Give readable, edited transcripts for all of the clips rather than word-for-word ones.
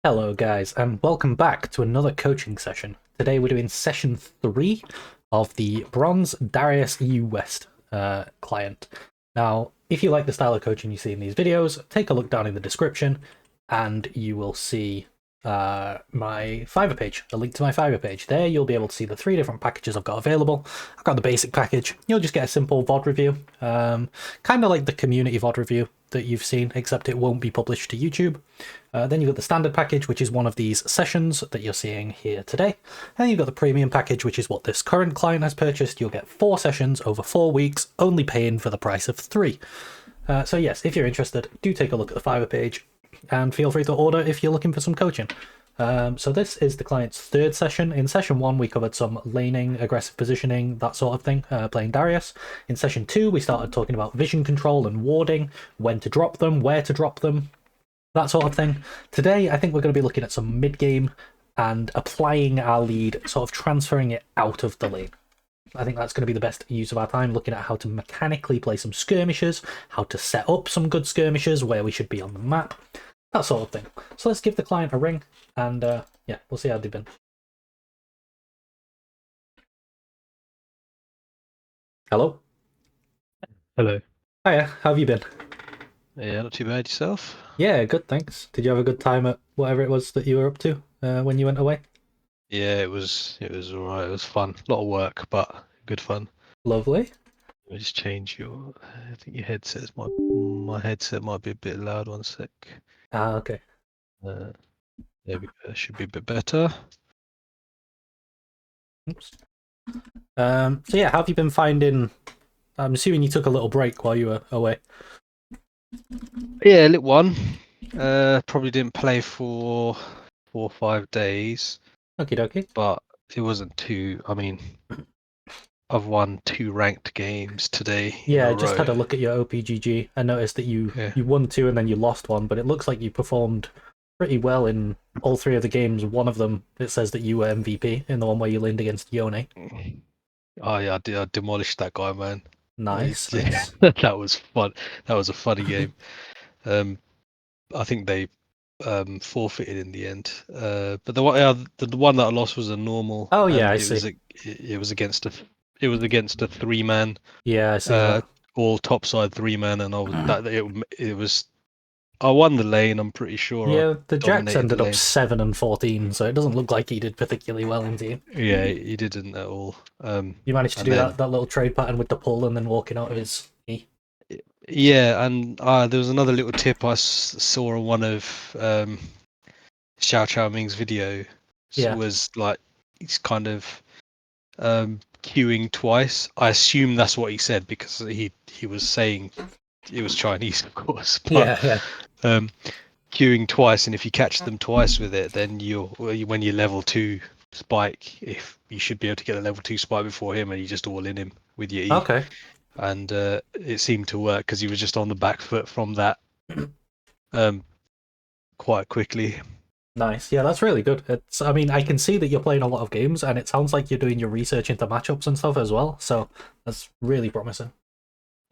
Hello guys, and welcome back to another coaching session. Today we're doing session 3 of the Bronze Darius EU West client. Now, if you like the style of coaching you see in these videos, take a look down in the description and you will see my Fiverr page, a link to my Fiverr page. There you'll be able to see the 3 different packages I've got available. I've got the basic package. You'll just get a simple VOD review, kind of like the community VOD review that you've seen, except it won't be published to YouTube. Then you've got the standard package, which is one of these sessions that you're seeing here today. And you've got the premium package, which is what this current client has purchased. You'll get 4 sessions over 4 weeks, only paying for the price of 3. So yes, if you're interested, do take a look at the Fiverr page and feel free to order if you're looking for some coaching. So this is the client's 3rd session. In session 1, we covered some laning, aggressive positioning, that sort of thing, playing Darius. In session 2, we started talking about vision control and warding, when to drop them, where to drop them, that sort of thing. Today, I think we're going to be looking at some mid-game and applying our lead, sort of transferring it out of the lane. I think that's going to be the best use of our time, looking at how to mechanically play some skirmishes, how to set up some good skirmishes, where we should be on the map, that sort of thing. So let's give the client a ring, and yeah, we'll see how they've been. Hello? Hello. Hiya, how have you been? Yeah, not too bad yourself. Yeah, good, thanks. Did you have a good time at whatever it was that you were up to when you went away? Yeah, it was all right. It was fun. A lot of work, but good fun. Lovely. Let me just change your. I think your headset's my headset might be a bit loud. 1 sec. Ah, okay. There we go. Should be a bit better. Oops. So yeah, how have you been finding? I'm assuming you took a little break while you were away. Yeah, lit one. Probably didn't play for 4 or 5 days, Okie dokie. but it wasn't too. I mean, I've won 2 ranked games today in Yeah, a I just row. had a look at your OPGG. I noticed that you Yeah. won 2 and then you lost 1, but it looks like you performed pretty well in all 3 of the games. One of them, it says that you were MVP in the one where you leaned against Yone. Oh yeah, I demolished that guy, man. Nice, Yeah, nice. that was fun. That was a funny game. I think they forfeited in the end. But the one that I lost was a normal, Oh yeah, I and see. it was against a 3-man, Yeah, I see that. all topside 3-man, and it was I won the lane. I'm pretty sure I Yeah, the Jacks dominated the ended up lane. 7 and 14, so it doesn't look like he did particularly well in team. Yeah, he didn't at all. You managed to And do then that little trade pattern with the pull and then walking out of his E. yeah, and there was another little tip I saw on one of Xiao Chao Ming's video. Yeah. Was like he's kind of queuing twice. I assume that's what he said because he was saying it was Chinese, of course, but Yeah, yeah. queuing twice, and if you catch them twice with it, then when you level 2 spike, if you should be able to get a level 2 spike before him, and you just all in him with your E. Okay. And it seemed to work because he was just on the back foot from that quite quickly. Nice. Yeah, that's really good. I mean, I can see that you're playing a lot of games, and it sounds like you're doing your research into matchups and stuff as well. So that's really promising.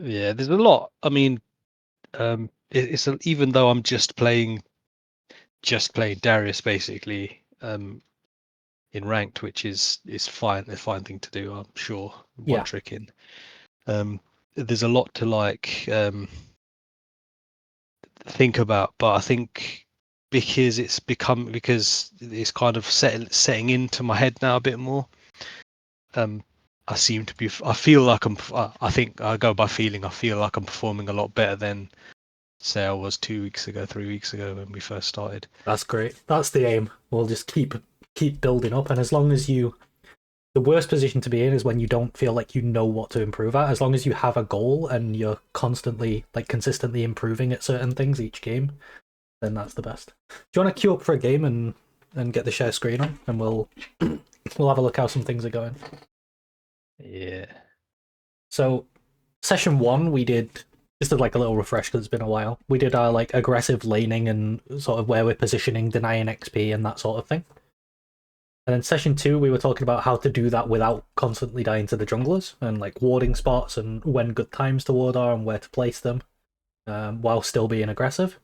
Yeah, there's a lot. I mean, even though I'm just playing Darius basically in ranked, which is fine, a fine thing to do. I'm sure one Yeah. trick in. There's a lot to think about, but I think because it's kind of setting into my head now a bit more. I feel like I think I go by feeling. I feel like I'm performing a lot better than say I was 2 weeks ago, 3 weeks ago when we first started. That's great. That's the aim. We'll just keep building up, and as long as the worst position to be in is when you don't feel like you know what to improve at. As long as you have a goal and you're constantly, like, consistently improving at certain things each game, then that's the best. Do you want to queue up for a game and get the share screen on, and we'll have a look how some things are going. Yeah. So, session 1 we did just like a little refresh because it's been a while. We did our like aggressive laning and sort of where we're positioning, denying XP and that sort of thing. And then session 2 we were talking about how to do that without constantly dying to the junglers and like warding spots and when good times to ward are and where to place them, while still being aggressive.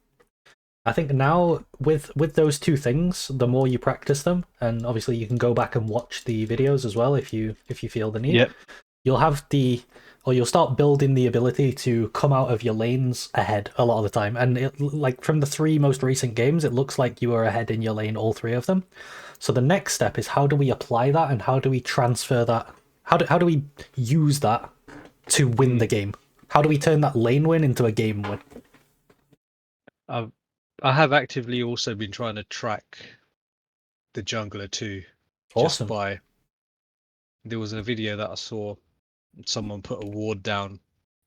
I think now with those two things, the more you practice them, and obviously you can go back and watch the videos as well if you feel the need. Yep. You'll have the or you'll start building the ability to come out of your lanes ahead a lot of the time. And like from the three most recent games, it looks like you were ahead in your lane all three of them. So the next step is how do we apply that and how do we transfer that? How do we use that to win the game? How do we turn that lane win into a game win? I've, I have actively also been trying to track the jungler too, just Awesome. by there was a video that I saw someone put a ward down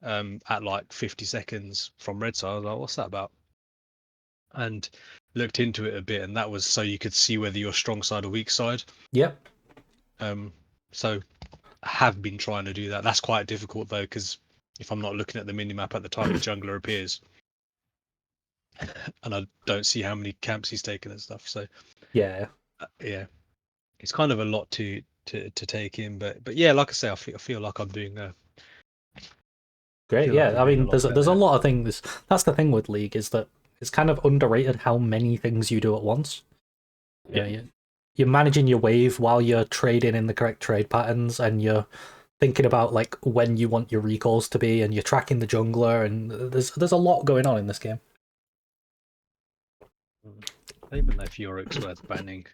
at like 50 seconds from red side. I was like, what's that about? And looked into it a bit, and that was so you could see whether you're strong side or weak side. Yep. So I have been trying to do that. That's quite difficult though, because if I'm not looking at the minimap at the time the jungler appears, and I don't see how many camps he's taken and stuff. So Yeah. yeah, it's kind of a lot to take in. But yeah, like I say, I feel like I'm doing Great. feel like I'm Yeah. I doing a mean, lot there's a better. lot of things. That's the thing with League is that it's kind of underrated how many things you do at once. Yeah. You're managing your wave while you're trading in the correct trade patterns, and you're thinking about like when you want your recalls to be, and you're tracking the jungler, and there's a lot going on in this game. I don't even know if Yorick's worth banning.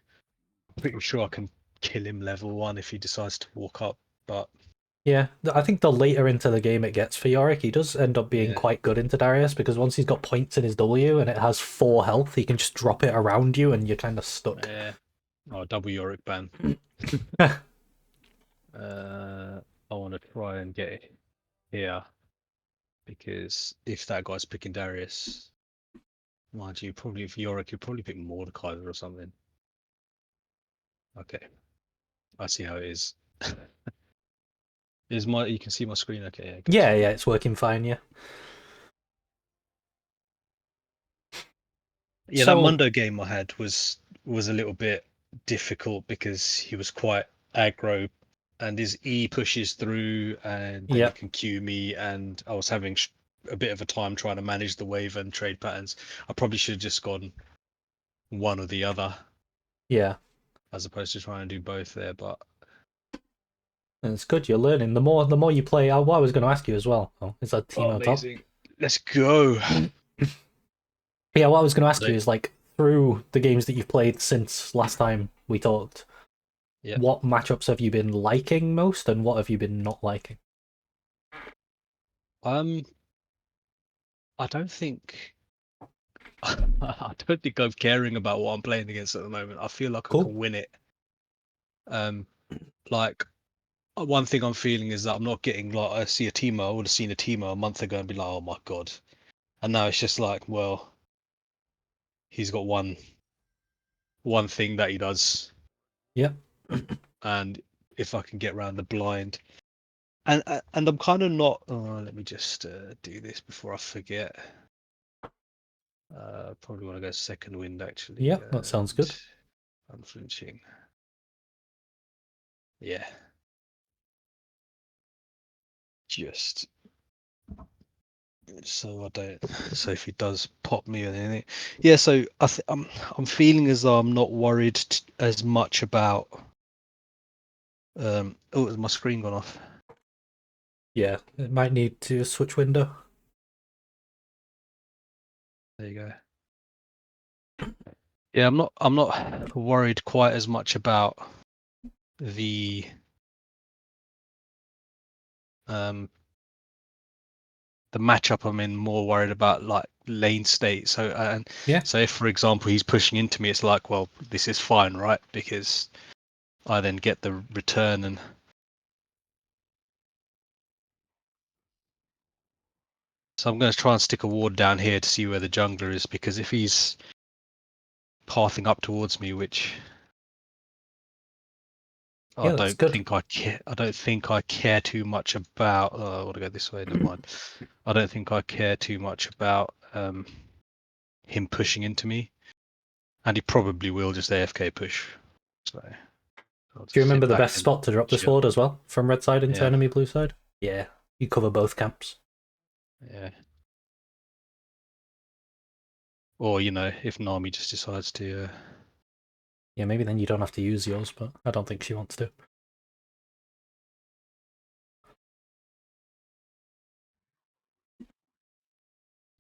Pretty sure I can kill him level 1 if he decides to walk up, but Yeah, I think the later into the game it gets for Yorick, he does end up being yeah, quite good into Darius because once he's got points in his W and it has 4 health, he can just drop it around you and you're kind of stuck. yeah. Oh, double Yorick ban. I want to try and get it here because if that guy's picking Darius, mind you, probably if Yorick, you'd probably pick Mordecai or something. Okay, I see how it is. Is my you can see my screen? Okay, yeah, good. Yeah, it's working fine. Yeah. Yeah, that So Mundo game I had was a little bit difficult because he was quite aggro, and his E pushes through, and then he yeah, can Q me, and I was having a bit of a time trying to manage the wave and trade patterns. I probably should have just gone one or the other yeah, as opposed to trying to do both there. But and it's good. You're learning. The more you play. What I was going to ask you as well. Oh, is that oh, Timo top? amazing! Let's go. Yeah, what I was going to ask you But is like through the games that you've played since last time we talked, yeah, what matchups have you been liking most, and what have you been not liking? um, I don't think I don't think I'm caring about what I'm playing against at the moment. I feel like I Cool. can win it. Um, like one thing I'm feeling is that I'm not getting like I see a Timo. I would have seen a Timo a month ago and be like, oh my god. And now it's just like, well, he's got one thing that he does, Yeah. and if I can get around the blind, and I'm kind of not. Oh, let me just do this before I forget. Probably want to go second wind actually, Yeah, that sounds and good. unflinching. Yeah, just so I don't. So if he does pop me or anything, yeah. So I'm feeling as though I'm not worried as much about. Oh, has my screen gone off? Yeah, it might need to switch window. There you go. Yeah, I'm not worried quite as much about the um the matchup. I'm in more worried about like lane state. So and Yeah, so if for example he's pushing into me, it's like, well, this is fine, right? Because I then get the return and so I'm going to try and stick a ward down here to see where the jungler is because if he's pathing up towards me, which I yeah, that's don't good. think I care. I don't think I care too much about. Oh, I want to go this way. Never mind. I don't think I care too much about him pushing into me, and he probably will just AFK push. So I'll Do you just remember sit the back best and spot to drop this chill. forward as well? From red side into Yeah, enemy blue side? Yeah, you cover both camps. yeah. Or if Nami just decides to. Yeah, maybe then you don't have to use yours, but I don't think she wants to.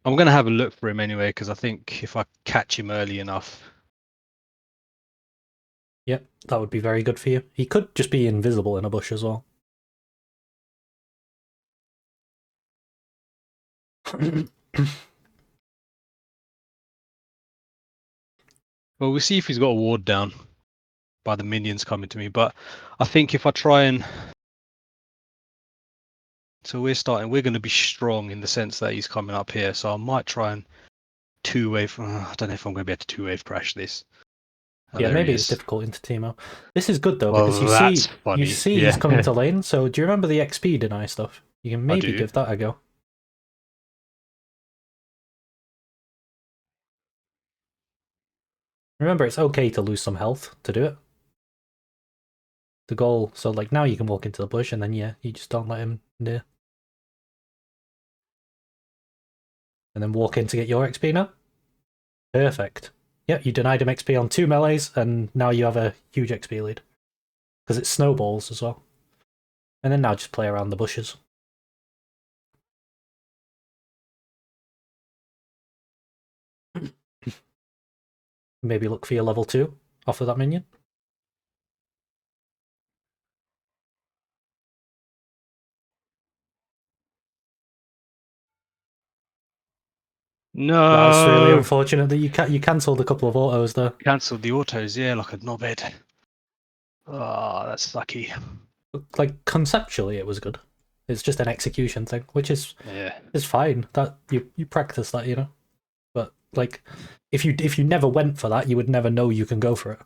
I'm gonna have a look for him anyway, because I think if I catch him early enough. Yep, that would be very good for you. He could just be invisible in a bush as well. Well, we'll see if he's got a ward down by the minions coming to me. But I think if I try and. So we're going to be strong in the sense that he's coming up here. So I might try and two-wave. I don't know if I'm going to be able to two-wave crash this. Oh, Yeah, there he maybe it's is. difficult into Teemo. This is good though because Well, that's you funny. see he's Yeah, coming to lane. So do you remember the XP deny stuff? You can I maybe do. give that a go. Remember, it's okay to lose some health to do it. The goal. So like now you can walk into the bush and then yeah, you just don't let him near. And then walk in to get your XP now. Perfect. Yep, you denied him XP on 2 melees, and now you have a huge XP lead. Because it snowballs as well. And then now just play around the bushes. Maybe look for your level 2 off of that minion. That's really No. unfortunate that you cancelled a couple of autos there. Cancelled the autos. Yeah, like a knobhead. Oh, that's sucky. Like conceptually, it was good. It's just an execution thing, which is Yeah. fine. That you practice that, you know. But like, if you never went for that, you would never know you can go for it.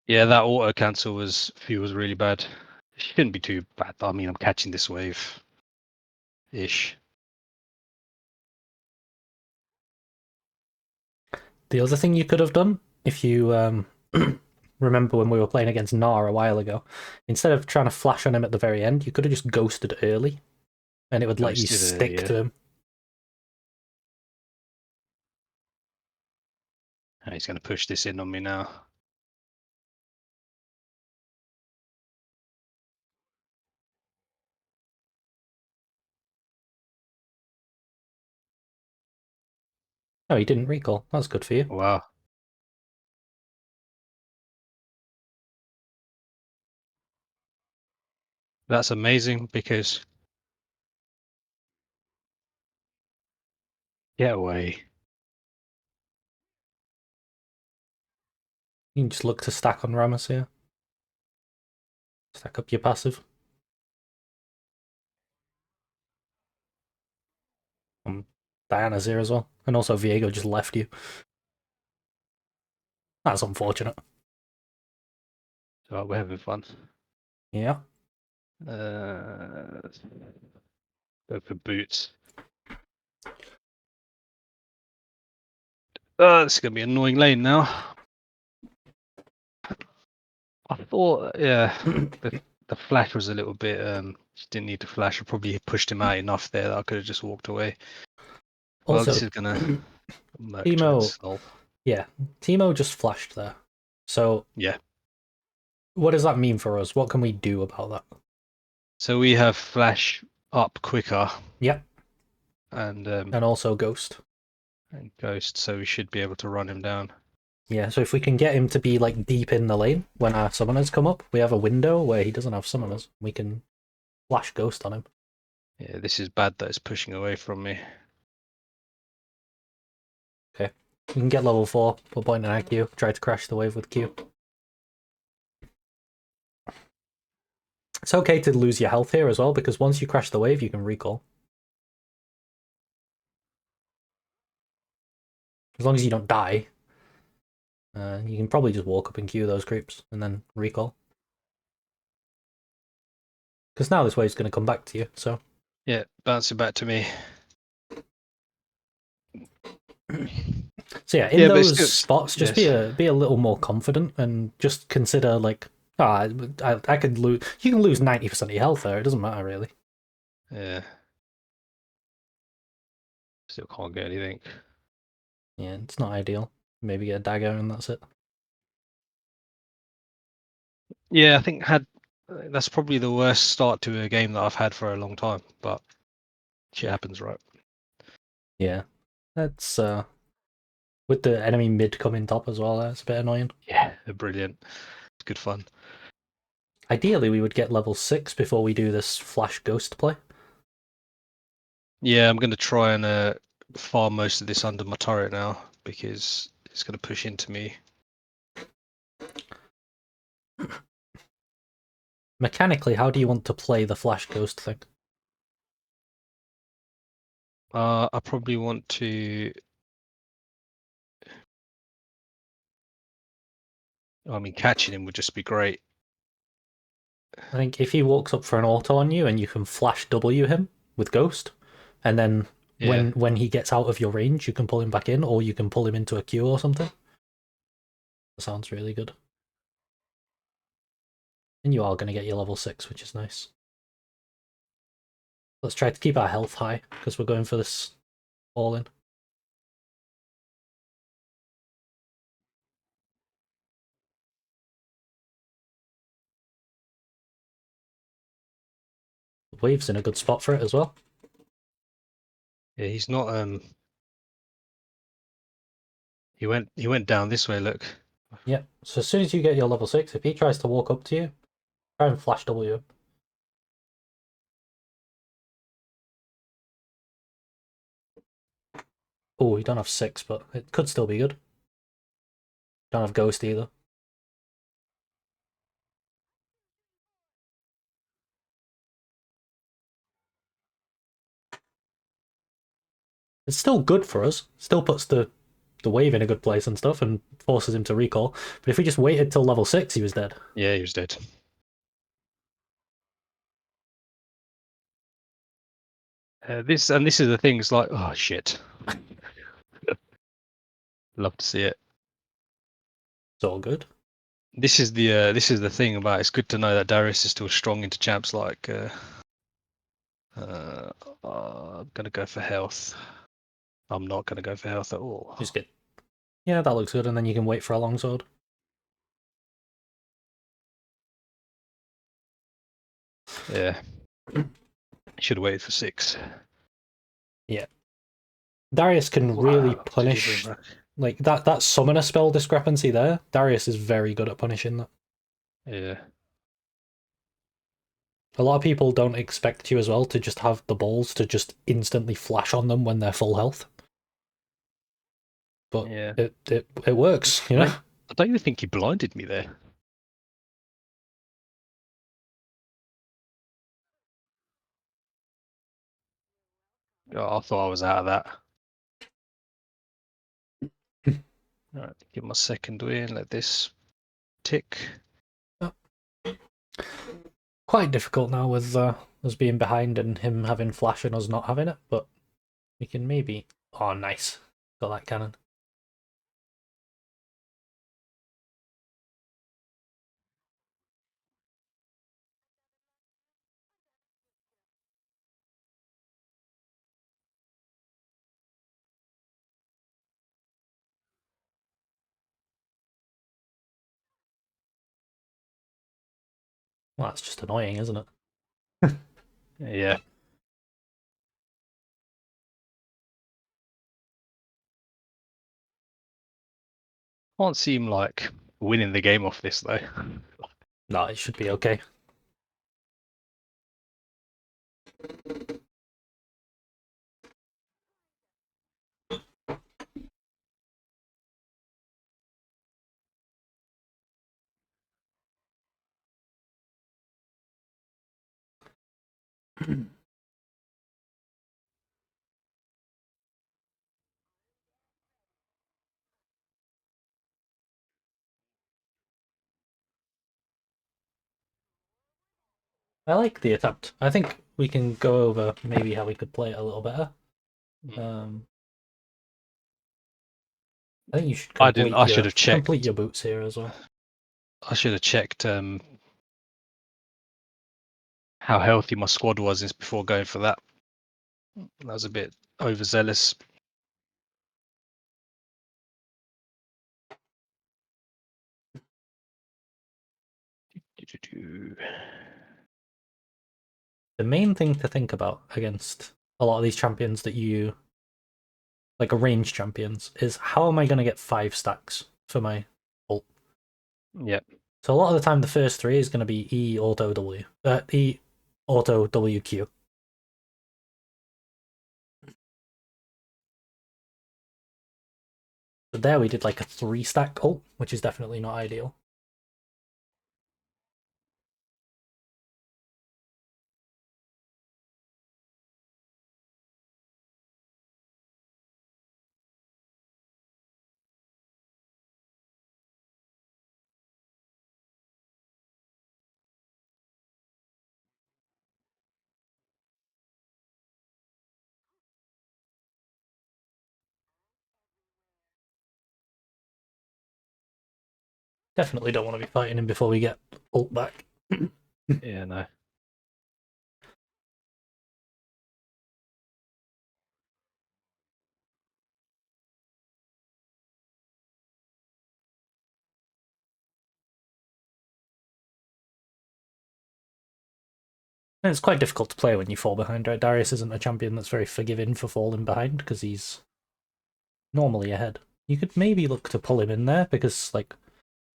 Yeah, that auto cancel feels really bad. It shouldn't be too bad. I mean, I'm catching this wave ish. The other thing you could have done, if you remember when we were playing against Nar a while ago, instead of trying to flash on him at the very end, you could have just ghosted early, and it would let you Ghosted early, stick yeah. to him. And he's going to push this in on me now. Oh, he didn't recall. That's good for you. Wow. That's amazing because. Get away. You can just look to stack on Rammus here. Stack up your passive. Diana's here as well. And also Viego just left you. That's unfortunate. So we're having fun. Yeah. Go for boots. This is going to be an annoying lane now. I thought, yeah, the flash was a little bit. Just didn't need to flash. I probably pushed him out enough there that I could have just walked away. Well, Also, this is gonna Merc Teemo, Sol. yeah, Teemo just flashed there. So Yeah. what does that mean for us? What can we do about that? So we have flash up quicker. Yep. And also Ghost. And Ghost, so we should be able to run him down. Yeah, so if we can get him to be like deep in the lane when our summoners come up, we have a window where he doesn't have summoners. We can flash Ghost on him. Yeah, this is bad that it's pushing away from me. Okay. We can get level 4, put point in IQ, try to crash the wave with Q. It's okay to lose your health here as well, because once you crash the wave, you can recall. As long as you don't die, you can probably just walk up and queue those creeps and then recall. Because now this wave's going to come back to you, so. Yeah, bouncing back to me. So yeah, in Yeah, those spots, just yes. be a little more confident and just consider like, I could lose. You can lose 90% of your health there. It doesn't matter really. Yeah. Still can't get anything. Yeah, it's not ideal. Maybe get a dagger and that's it. Yeah, I think that's probably the worst start to a game that I've had for a long time. But shit happens, right? Yeah, that's with the enemy mid coming top as well. That's a bit annoying. Yeah, they're brilliant. It's good fun. Ideally, we would get level 6 before we do this flash ghost play. Yeah, I'm going to try and farm most of this under my turret now because it's going to push into me. Mechanically, how do you want to play the flash ghost thing? I probably want to. I mean, catching him would just be great. I think if he walks up for an auto on you and you can flash W him with ghost, and then Yeah, when he gets out of your range, you can pull him back in, or you can pull him into a Q or something. That sounds really good. And you are going to get your level 6, which is nice. Let's try to keep our health high, because we're going for this all in. The wave's in a good spot for it as well. yeah. He's not. He went down this way. Look. Yeah, so as soon as you get your level 6, if he tries to walk up to you, try and flash W him. Oh, you don't have 6, but it could still be good. Don't have ghost either. It's still good for us. Still puts the wave in a good place and stuff, and forces him to recall. But if we just waited till level 6, he was dead. Yeah, he was dead. This is the thing. It's like, oh shit. Love to see it. It's all good. This is the thing about it's good to know that Darius is still strong into champs like I'm gonna go for health. I'm not gonna go for health at all. Just good. Yeah, that looks good, and then you can wait for a longsword. Yeah. Should have waited for 6. Yeah. Darius can really Wow, did he bring punish back? like that summoner spell discrepancy there. Darius is very good at punishing that. Yeah. A lot of people don't expect you as well to just have the balls to just instantly flash on them when they're full health. But Yeah. it works, you I know? don't, I don't even think he blinded me there. Oh, I thought I was out of that. All right, give my second win. Let this tick. Quite difficult now with us being behind and him having flash and us not having it, but we can maybe. Oh, nice. Got that cannon. Well, that's just annoying, isn't it? Yeah. Can't seem like winning the game off this though. No, it should be okay. I like the attempt. I think we can go over maybe how we could play it a little better. Um, I think you should I didn't. I should have complete checked. your boots here as well. I should have checked how healthy my squad was before going for that. That was a bit overzealous. The main thing to think about against a lot of these champions that you like, a range champions, is how am I going to get 5 stacks for my ult? Yep. So a lot of the time, the first 3 is going to be E auto W, E auto WQ. So there we did like a 3 stack ult, which is definitely not ideal. Definitely don't want to be fighting him before we get ult back. Yeah, no. And it's quite difficult to play when you fall behind, right? Darius isn't a champion that's very forgiving for falling behind because he's normally ahead. You could maybe look to pull him in there because, like,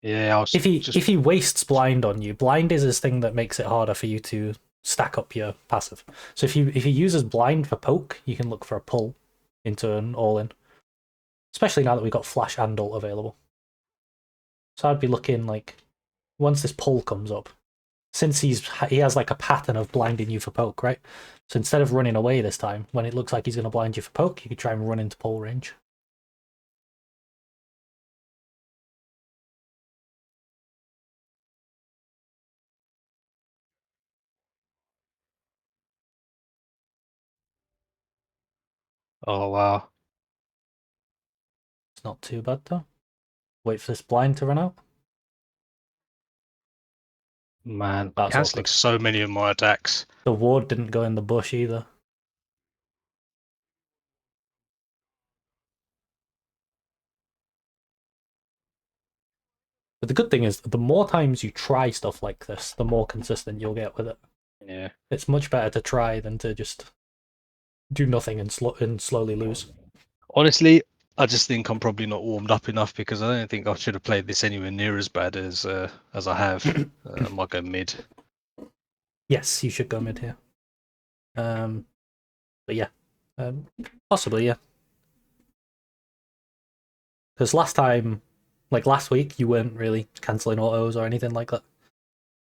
Yeah, I was if he just if he wastes blind on you, blind is his thing that makes it harder for you to stack up your passive. So if he uses blind for poke, you can look for a pull into an all in. Especially now that we've got flash and ult available. So I'd be looking like once this pull comes up, since he has like a pattern of blinding you for poke, right? So instead of running away this time, when it looks like he's going to blind you for poke, you could try and run into pull range. oh wow. It's not too bad though. Wait for this blind to run out. Man, That's cancelling awkward. so many of my attacks. The ward didn't go in the bush either. But the good thing is, the more times you try stuff like this, the more consistent you'll get with it. Yeah. It's much better to try than to just do nothing and slowly lose. Honestly, I just think I'm probably not warmed up enough because I don't think I should have played this anywhere near as bad as I have. I might go mid. Yes, you should go mid here. But yeah, possibly, yeah. Because last time, like last week, you weren't really cancelling autos or anything like that.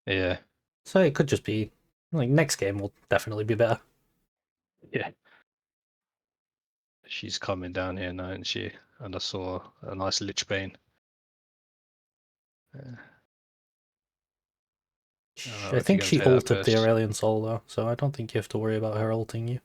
Yeah. So it could just be like next game will definitely be better. Yeah. She's coming down here now, isn't she? And I saw a nice Lich Bane. I don't know I if you're think going to she take that ulted the first. Aurelion Soul though, so I don't think you have to worry about her ulting you.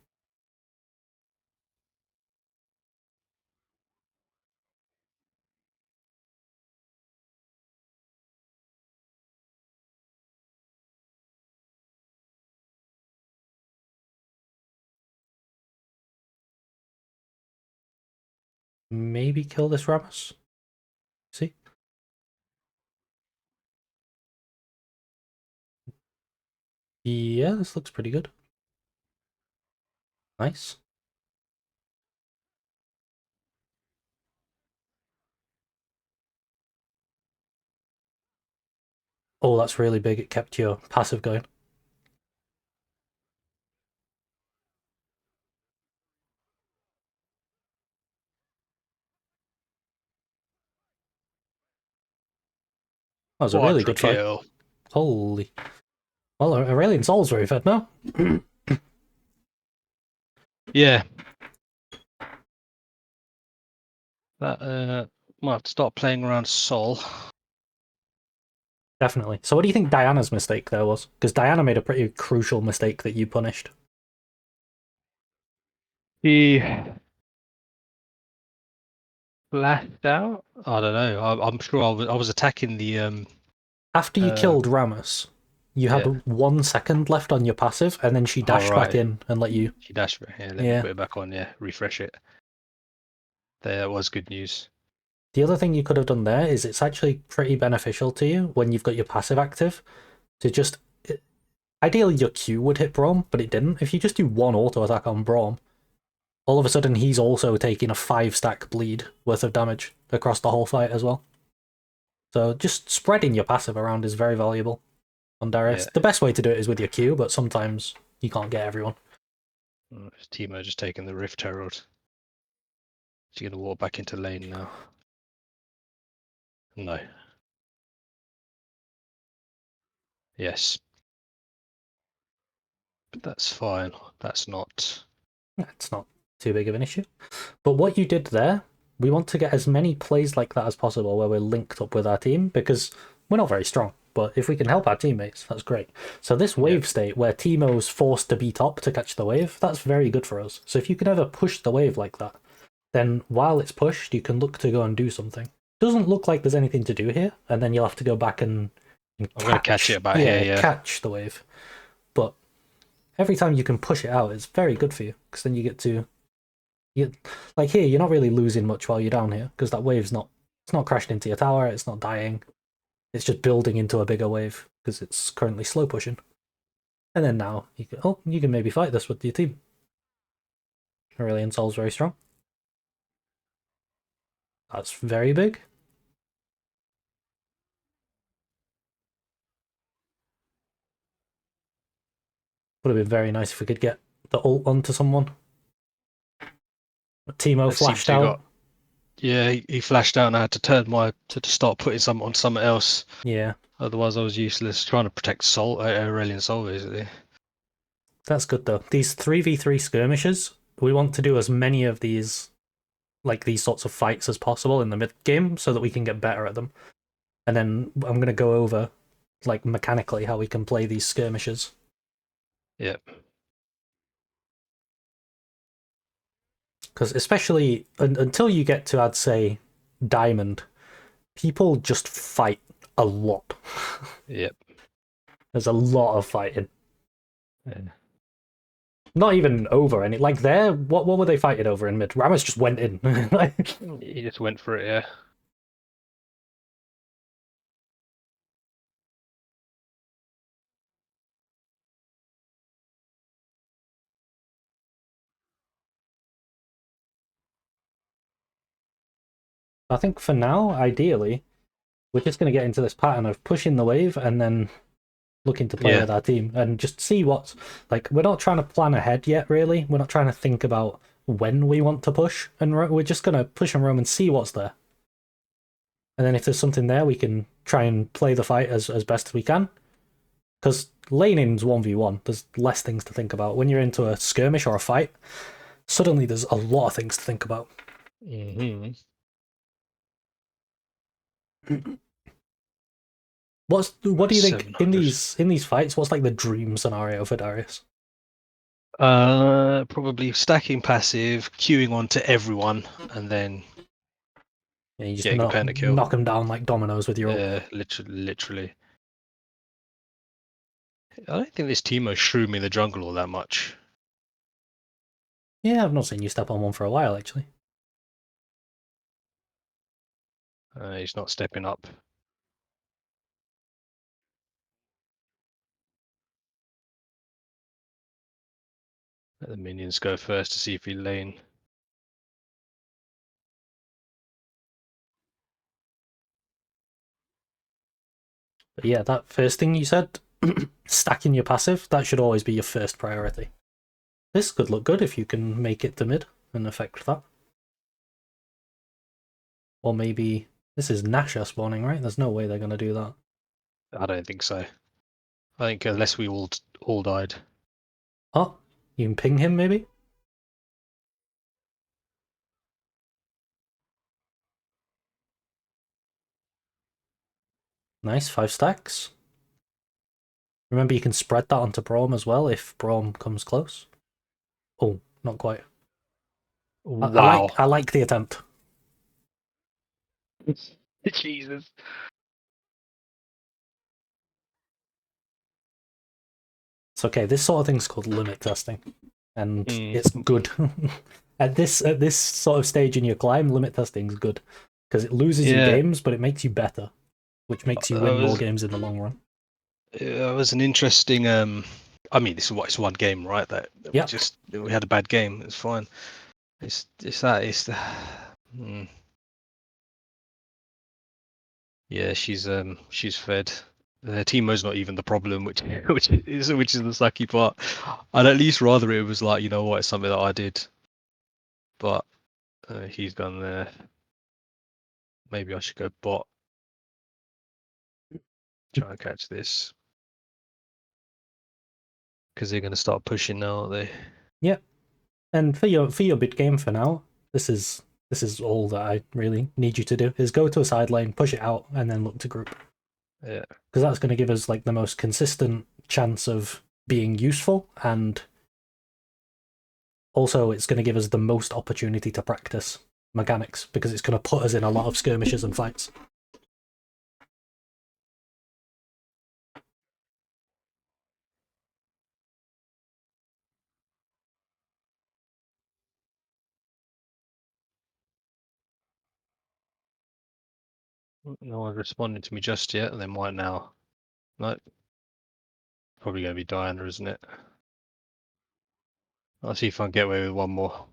Maybe kill this Rammus. See? Yeah, this looks pretty good. Nice. Oh, that's really big. It kept your passive going. That was a really Quadra good fight. kill. Holy. Well, Aurelion Soul's very fed now. Yeah. That might have to start playing around Sol. Definitely. So what do you think Diana's mistake there was? Because Diana made a pretty crucial mistake that you punished. He flashed out. I don't know. I'm sure I was attacking the After you uh killed Rammus, you yeah. had 1 second left on your passive, and then she All dashed back right. in and let you... She dashed it. Yeah, let me Yeah. put it back on. Yeah, refresh it. There was good news. The other thing you could have done there is it's actually pretty beneficial to you when you've got your passive active, to just ideally your Q would hit Braum, but it didn't. If you just do one auto attack on Braum, all of a sudden he's also taking a 5-stack bleed worth of damage across the whole fight as well. So just spreading your passive around is very valuable on Darius. Yeah. The best way to do it is with your Q, but sometimes you can't get everyone. Teemo just taking the Rift Herald. She's gonna walk back into lane now. No. Yes. But that's fine. That's not. It's not too big of an issue. But what you did there, we want to get as many plays like that as possible where we're linked up with our team, because we're not very strong. But if we can help our teammates, that's great. So this wave state where Teemo's forced to be top to catch the wave, that's very good for us. So if you can ever push the wave like that, then while it's pushed, you can look to go and do something. Doesn't look like there's anything to do here, and then you'll have to go back and I'm gonna catch it about here, yeah. catch the wave. But every time you can push it out, it's very good for you, because then you get to, like here, you're not really losing much while you're down here, because that wave's not, it's not crashed into your tower, it's not dying, it's just building into a bigger wave, because it's currently slow pushing. And then now, you can maybe fight this with your team. Aurelion Sol's very strong. That's very big. Would have been very nice if we could get the ult onto someone. But Teemo flashed out. Yeah, he flashed out and I had to turn to start putting some on something else. Yeah. Otherwise I was useless, trying to protect Aurelion Sol basically. That's good though. These 3v3 skirmishes, we want to do as many of these, like these sorts of fights as possible in the mid game so that we can get better at them. And then I'm going to go over, like mechanically, how we can play these skirmishes. Yep. Because especially until you get to, I'd say, Diamond, people just fight a lot. Yep. There's a lot of fighting. Yeah. Not even over any. Like there, what were they fighting over in mid? Rammus just went in. He just went for it, yeah. I think for now, ideally, we're just going to get into this pattern of pushing the wave and then looking to play with our team and just see what's, like, we're not trying to plan ahead yet, really. We're not trying to think about when we want to push, and we're just going to push and roam and see what's there. And then if there's something there, we can try and play the fight as best as we can. Because laning's 1v1, there's less things to think about. When you're into a skirmish or a fight, suddenly there's a lot of things to think about. Mm-hmm. What do you think in these fights? What's like the dream scenario for Darius? Probably stacking passive, queuing onto everyone, and then you just knock them down like dominoes with your ult. literally. I don't think this Teemo shrew me in the jungle all that much. Yeah, I've not seen you step on one for a while, actually. He's not stepping up. Let the minions go first to see if he lane. But yeah, that first thing you said, stacking your passive, that should always be your first priority. This could look good if you can make it to mid and affect that. Or maybe this is Nasha spawning, right? There's no way they're going to do that. I don't think so. I think unless we all died. Oh, you can ping him maybe? Nice, 5 stacks. Remember, you can spread that onto Braum as well if Braum comes close. Oh, not quite. Wow. I like the attempt. Jesus. It's okay. This sort of thing's called limit testing, and it's good. At this sort of stage in your climb, limit testing is good because it loses you games, but it makes you better, which makes you win more games in the long run. it was an interesting. I mean, it's one game, right? That Yep. we had a bad game. It's fine. It's the. Yeah, she's fed. Teemo's not even the problem, which is the sucky part. I'd at least rather it was like, you know what, it's something that I did, but he's gone there. Maybe I should go bot. Try and catch this because they're going to start pushing now, aren't they? Yep. And for your bid game for now, this is all that I really need you to do is go to a side lane, push it out, and then look to group. Yeah. Because that's going to give us like the most consistent chance of being useful, and also it's going to give us the most opportunity to practice mechanics because it's going to put us in a lot of skirmishes and fights. No one's responding to me just yet. They might now. No, probably going to be Diana, isn't it? I'll see if I can get away with one more.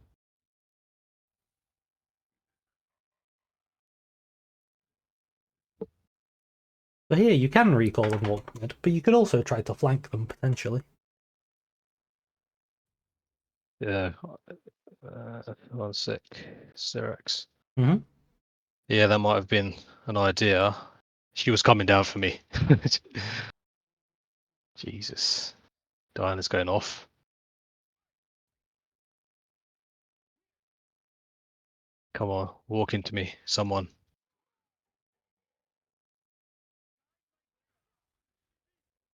So here you can recall and walk mid, but you could also try to flank them potentially. Yeah. 1 sec. Syrax. Mm-hmm. Yeah, that might have been an idea. She was coming down for me. Jesus. Diana's going off. Come on, walk into me, someone.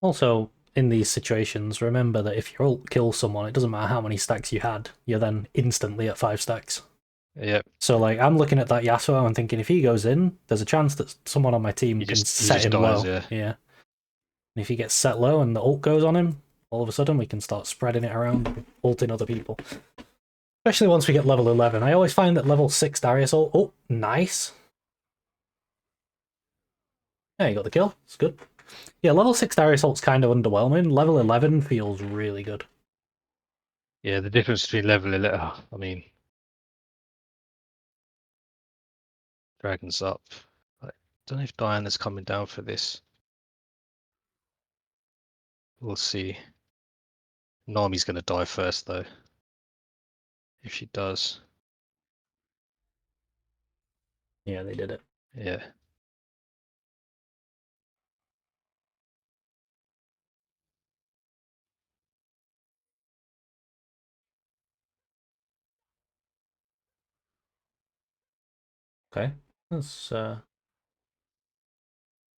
Also, in these situations, remember that if your ult kills someone, it doesn't matter how many stacks you had, you're then instantly at 5 stacks. Yep. So, like, I'm looking at that Yasuo and thinking if he goes in, there's a chance that someone on my team can set him dies, low. yeah. Yeah. And if he gets set low and the ult goes on him, all of a sudden we can start spreading it around, ulting other people. Especially once we get level 11. I always find that level 6 Darius ult. Oh, nice. Yeah, you got the kill. It's good. Yeah, level 6 Darius ult's kind of underwhelming. Level 11 feels really good. Yeah, the difference between level 11. I mean, Dragon's up. I don't know if Diana's coming down for this. We'll see. Nami's going to die first, though. If she does. Yeah, they did it. Yeah. Okay. That's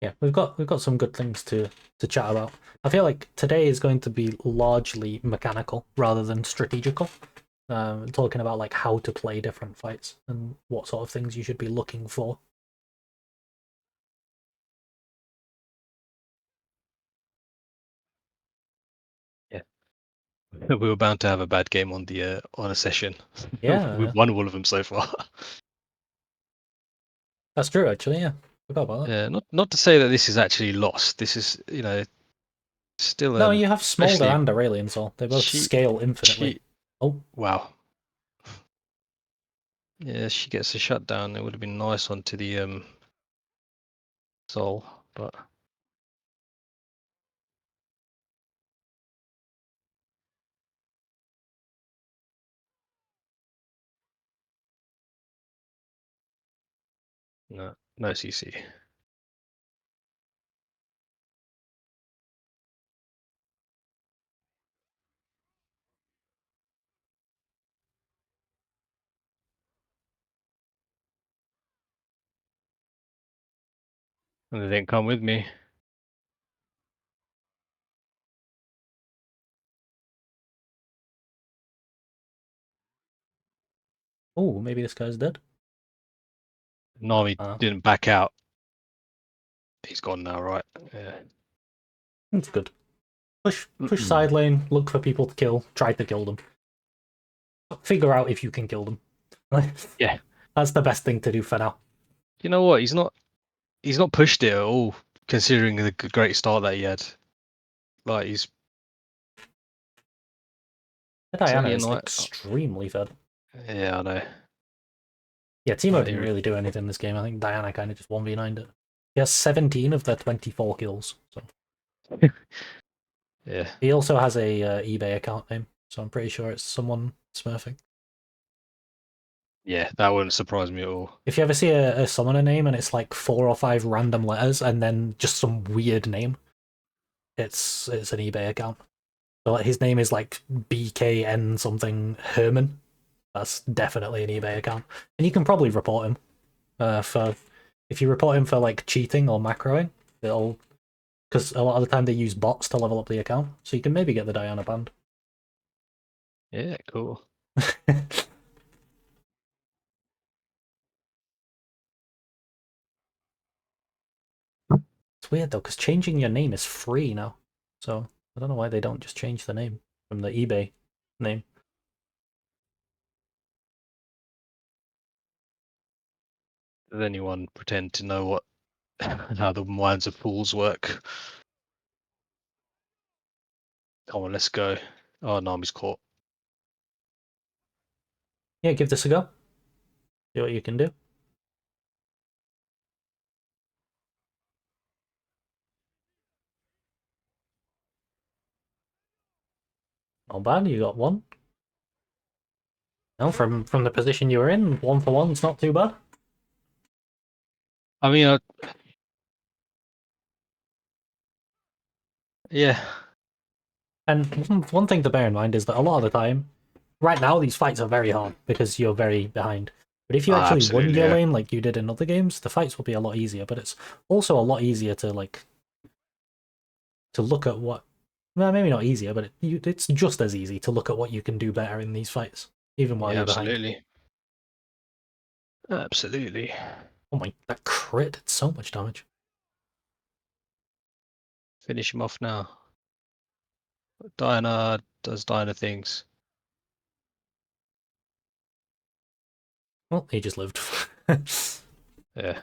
yeah, we've got some good things to chat about. I feel like today is going to be largely mechanical rather than strategical. Talking about like how to play different fights and what sort of things you should be looking for. Yeah. We were bound to have a bad game on the on a session. Yeah, We've won all of them so far. that's true. Actually, yeah, forgot about that. Yeah, not to say that this is actually lost. This is, still No, you have Smolder especially and Aurelion Soul. They both she scale infinitely. she Oh, wow. Yeah, she gets a shutdown. It would have been nice onto the soul, but no CC. And they didn't come with me. oh, maybe this guy's dead. Nami Ah, didn't back out. He's gone now, right? Yeah. that's good. Push side lane. Look for people to kill. Try to kill them. Figure out if you can kill them. Yeah. That's the best thing to do for now. You know what? He's not pushed it at all, considering the great start that he had. Like he's Diana only a is night. extremely fed. Yeah, I know. Yeah, Teemo Like, didn't really do anything this game. I think Diana kind of just 1v9'd it. He has 17 of their 24 kills. So yeah, he also has a eBay account name, so I'm pretty sure it's someone smurfing. yeah, that wouldn't surprise me at all. If you ever see a summoner name and it's like 4 or 5 random letters and then just some weird name, it's an eBay account. So like his name is like BKN something Herman. That's definitely an eBay account, and you can probably report him for if you report him for like cheating or macroing. It'll because a lot of the time they use bots to level up the account, so you can maybe get the Diana banned. Yeah, cool. It's weird though, because changing your name is free now, so I don't know why they don't just change the name from the eBay name. Does anyone pretend to know what how the minds of fools work? Come on, let's go. Oh, Nami's caught. Yeah, give this a go. See what you can do. Not bad. You got one. No, from the position you were in, 1 for 1's not too bad. I mean, yeah, And one thing to bear in mind is that a lot of the time, right now, these fights are very hard because you're very behind. But if you actually won absolutely, your yeah, lane like you did in other games, the fights will be a lot easier. But it's also a lot easier to look at what. Well, maybe not easier, but it's just as easy to look at what you can do better in these fights, even while yeah, you're behind. absolutely, absolutely. Oh my, that crit did so much damage. Finish him off now. Diana does Diana things. Well, he just lived. Yeah.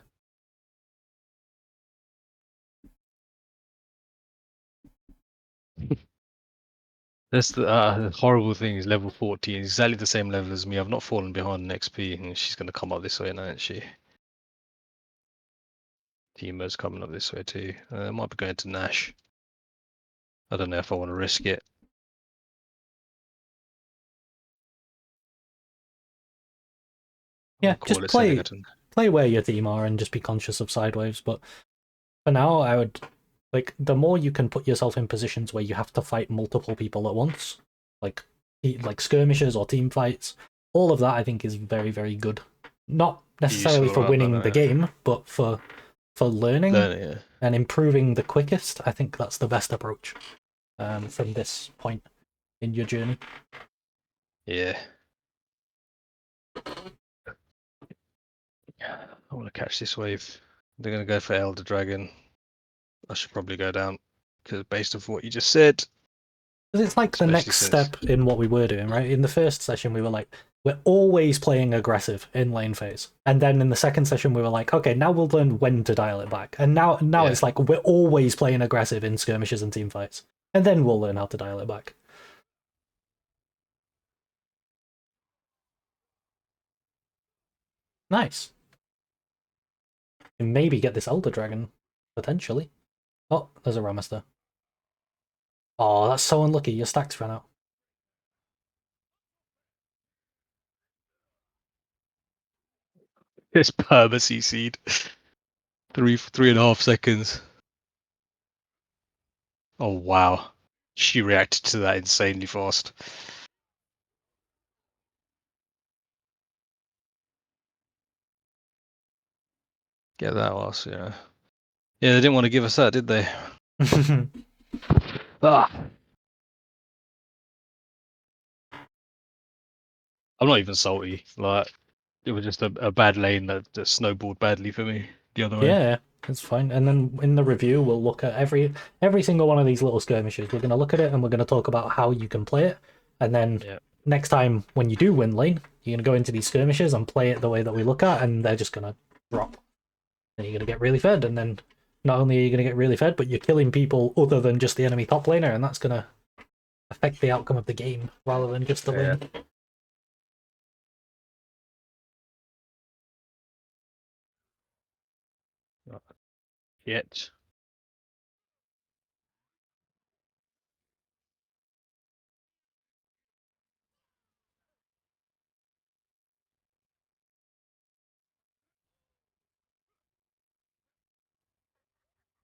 That's the horrible thing is level 14, exactly the same level as me. I've not fallen behind in XP, and she's going to come up this way now, isn't she? Teemo's coming up this way too. I might be going to Nash. I don't know if I want to risk it. I'll Yeah, call just it Senegaton. play where your team are and just be conscious of sideways. But for now, I would like the more you can put yourself in positions where you have to fight multiple people at once, like skirmishes or team fights. All of that I think is very very good. Not necessarily Useful, for right? But winning the game, but for learning learn it, yeah. and improving the quickest. I think that's the best approach from this point in your journey. Yeah. I want to catch this wave. They're going to go for Elder Dragon. I should probably go down because based off what you just said, Because it's like the especially next since step in what we were doing, right? In the first session, we were like, we're always playing aggressive in lane phase. And then in the second session, we were like, okay, now we'll learn when to dial it back. And now yeah, it's like, we're always playing aggressive in skirmishes and team fights. And then we'll learn how to dial it back. Nice. And maybe get this Elder Dragon, potentially. Oh, there's a Ramaster. Oh, that's so unlucky. Your stacks ran out. it's perma CC'd. 3.5 seconds. Oh wow, she reacted to that insanely fast. Get that was yeah. Yeah, they didn't want to give us that, did they? Ah, I'm not even salty. Like it was just a bad lane that snowballed badly for me the other way. Yeah, it's fine. And then in the review, we'll look at every single one of these little skirmishes. We're going to look at it and we're going to talk about how you can play it. And then Yeah, next time when you do win lane, you're going to go into these skirmishes and play it the way that we look at, and they're just going to drop. And you're going to get really fed. And then not only are you going to get really fed, but you're killing people other than just the enemy top laner, and that's going to affect the outcome of the game rather than just the lane. Yet.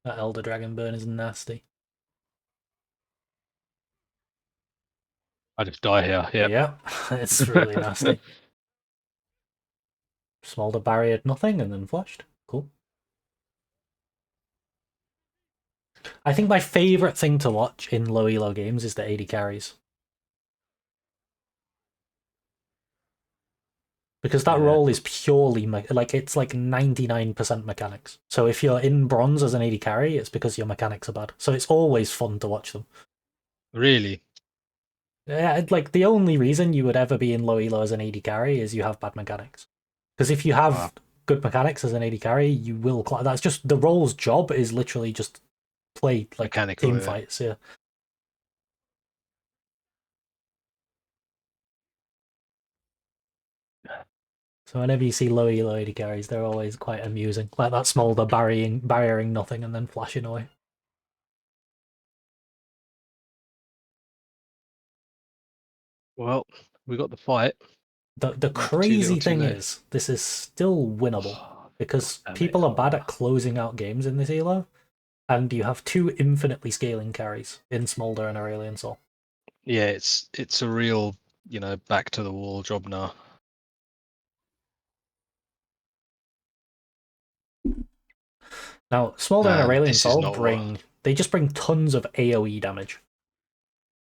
That Elder Dragon burn is nasty. I just die here. Yep. Yeah, it's really nasty. Smolder barriered nothing and then flashed. Cool. I think my favourite thing to watch in low elo games is the AD carries. Because that role is purely, like, it's like 99% mechanics. So if you're in bronze as an AD carry, it's because your mechanics are bad. So it's always fun to watch them. Really? Yeah, like, the only reason you would ever be in low elo as an AD carry is you have bad mechanics. Because if you have good mechanics as an AD carry, you will. That's just the role's job is literally just play like Mechanical, team fights. Yeah. So whenever you see low elo AD carries, they're always quite amusing. Like that Smolder barriering nothing and then flashing away. Well, we got the fight. The Not too little, crazy too thing late. is, this is still winnable because Damn it. people are bad at closing out games in this elo, and you have two infinitely scaling carries in Smolder and Aurelion Sol. Yeah, it's a real, back to the wall job now. Now, Smolder and Aurelion This is Sol not what. they just bring tons of AoE damage.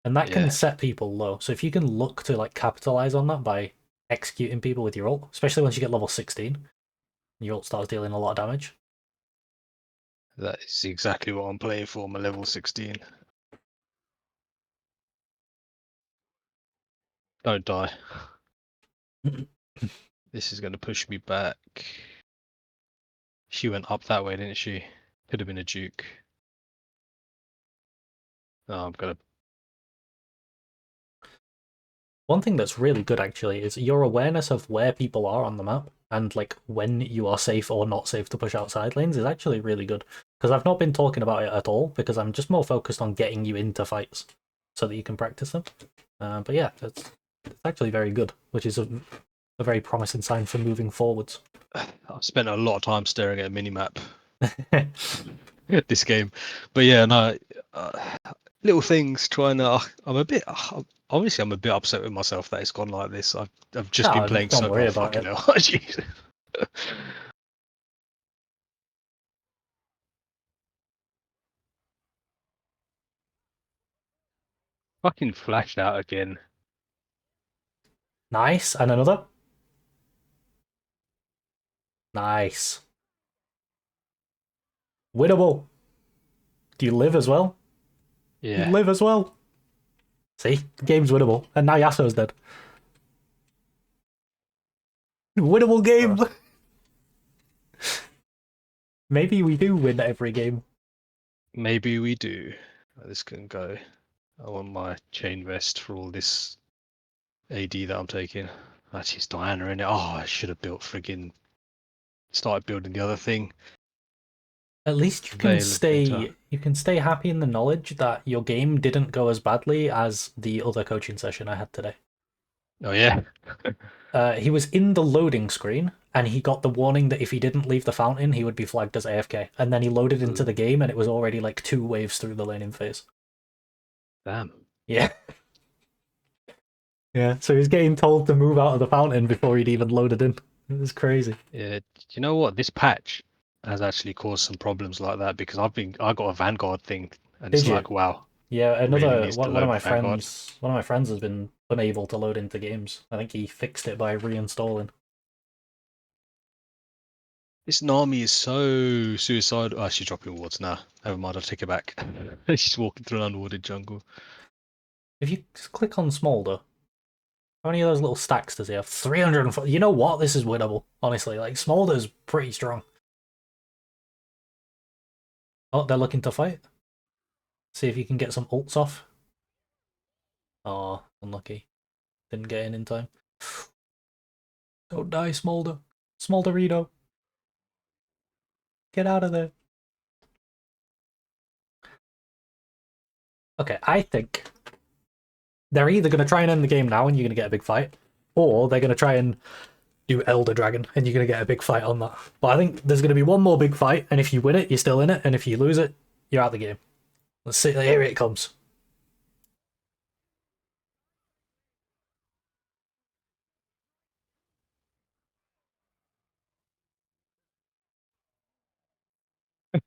And that can Yeah, set people low. So if you can look to like capitalize on that by executing people with your ult, especially once you get level 16, your ult starts dealing a lot of damage. that is exactly what I'm playing for. My level 16. Don't die. This is going to push me back. She went up that way, didn't she? Could have been a Duke. No, I'm gonna. One thing that's really good actually is your awareness of where people are on the map and like when you are safe or not safe to push outside lanes is actually really good. Because I've not been talking about it at all because I'm just more focused on getting you into fights so that you can practice them. But yeah, it's actually very good, which is a very promising sign for moving forwards. I've spent a lot of time staring at a mini map this game, but yeah, no, little things trying to. I'm a bit. Obviously, I'm a bit upset with myself that it's gone like this. I've just been No, playing don't so. worry Oh, about fucking it. hell! Jeez. Fucking flashed out again. Nice, and another. Nice. Winnable. Do you live as well? You Yeah. live as well. See, the game's winnable, and now Yasuo's dead. Winnable game. Maybe we do win every game. Maybe we do. This can go. I want my chain vest for all this AD that I'm taking. Actually, it's Diana in it. Oh, I should have built friggin' started building the other thing. At least Veil of Winter. you can stay happy in the knowledge that your game didn't go as badly as the other coaching session I had today. Oh yeah. He was in the loading screen, and he got the warning that if he didn't leave the fountain, he would be flagged as AFK. And then he loaded into the game, and it was already like 2 waves through the laning phase. Damn. Yeah. Yeah, so he's getting told to move out of the fountain before he'd even loaded in. It was crazy. Yeah. You know what? This patch has actually caused some problems like that because I got a Vanguard thing and it's Did you? like, wow, Yeah, really another needs to one of load my Vanguard. friends has been unable to load into games. I think he fixed it by reinstalling. This Nami is so suicidal. Oh, she's dropping wards now. Never mind, I'll take it back. She's walking through an unwarded jungle. If you just click on Smolder, how many of those little stacks does he have? 340. You know what? This is winnable. Honestly, like Smolder's pretty strong. Oh, they're looking to fight. See if you can get some ults off. Oh, unlucky. Didn't get in time. Don't die, Smolder. Smolderito. Get out of there. Okay, I think they're either going to try and end the game now and you're going to get a big fight, or they're going to try and do Elder Dragon and you're going to get a big fight on that. But I think there's going to be one more big fight, and if you win it, you're still in it, and if you lose it, you're out of the game. Let's see, here it comes.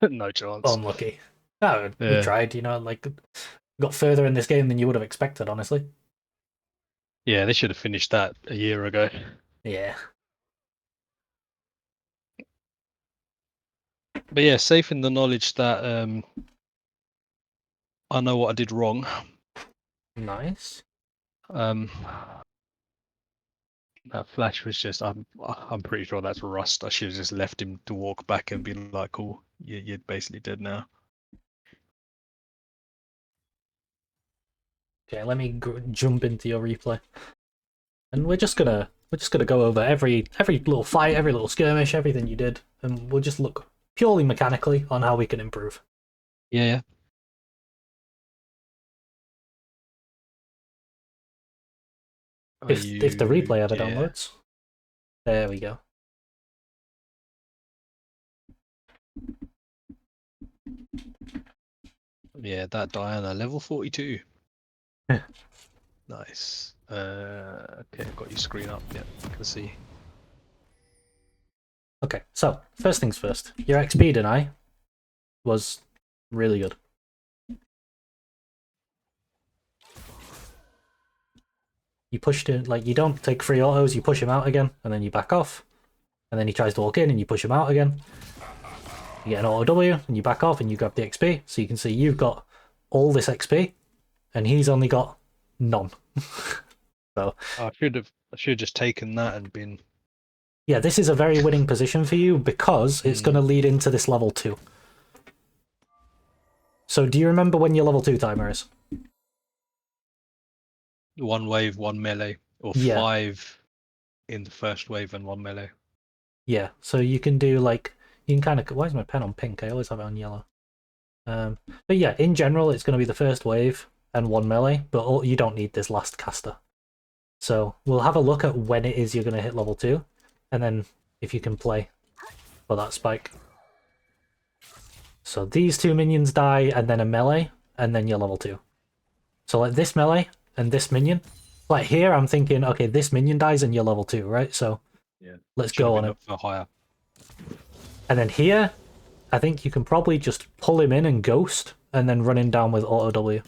No chance. Unlucky. No, we Yeah. tried, like, got further in this game than you would have expected, honestly. Yeah, they should have finished that a year ago. Yeah. But yeah, safe in the knowledge that I know what I did wrong. Nice. That flash was just I'm pretty sure that's rust. I should have just left him to walk back and be like, cool, you're basically dead now. Okay, let me jump into your replay. And we're just gonna go over every little fight, every little skirmish, everything you did, and we'll just look purely mechanically on how we can improve. Yeah. If the replay ever downloads. There we go. Yeah, that Diana, level 42. Nice. Okay, I've got your screen up. Yeah, I can see. Okay, so first things first. Your XP deny was really good. You pushed it, like, you don't take free autos, you push him out again, and then you back off. And then he tries to walk in and you push him out again. You get an auto W and you back off and you grab the XP. So you can see you've got all this XP and he's only got none. So I should have just taken that and been. Yeah, this is a very winning position for you because it's going to lead into this level 2. So do you remember when your level 2 timer is? 1 wave, 1 melee, or 5 in the first wave and 1 melee. Yeah, so you can do like, you can kind of, why is my pen on pink? I always have it on yellow. But yeah, in general, it's going to be the first wave and 1 melee, but you don't need this last caster. So we'll have a look at when it is you're going to hit level 2, and then if you can play for that spike. So these 2 minions die, and then a melee, and then you're level 2. So like this melee and this minion, like here I'm thinking, okay, this minion dies and you're level 2, right? So yeah, let's go on it. For higher. And then here, I think you can probably just pull him in and ghost, and then run him down with auto W.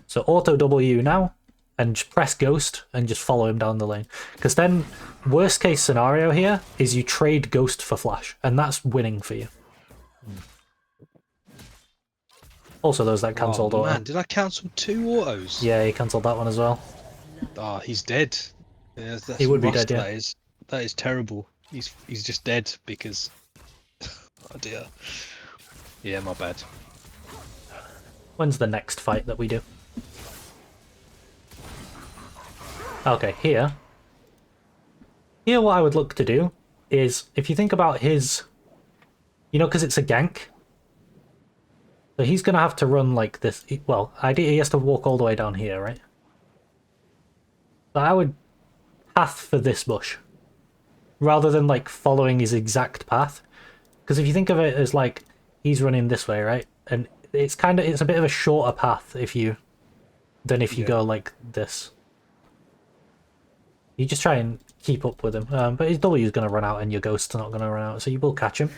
So auto W now, and just press ghost, and just follow him down the lane. Because then, worst case scenario here is you trade ghost for flash, and that's winning for you. Also, those that cancelled auto. Man, did I cancel 2 autos? Yeah, he cancelled that one as well. Ah, he's dead. Yeah, He would be dead, yeah. That is terrible. He's just dead because. Oh dear. Yeah, my bad. When's the next fight that we do? Okay, here. Here what I would look to do is, if you think about his... because it's a gank. So he's going to have to run like this. Well, ideally he has to walk all the way down here, right? So I would path for this bush. Rather than like following his exact path. Because if you think of it as like, he's running this way, right? And it's a bit of a shorter path than if you go like this. You just try and keep up with him. But his W is going to run out and your ghost's not going to run out, so you will catch him.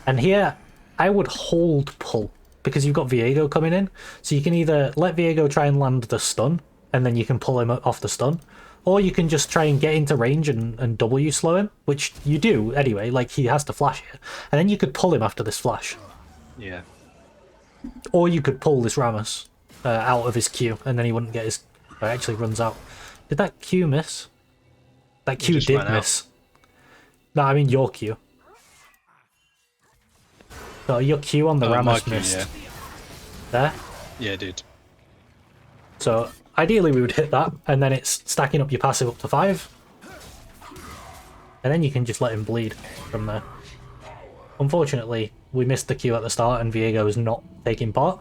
And here, I would hold pull, because you've got Viego coming in. So you can either let Viego try and land the stun, and then you can pull him off the stun. Or you can just try and get into range and W slow him, which you do anyway, like he has to flash here. And then you could pull him after this flash. Yeah. Or you could pull this Rammus out of his Q, and then he wouldn't get his... It actually runs out. Did that Q miss? That Q did miss. No, I mean your Q. So your Q on the Rammus Q, missed yeah. there. Yeah, it did. So ideally we would hit that, and then it's stacking up your passive up to 5. And then you can just let him bleed from there. Unfortunately, we missed the Q at the start, and Viego is not taking part.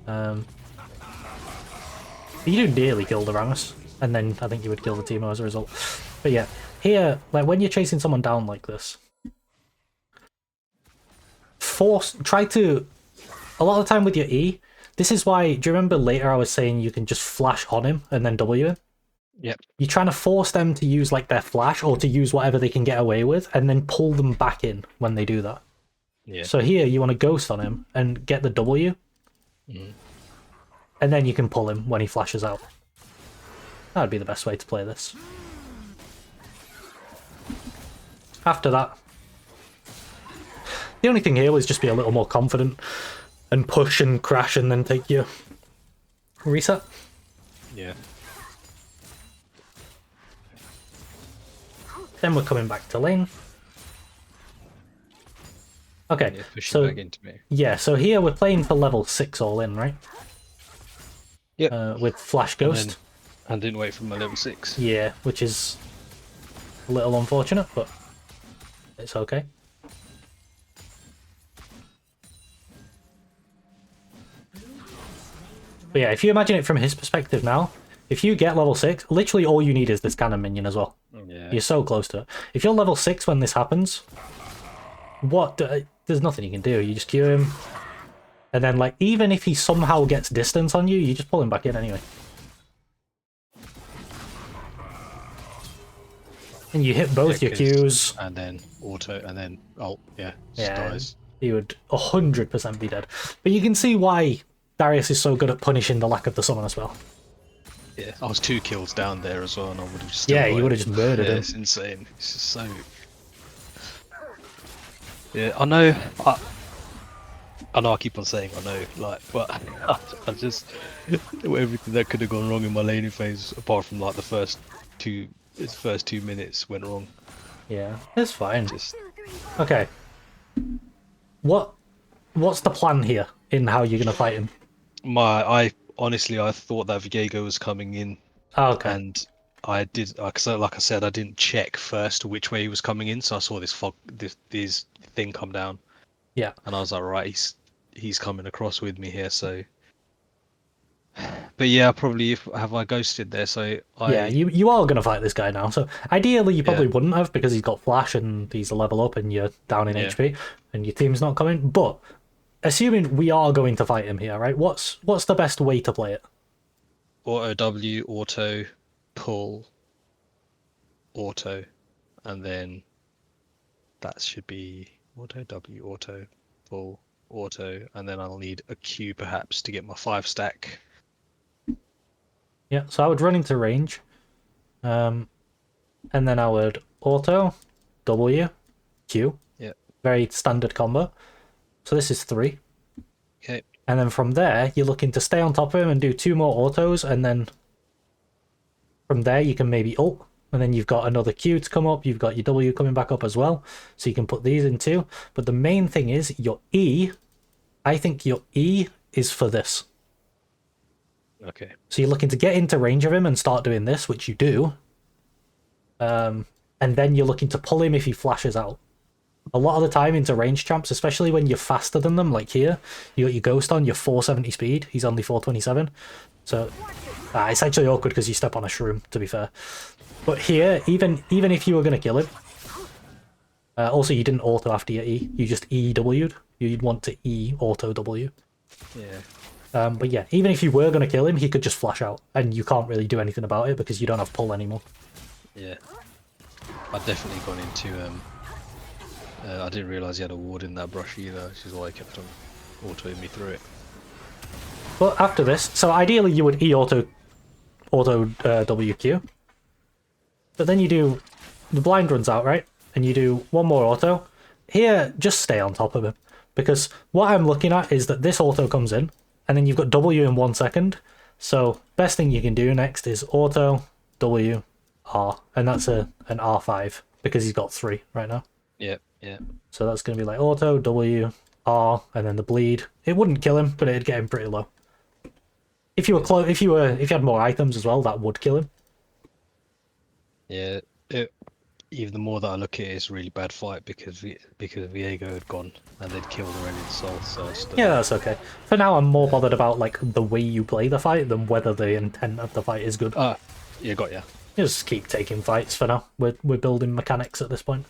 You do nearly kill the Rammus, and then I think you would kill the Teemo as a result. But yeah, here, like when you're chasing someone down like this, try to, a lot of the time with your E, this is why, do you remember later I was saying you can just flash on him and then W him? Yep. You're trying to force them to use like their flash or to use whatever they can get away with, and then pull them back in when they do that. Yeah. So here you want to ghost on him and get the W, and then you can pull him when he flashes out. That would be the best way to play this. After that, the only thing here was just be a little more confident and push and crash and then take your reset. Yeah. Then we're coming back to lane. Okay, Yeah, pushing so back into me. yeah, so here we're playing for level 6 all in, right? Yep. With Flash Ghost. And didn't wait for my level 6. Yeah, which is a little unfortunate, but it's okay. But yeah, if you imagine it from his perspective now, if you get level 6, literally all you need is this cannon minion as well. Yeah. You're so close to it. If you're level 6 when this happens, there's nothing you can do. You just Q him, and then like even if he somehow gets distance on you, you just pull him back in anyway. And you hit both your Qs. And then auto, and then ult, yeah, Yeah, dies. he would 100% be dead. But you can see why Darius is so good at punishing the lack of the summon as well. Yeah, I was 2 kills down there as well, and I would have still. Yeah, you would have just murdered him. It's insane. It's just so. Yeah, I know. I know. I keep on saying I know, like, but I just everything that could have gone wrong in my laning phase, apart from like the first 2 minutes, went wrong. Yeah, it's fine. Just Okay. What's the plan here in how you're gonna fight him? I honestly thought that Viego was coming in. Oh, okay. And I did, like I said, I didn't check first which way he was coming in, so I saw this thing come down. Yeah. And I was like, right, he's coming across with me here, so. But yeah, probably have I ghosted there, so Yeah, you are gonna fight this guy now. So ideally, you probably wouldn't have because he's got flash and he's a level up, and you're down in HP, and your team's not coming. But assuming we are going to fight him here, right? What's the best way to play it? Auto W, auto, pull, auto, and then that should be auto W, auto, pull, auto, and then I'll need a Q perhaps to get my 5 stack. Yeah, so I would run into range, and then I would auto, W, Q. Yeah. Very standard combo. So this is 3. Okay. And then from there, you're looking to stay on top of him and do 2 more autos, and then from there you can maybe ult, and then you've got another Q to come up, you've got your W coming back up as well, so you can put these in too. But the main thing is your E, I think your E is for this. Okay. So you're looking to get into range of him and start doing this, which you do. And then you're looking to pull him if he flashes out. A lot of the time into range champs, especially when you're faster than them, like here, you got your Ghost on, you're 470 speed, he's only 427. So it's actually awkward because you step on a shroom, to be fair. But here, even if you were going to kill him, also you didn't auto after your E, you just EW'd. You'd want to E auto W. Yeah. But yeah, even if you were going to kill him, he could just flash out, and you can't really do anything about it because you don't have pull anymore. Yeah. I've definitely gone into I didn't realise he had a ward in that brush either, which is why I kept on autoing me through it. But after this, so ideally you would E-auto WQ. But then you do, the blind runs out, right? And you do 1 more auto. Here, just stay on top of him. Because what I'm looking at is that this auto comes in, and then you've got W in 1 second. So best thing you can do next is auto, W, R. And that's an R5, because he's got 3 right now. Yeah, yeah. So that's going to be like auto, W, R, and then the bleed. It wouldn't kill him, but it'd get him pretty low. If you were close, if you had more items as well, that would kill him. Yeah, even the more that I look at it, it's a really bad fight because Viego had gone and they'd killed already the soul. So Yeah, that's okay. For now, I'm more bothered about like the way you play the fight than whether the intent of the fight is good. Yeah, got ya. Just keep taking fights for now. We're building mechanics at this point.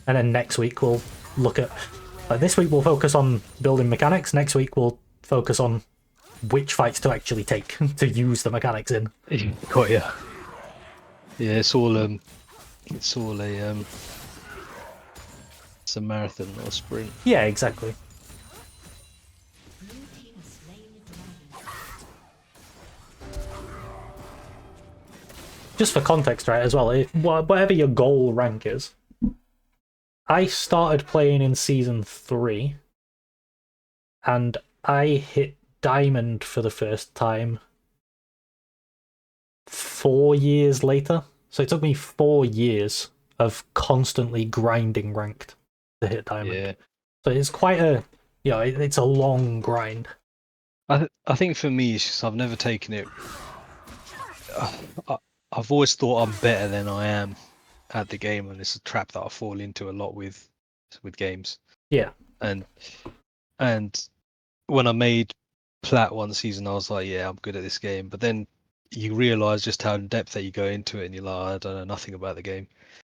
And then next week we'll look at... Like this week we'll focus on building mechanics. Next week we'll focus on which fights to actually take to use the mechanics in. Got ya. Yeah, it's all a it's a marathon, not a sprint. Yeah, exactly. Just for context, right, as well, whatever your goal rank is, I started playing in Season 3, and I hit Diamond for the first time 4 years later. So it took me 4 years of constantly grinding ranked to hit Diamond. Yeah. So it's quite a, it's a long grind. I think for me, it's just I've never taken it. I've always thought I'm better than I am at the game, and it's a trap that I fall into a lot with games. Yeah. And when I made Plat one season, I was like, yeah, I'm good at this game. But then you realise just how in depth that you go into it, and you're like, I don't know nothing about the game.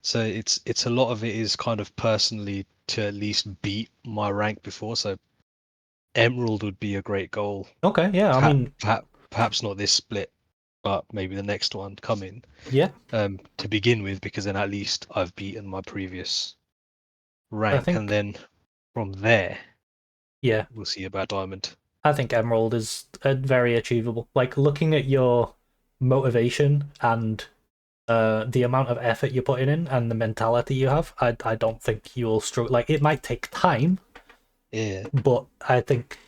So it's a lot of it is kind of personally to at least beat my rank before. So Emerald would be a great goal. Okay, yeah, I mean... Perhaps not this split, but maybe the next one coming. Yeah. To begin with, because then at least I've beaten my previous rank, and then from there, yeah, we'll see about Diamond. I think Emerald is very achievable. Like, looking at your motivation and the amount of effort you're putting in and the mentality you have, I don't think you'll struggle. Like, it might take time, yeah, but I think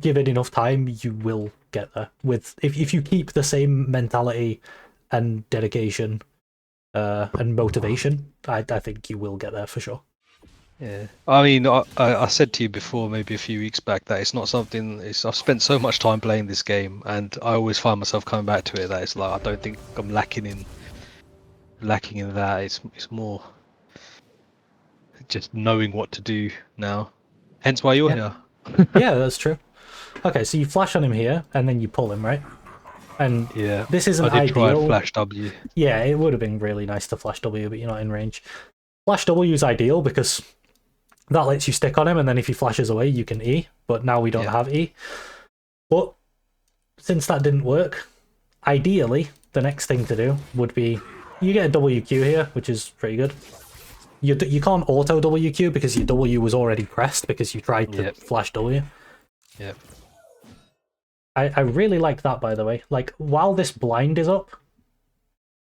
give it enough time, you will get there. If you keep the same mentality and dedication and motivation, I think you will get there for sure. Yeah, I mean, I said to you before, maybe a few weeks back, that it's not something. I've spent so much time playing this game, and I always find myself coming back to it. That it's like I don't think I'm lacking in that. It's more just knowing what to do now. Hence why you're here. Yeah, that's true. Okay, so you flash on him here, and then you pull him, right? And yeah, this isn't I did try ideal. and flash W. Yeah, it would have been really nice to flash W, but you're not in range. Flash W is ideal because that lets you stick on him, and then if he flashes away, you can E. But now we don't have E. But since that didn't work, ideally, the next thing to do would be you get a WQ here, which is pretty good. You can't auto WQ because your W was already pressed because you tried to flash W. Yeah. I really like that, by the way. Like, while this blind is up,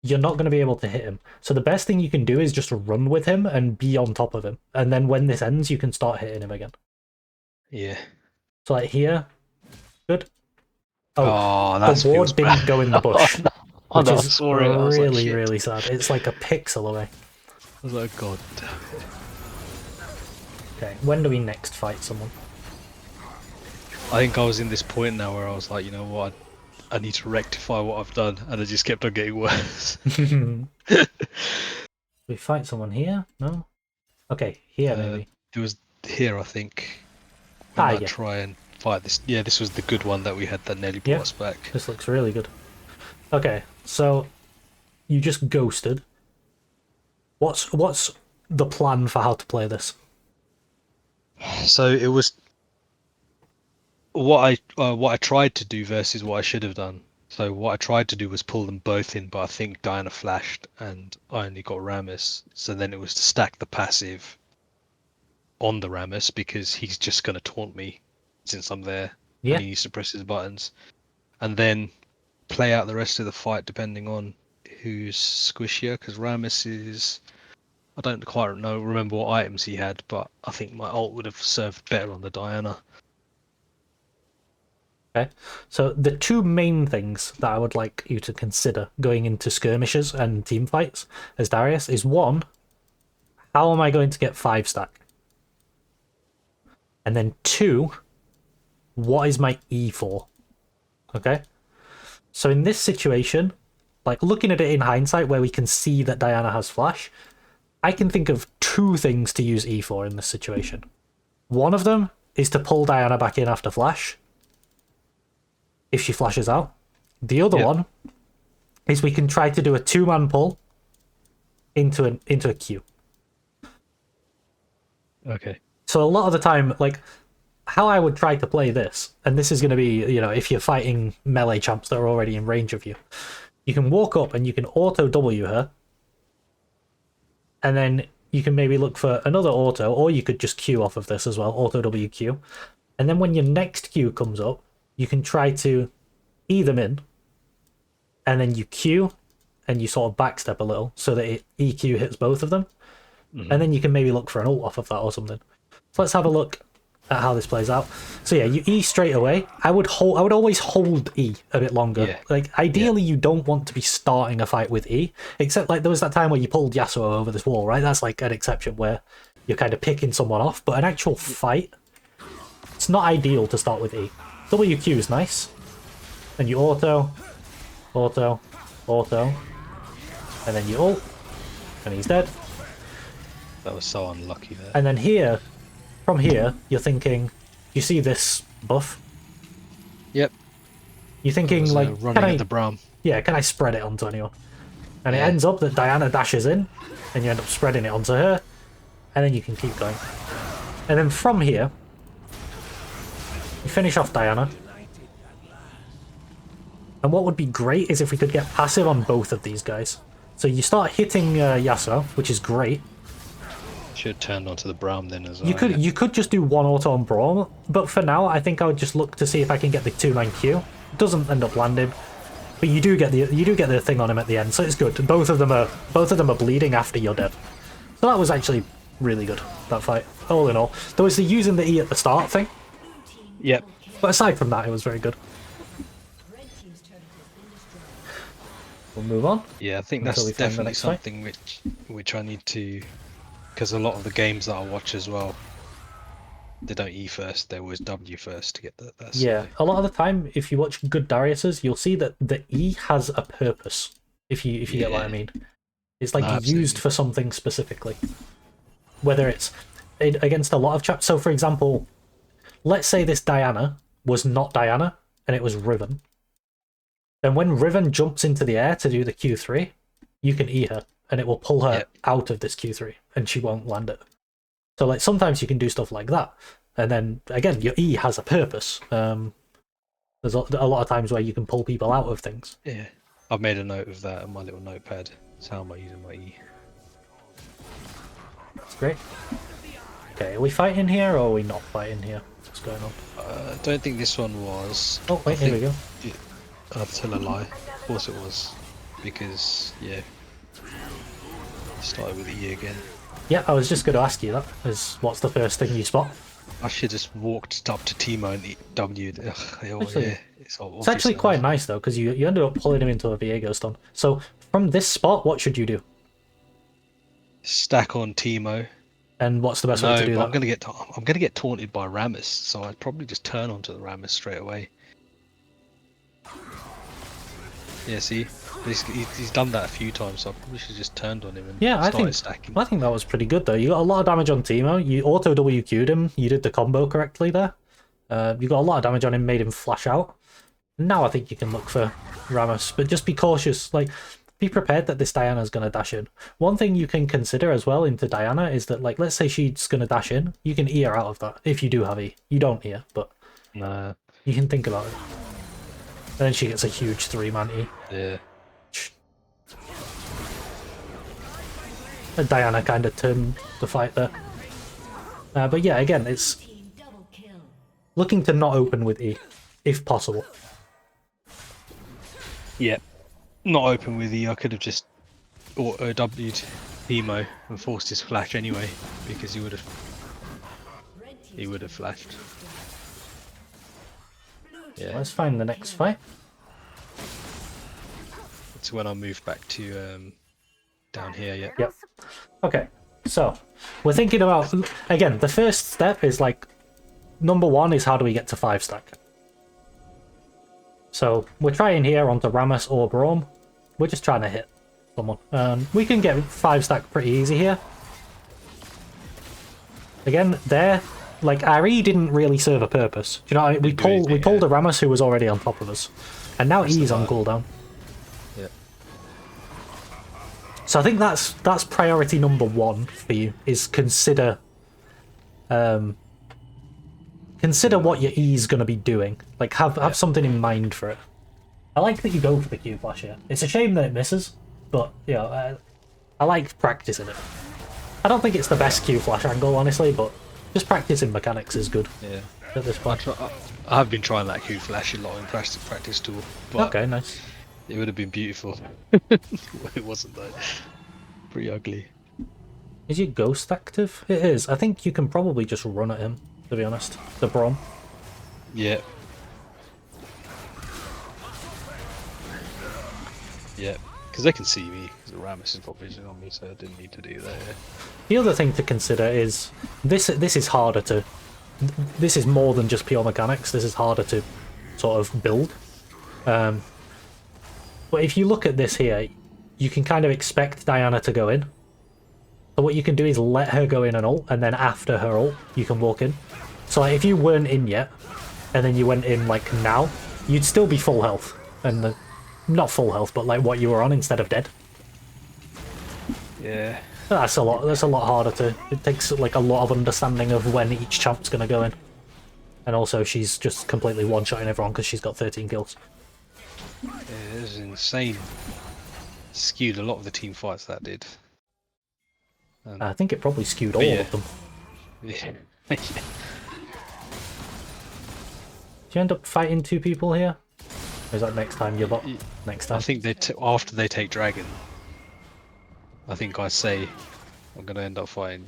you're not going to be able to hit him. So the best thing you can do is just run with him and be on top of him. And then when this ends, you can start hitting him again. Yeah. So like here, good. Oh, that the ward didn't go in the bush. Which is really, really sad. It's like a pixel away. I was like, God damn it. Okay, when do we next fight someone? I think I was in this point now where I was like, you know what, I need to rectify what I've done, and it just kept on getting worse. We fight someone here? No? Okay, here maybe. It was here, I think. I might try and fight this. Yeah, this was the good one that we had that nearly brought us back. This looks really good. Okay, so you just ghosted. What's the plan for how to play this? So it was what I tried to do versus what I should have done. So what I tried to do was pull them both in, but I think Diana flashed and I only got Rammus. So then it was to stack the passive on the Rammus because he's just going to taunt me since I'm there. Yeah. And he needs to press his buttons. And then play out the rest of the fight depending on who's squishier, because Rammus is... I don't quite remember what items he had, but I think my ult would have served better on the Diana. Okay, so the two main things that I would like you to consider going into skirmishes and team fights as Darius is, one, how am I going to get 5 stack? And then 2, what is my E for? Okay? So in this situation, like looking at it in hindsight where we can see that Diana has flash, I can think of 2 things to use E for in this situation. One of them is to pull Diana back in after flash, if she flashes out. The other one is we can try to do a 2-man pull into a Q. Okay. So a lot of the time, like, how I would try to play this, and this is going to be, you know, if you're fighting melee champs that are already in range of you, you can walk up and you can auto W her, and then you can maybe look for another auto, or you could just Q off of this as well, auto WQ. And then when your next Q comes up, you can try to E them in, and then you Q, and you sort of backstep a little so that it EQ hits both of them. And then you can maybe look for an ult off of that or something. So let's have a look at how this plays out. So yeah, you E straight away. I would always hold E a bit longer. Yeah. Like ideally you don't want to be starting a fight with E, except like there was that time where you pulled Yasuo over this wall, right? That's like an exception where you're kind of picking someone off, but an actual fight, it's not ideal to start with E. WQ is nice. And you auto, auto, auto, and then you ult, and he's dead. That was so unlucky there. And then here, from here, you're thinking, you see this buff? Yep. You're thinking, like, running at the Braum. Yeah, can I spread it onto anyone? And Yeah. it ends up that Diana dashes in, and you end up spreading it onto her, and then you can keep going. And then from here, you finish off Diana. And what would be great is if we could get passive on both of these guys. So you start hitting Yasuo, which is great. Should have turned onto the Braum then as well. You could just do one auto on Braum, but for now I think I would just look to see if I can get the 2-man Q. It doesn't end up landing, but you do get the thing on him at the end, so it's good. Both of them are bleeding after you're dead. So that was actually really good, that fight. All in all, there was the using the E at the start thing. Yep. But aside from that, it was very good. We'll move on. Yeah, I think Until that's we find the definitely next fight. something which I need to, because a lot of the games that I watch as well, they don't E first, they always W first to get that. Yeah, a lot of the time, if you watch good Dariuses, you'll see that the E has a purpose. If you get what I mean, it's like used for something specifically. Whether it's against a lot of chaps. So, for example, let's say this Diana was not Diana and it was Riven. Then when Riven jumps into the air to do the Q3, you can E her, and it will pull her out of this Q3, and she won't land it. So like sometimes you can do stuff like that, and then again your E has a purpose. There's a lot of times where you can pull people out of things. Yeah, I've made a note of that on my little notepad. That's how am I using my E? That's great. Okay, are we fighting here or are we not fighting here? What's going on? I don't think this one was. Oh wait, here we go. I'll tell a lie. Of course it was, because yeah, started with E again. Yeah, I was just going to ask you that. What's the first thing you spot? I should just walked up to Timo and W'd. Actually, it's actually quite nice though, because you ended up pulling him into a Viego stun. So from this spot, what should you do? Stack on Timo. And what's the best way to do that? I'm gonna get taunted by Rammus, so I'd probably just turn onto the Rammus straight away. Yeah, see, he's done that a few times, so I probably should have just turned on him and started stacking. I think that was pretty good though. You got a lot of damage on Timo. You auto WQ'd him. You did the combo correctly there. You got a lot of damage on him, made him flash out. Now I think you can look for Rammus, but just be cautious. Like, be prepared that this Diana's going to dash in. One thing you can consider as well into Diana is that, like, let's say she's going to dash in, you can E her out of that if you do have E. You don't E her, but you can think about it. And then she gets a huge 3-man E. Yeah. And Diana kind of turned the fight there. But yeah, again, it's looking to not open with E, if possible. Yeah. Not open with E. I could have just auto W'd Timo and forced his flash anyway, because he would have flashed. Yeah. Let's find the next fight. It's when I moved back to down here. Yeah. Yep. Okay. So, we're thinking about, again, the first step is like, number one is how do we get to 5 stack? So, we're trying here onto Rammus or Braum. We're just trying to hit someone. We can get 5 stack pretty easy here. Again, there, like, our E didn't really serve a purpose. Do you know what I mean? We pulled a Rammus who was already on top of us. And now E's on cooldown. Yeah. So I think that's priority number one for you, is consider what your E's going to be doing. Like, have something in mind for it. I like that you go for the Q flash here. It's a shame that it misses, but, you know, I like practicing it. I don't think it's the best Q flash angle, honestly, but just practicing mechanics is good. Yeah. At this point. I have been trying that Q flash a lot in practice tool. But Okay, nice. it would have been beautiful. It wasn't though. Pretty ugly. Is your ghost active? It is. I think you can probably just run at him, to be honest. The Braum. Yeah. Yeah. Because they can see me. Because the Rammus has got vision on me, so I didn't need to do that. Yeah. The other thing to consider is this is harder to. This is more than just pure mechanics. This is harder to sort of build. But if you look at this here, you can kind of expect Diana to go in. So what you can do is let her go in and ult, and then after her ult, you can walk in. So like, if you weren't in yet, and then you went in like now, you'd still be full health. And not full health, but like what you were on instead of dead. Yeah. That's a lot harder to. It takes like a lot of understanding of when each champ's gonna go in, and also she's just completely one-shotting everyone because she's got 13 kills. Yeah, this is insane. Skewed a lot of the team fights that did. I think it probably skewed all of them. Yeah. Do you end up fighting 2 people here? Or is that next time you're bot? Next time. I think after they take dragon. I think I say I'm gonna end up fighting.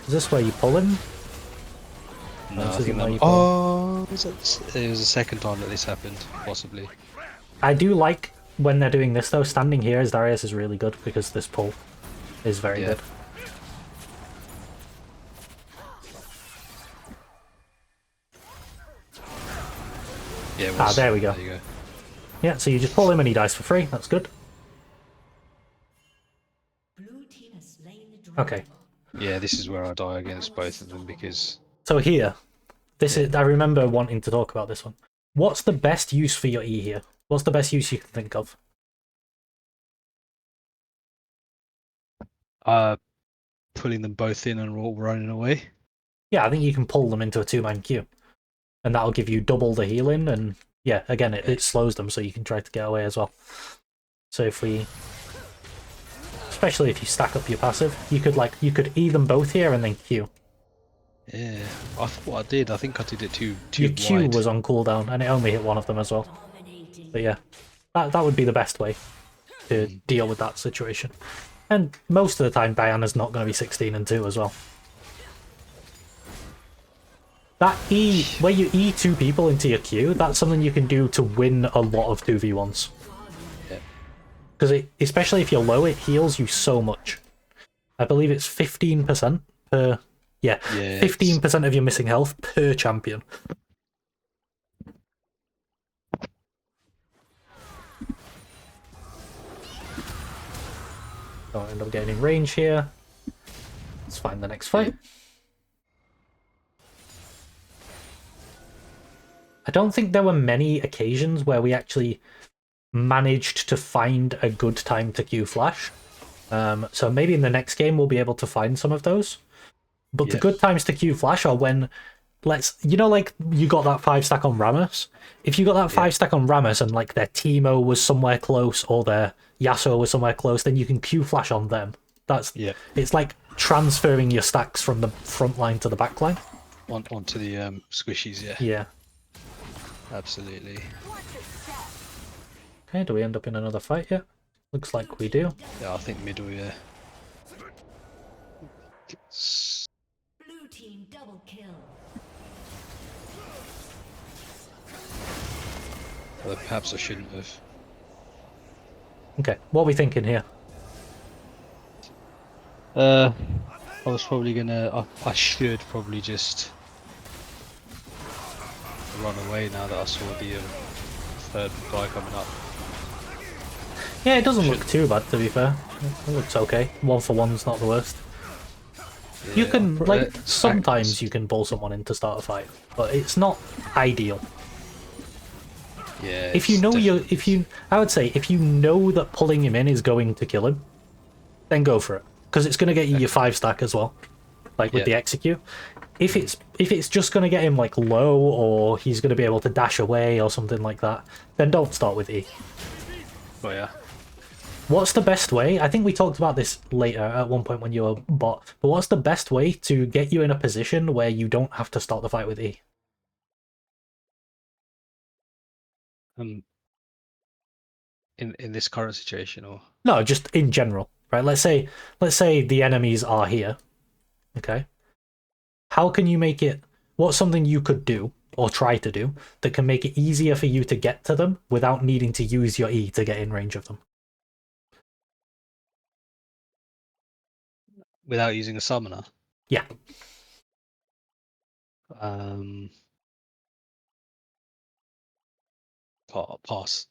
Is this where you pull him? No, I think it was the second time that this happened, possibly. I do like when they're doing this though. Standing here as Darius is really good because this pull is very good. Yeah, there we go. There you go. Yeah, so you just pull him and he dies for free. That's good. Okay. Yeah, this is where I die against both of them because... So here, this is. I remember wanting to talk about this one. What's the best use for your E here? What's the best use you can think of? Pulling them both in and running away. Yeah, I think you can pull them into a 2-man queue. And that'll give you double the healing, and yeah, again, it slows them so you can try to get away as well. So if we... Especially if you stack up your passive, you could E them both here and then Q. Yeah, I thought I did. I think I did it too Your wide. Q was on cooldown, and it only hit one of them as well. But yeah, that would be the best way to deal with that situation. And most of the time, Diana's not going to be 16 and 2 as well. That E, where you E 2 people into your Q, that's something you can do to win a lot of 2v1s. Because especially if you're low, it heals you so much. I believe it's 15% per... Yeah, 15% of your missing health per champion. Don't end up getting in range here. Let's find the next fight. I don't think there were many occasions where we actually managed to find a good time to Q flash. So maybe in the next game we'll be able to find some of those. But the good times to Q flash are when, you know, like you got that 5 stack on Rammus. If you got that 5 stack on Rammus and like their Teemo was somewhere close or their Yasuo was somewhere close, then you can Q flash on them. It's like transferring your stacks from the front line to the back line. Onto the squishies, yeah. Yeah. Absolutely. Okay, do we end up in another fight yet? Looks like we do. Yeah, I think middle, yeah. Blue team double kill. Well, perhaps I shouldn't have. Okay, what are we thinking here? I was probably gonna. I should probably just run away now that I saw the third guy coming up. Yeah, it doesn't look too bad, to be fair. It looks okay. 1-for-1's not the worst. You Yeah, can, like, sometimes you can pull someone in to start a fight, but it's not ideal. Yeah. If you know I would say, if you know that pulling him in is going to kill him, then go for it. Because it's going to get you your 5-stack as well, like with the execute. If it's just going to get him, like, low, or he's going to be able to dash away or something like that, then don't start with E. Oh yeah. What's the best way? I think we talked about this later at one point when you were bot, but what's the best way to get you in a position where you don't have to start the fight with E? In this current situation, or No, just in general, right? Let's say the enemies are here, okay? How can you make it... What's something you could do, or try to do, that can make it easier for you to get to them without needing to use your E to get in range of them? without using a summoner? Yeah. Pass.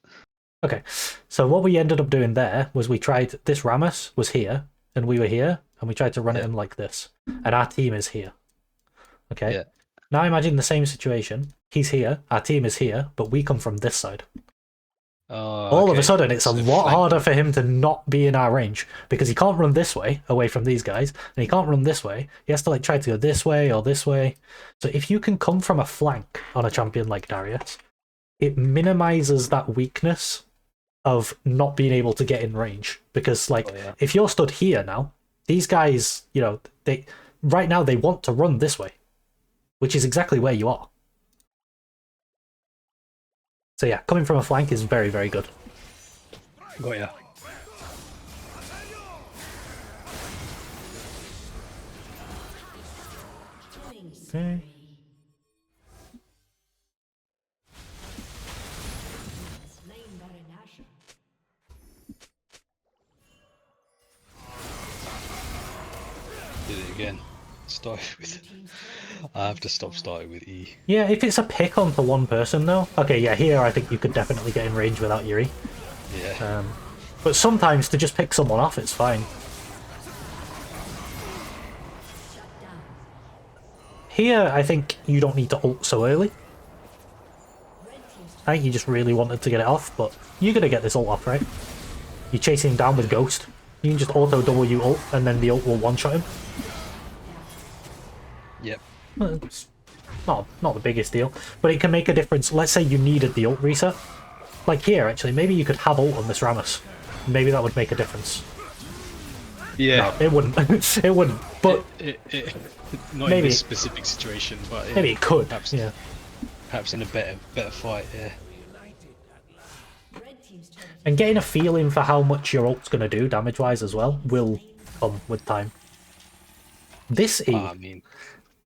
Okay, so what we ended up doing there was we tried... This Rammus was here, and we were here, and we tried to run at him like this. And our team is here. Okay? Yeah. Now imagine the same situation. He's here, our team is here, but we come from this side. All of a sudden, it's a lot harder for him to not be in our range, because he can't run this way, away from these guys, and he can't run this way. He has to like try to go this way or this way. So if you can come from a flank on a champion like Darius, it minimizes that weakness of not being able to get in range. Because like, if you're stood here now, these guys, you know, right now they want to run this way, which is exactly where you are. So yeah, coming from a flank is very, very good. Got ya. Okay. Did it again. Started with. I have to stop starting with E. Yeah, if it's a pick onto one person though. Okay, yeah, here I think you could definitely get in range without your E. Yeah. But sometimes to just pick someone off, it's fine. Here, I think you don't need to ult so early. I think you just really wanted to get it off, but you're going to get this ult off, right? You're chasing him down with Ghost. You can just auto W ult, and then the ult will one-shot him. Yep. It's not the biggest deal, but it can make a difference. Let's say you needed the ult reset. Like here, actually, maybe you could have ult on this Rammus. Maybe that would make a difference. Yeah. No, it wouldn't. It wouldn't. But not maybe in this specific situation, but maybe it could. Perhaps, yeah. Perhaps in a better fight. Yeah. And getting a feeling for how much your ult's going to do damage-wise as well will come with time. This E,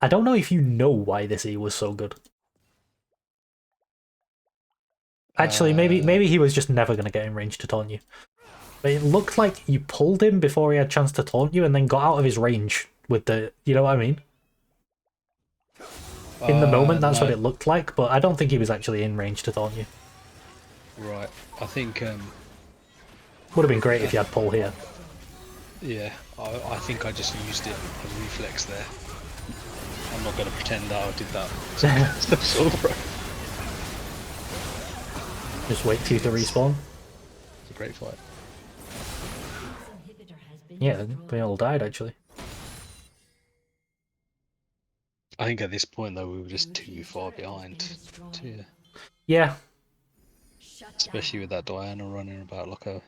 I don't know if you know why this E was so good. Actually, maybe he was just never going to get in range to taunt you. But it looked like you pulled him before he had a chance to taunt you and then got out of his range with the... You know what I mean? In the moment, that's what it looked like, but I don't think he was actually in range to taunt you. Right. I think... Would have been great if you had pull here. Yeah, I think I just used it as a reflex there. I'm not going to pretend that I did that. That's all right. Just wait for you to respawn. It's a great fight. Yeah, they all died actually. I think at this point though we were just too far behind. Yeah. Especially with that Diana running about like a...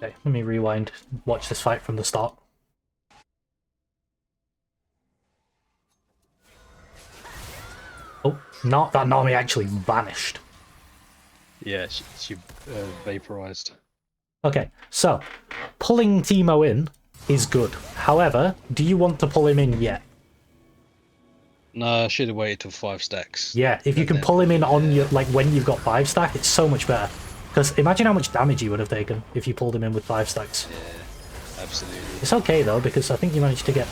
Okay, let me rewind. Watch this fight from the start. Oh, no, that Nami actually vanished. Yeah, she vaporized. Okay, so pulling Teemo in is good. However, do you want to pull him in yet? No, I should have waited till 5 stacks. Yeah, if you can pull him in on your, like when you've got 5 stack, it's so much better. Because imagine how much damage he would have taken if you pulled him in with 5 stacks. Yeah, absolutely. It's okay though, because I think you managed to get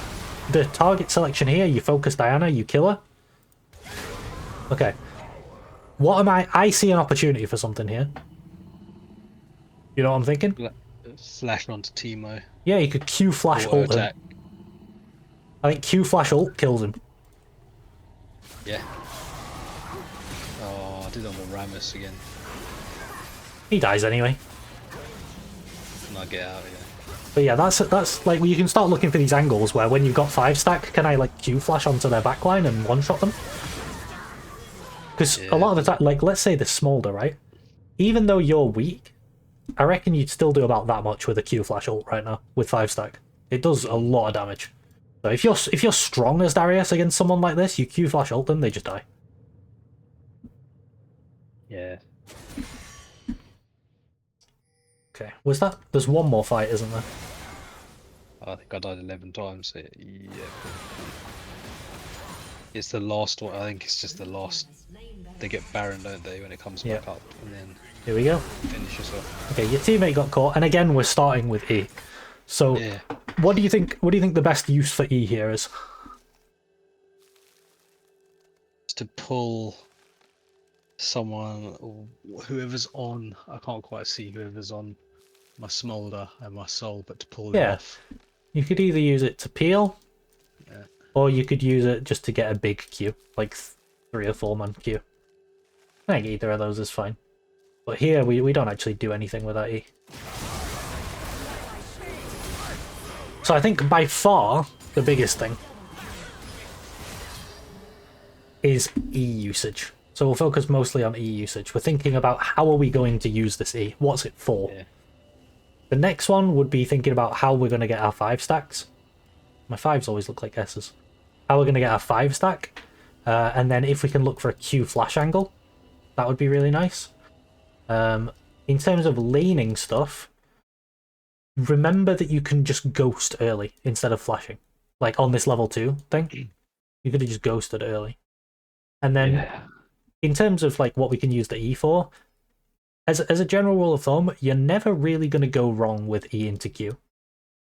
the target selection here. You focus Diana, you kill her. Okay. What am I see an opportunity for something here. You know what I'm thinking? Flash onto Teemo. Yeah, you could Q flash Auto ult him. attack. I think Q flash ult kills him. Yeah. Oh, I did it on the Ramus again. He dies anyway. And I get out, yeah. But yeah, that's like you can start looking for these angles where when you've got 5 stack, can I like Q flash onto their backline and one shot them? Because a lot of the time, like let's say the Smolder, right? Even though you're weak, I reckon you'd still do about that much with a Q flash ult right now with 5 stack. It does a lot of damage. So if you're strong as Darius against someone like this, you Q flash ult them, they just die. Yeah. Okay, was that? There's one more fight, isn't there? I think I died 11 times. So yeah. It's the last one. I think it's just the last. They get Baron, don't they, when it comes back up, and then Here we go. finish us off. Okay, your teammate got caught, and again we're starting with E. So, Yeah. what do you think? What do you think the best use for E here is? To pull someone, whoever's on. I can't quite see whoever's on my Smolder and my Soul, but to pull them off. You could either use it to peel, Yeah. or you could use it just to get a big Q, like 3 or 4 man Q. I think either of those is fine. But here we don't actually do anything with that E. So I think by far the biggest thing is E usage. So we'll focus mostly on E usage. We're thinking about how are we going to use this E? What's it for? Yeah. The next one would be thinking about how we're going to get our 5 stacks. My 5s always look like S's. How we're going to get our 5 stack. And then if we can look for a Q flash angle, that would be really nice. In terms of laning stuff, remember that you can just ghost early instead of flashing. Like on this level 2 thing, you could have just ghosted early. And then in terms of like what we can use the E for, as a general rule of thumb, you're never really going to go wrong with E into Q.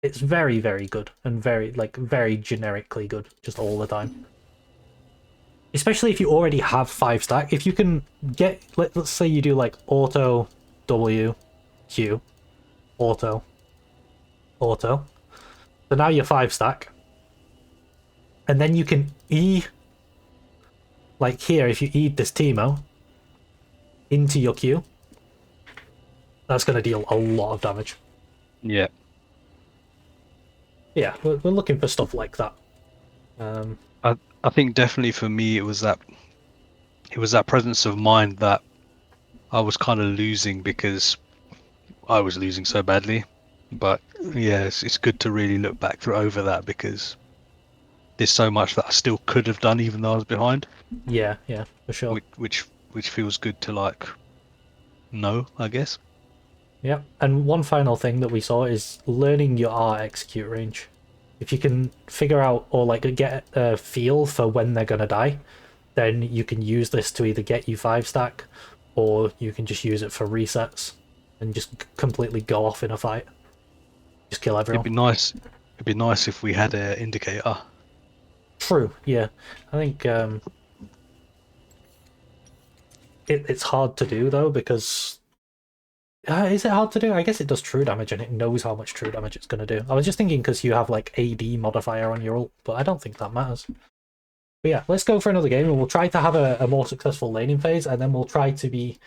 It's very, very good and very generically good just all the time. Especially if you already have 5 stack. If you can get, let's say you do like auto, W, Q, auto, auto. So now you're 5 stack. And then you can E, like here, if you E this Teemo into your Q, that's going to deal a lot of damage. Yeah. Yeah, we're looking for stuff like that. I think definitely for me it was that presence of mind that I was kind of losing because I was losing so badly. But yeah, it's good to really look back over that because there's so much that I still could have done even though I was behind. Yeah, for sure. Which feels good to like know, I guess. Yeah, and one final thing that we saw is learning your R execute range. If you can figure out or like get a feel for when they're gonna die, then you can use this to either get you 5 stack, or you can just use it for resets and just completely go off in a fight. Just kill everyone. It'd be nice if we had an indicator. True, yeah. I think it's hard to do though because is it hard to do? I guess it does true damage and it knows how much true damage it's going to do. I was just thinking because you have like AD modifier on your ult, but I don't think that matters. But yeah, let's go for another game and we'll try to have a more successful laning phase, and then we'll try to be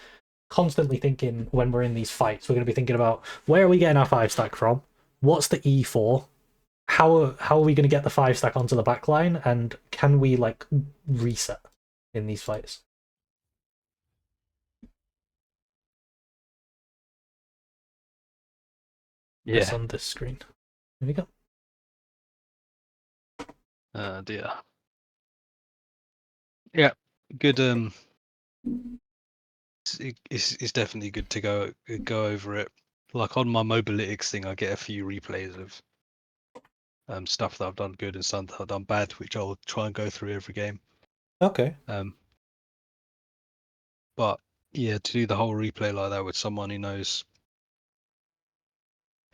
constantly thinking when we're in these fights. We're going to be thinking about where are we getting our 5 stack from? What's the E for? How are we going to get the 5 stack onto the back line? And can we like reset in these fights? This on this screen. Here we go. Dear. Yeah, good. It's definitely good to go over it. Like on my Mobalytics thing, I get a few replays of stuff that I've done good and some that I've done bad, which I'll try and go through every game. Okay. But Yeah, to do the whole replay like that with someone who knows.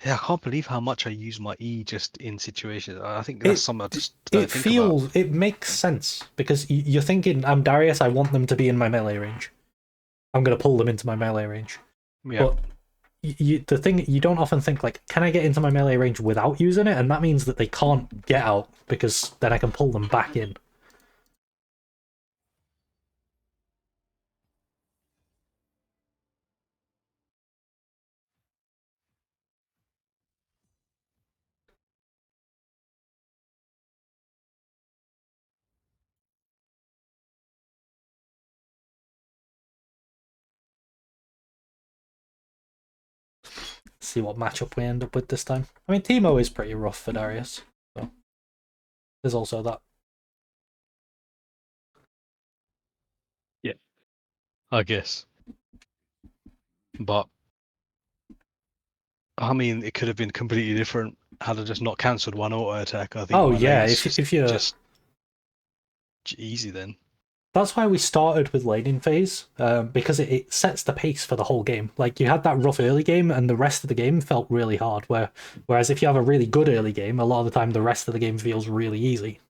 Yeah, I can't believe how much I use my E just in situations. I think that's something I just don't think about. It makes sense because you're thinking, I'm Darius, I want them to be in my melee range. I'm going to pull them into my melee range. Yeah. But the thing, you don't often think, like, can I get into my melee range without using it? And that means that they can't get out, because then I can pull them back in. See what matchup we end up with this time. I mean, Teemo is pretty rough for Darius, so there's also that. Yeah. I guess. But I mean, it could have been completely different had I just not cancelled one auto attack. I think Oh my yeah, lane's if you're just easy then. that's why we started with laning phase, because it sets the pace for the whole game. Like, you had that rough early game, and the rest of the game felt really hard. Whereas if you have a really good early game, a lot of the time the rest of the game feels really easy.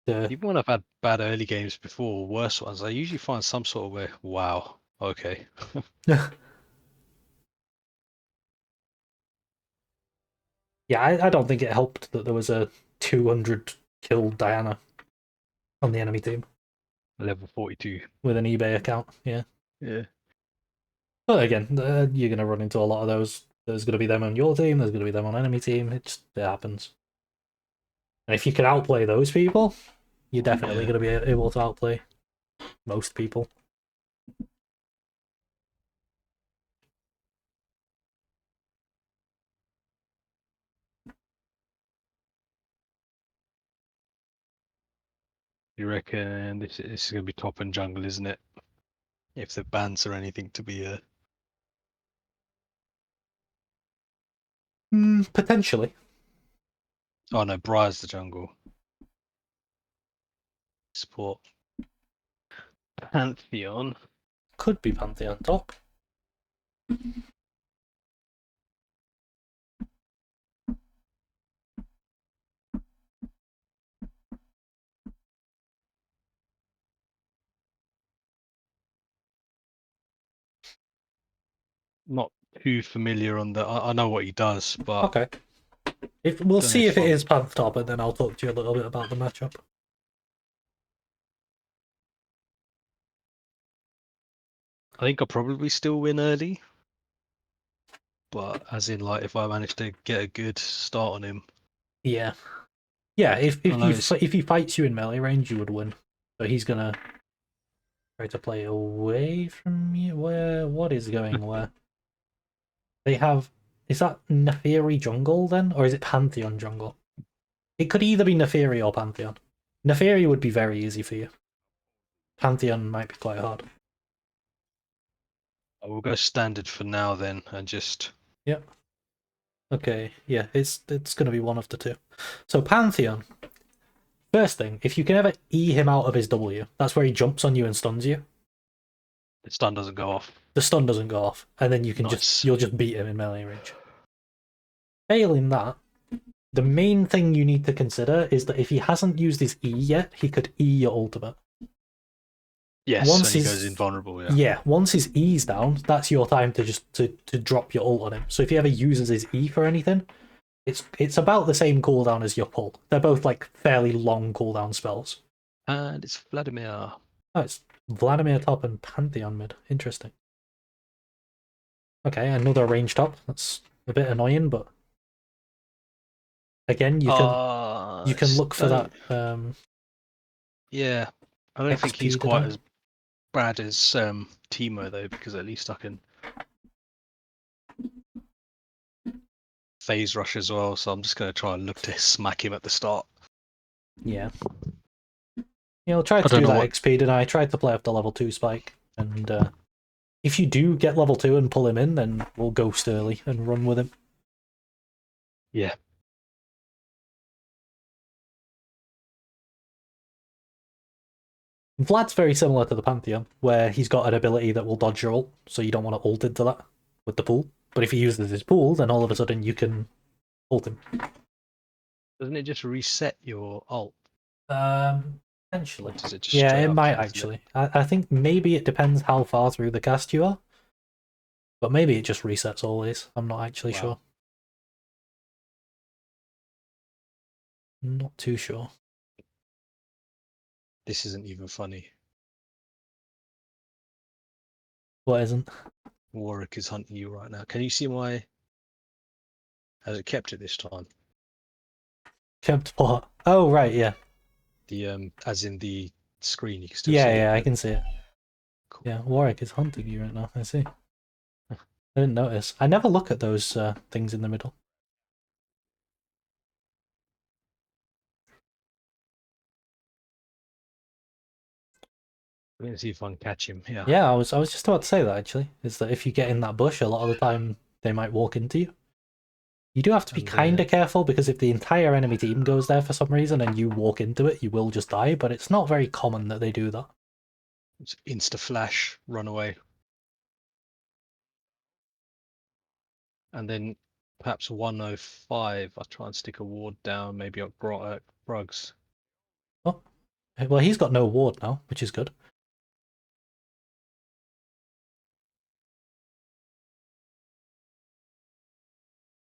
Even when I've had bad early games before, worse ones, I usually find some sort of way. Wow. Okay. Yeah, I don't think it helped that there was a 200 kill Diana on the enemy team Level 42. with an eBay account. Yeah. Yeah. But again, you're going to run into a lot of those. There's going to be them on your team, there's going to be them on enemy team. It happens. And if you can outplay those people, you're definitely going to be able to outplay most people. You reckon this is going to be top and jungle, isn't it? If the bans are anything to be Potentially. Oh no, Briar's the jungle. Support. Pantheon. Could be Pantheon top. Not too familiar on the. I know what he does, but Okay. We'll don't know see if if it I'm. is Panth top, and then I'll talk to you a little bit about the matchup. I think I'll probably still win early, but as in like if I manage to get a good start on him. Yeah. Yeah, if he fights you in melee range, you would win. So he's gonna try to play away from you. What is going where? They have. Is that Neferi jungle then? Or is it Pantheon jungle? It could either be Neferi or Pantheon. Neferi would be very easy for you. Pantheon might be quite hard. I will go standard for now then, and just. Yep. Okay, yeah, it's gonna be one of the two. So Pantheon. First thing, if you can ever E him out of his W, that's where he jumps on you and stuns you. The stun doesn't go off. The stun doesn't go off, and then you'll just beat him in melee range. Failing that, the main thing you need to consider is that if he hasn't used his E yet, he could E your ultimate. Yes, once and he goes invulnerable. Yeah. Yeah. Once his E's down, that's your time to just to drop your ult on him. So if he ever uses his E for anything, it's about the same cooldown as your pull. They're both like fairly long cooldown spells. And it's Vladimir. Oh, it's Vladimir top and Pantheon mid. Interesting. Okay, another range top. That's a bit annoying, but again, you can look for that. Yeah, I don't think he's XP quite today. as bad as Teemo though, because at least I can phase rush as well. So I'm just going to try and look to smack him at the start. Yeah. I'll try to do that XP deny. I tried to play up the level 2 spike, and if you do get level 2 and pull him in, then we'll ghost early and run with him. Yeah. Vlad's very similar to the Pantheon, where he's got an ability that will dodge your ult, so you don't want to ult into that with the pool. But if he uses his pool, then all of a sudden you can ult him. Doesn't it just reset your ult? Potentially. Or does it just Yeah, straight it up might cancel actually. I think maybe it depends how far through the cast you are. But maybe it just resets always. I'm not actually Wow. sure. Not too sure. This isn't even funny. What isn't? Warwick is hunting you right now. Can you see my... Has it kept it this time? Kept what? Oh, right, yeah. The as in the screen, you can still Yeah, see it. yeah, I can see it. Cool. Yeah, Warwick is hunting you right now. I see. I didn't notice. I never look at those things in the middle. I'm gonna see if I can catch him. Yeah. Yeah, I was just about to say that actually. Is that if you get in that bush, a lot of the time they might walk into you. You do have to be And, kind of careful because if the entire enemy team goes there for some reason and you walk into it, you will just die. But it's not very common that they do that. It's insta flash, run away. And then perhaps 105, I'll try and stick a ward down, maybe up Brugs. Oh, well, he's got no ward now, which is good.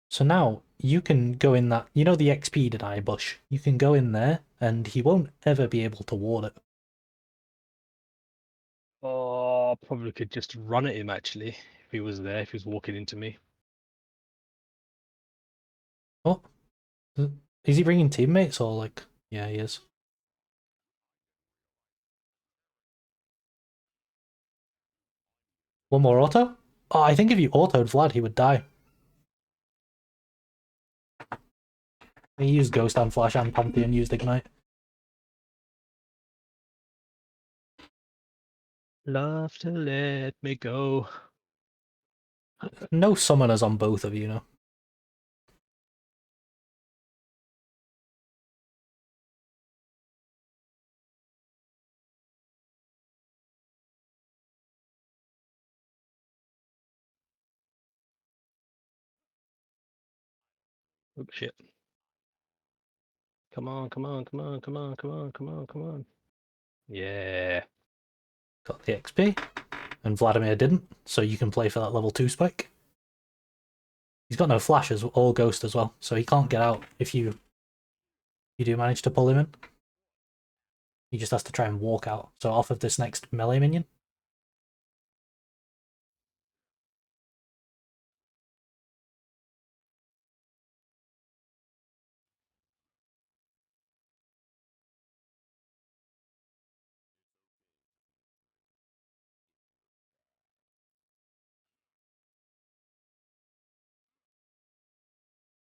So now you can go in that, you know, the XP deny bush. You can go in there and he won't ever be able to ward it. Oh, probably could just run at him actually, if he was there, if he was walking into me. Oh, is he bringing teammates or like, yeah, he is. One more auto? Oh, I think if you autoed Vlad, he would die. He used Ghost and Flash and Pantheon used Ignite. Love to let me go. No summoners on both of you, know. Oh shit. Come on, come on, come on, come on, come on, come on, come on. Yeah. Got the XP. And Vladimir didn't, so you can play for that level 2 spike. He's got no flashes or ghost as well, so he can't get out if you do manage to pull him in. He just has to try and walk out. So off of this next melee minion.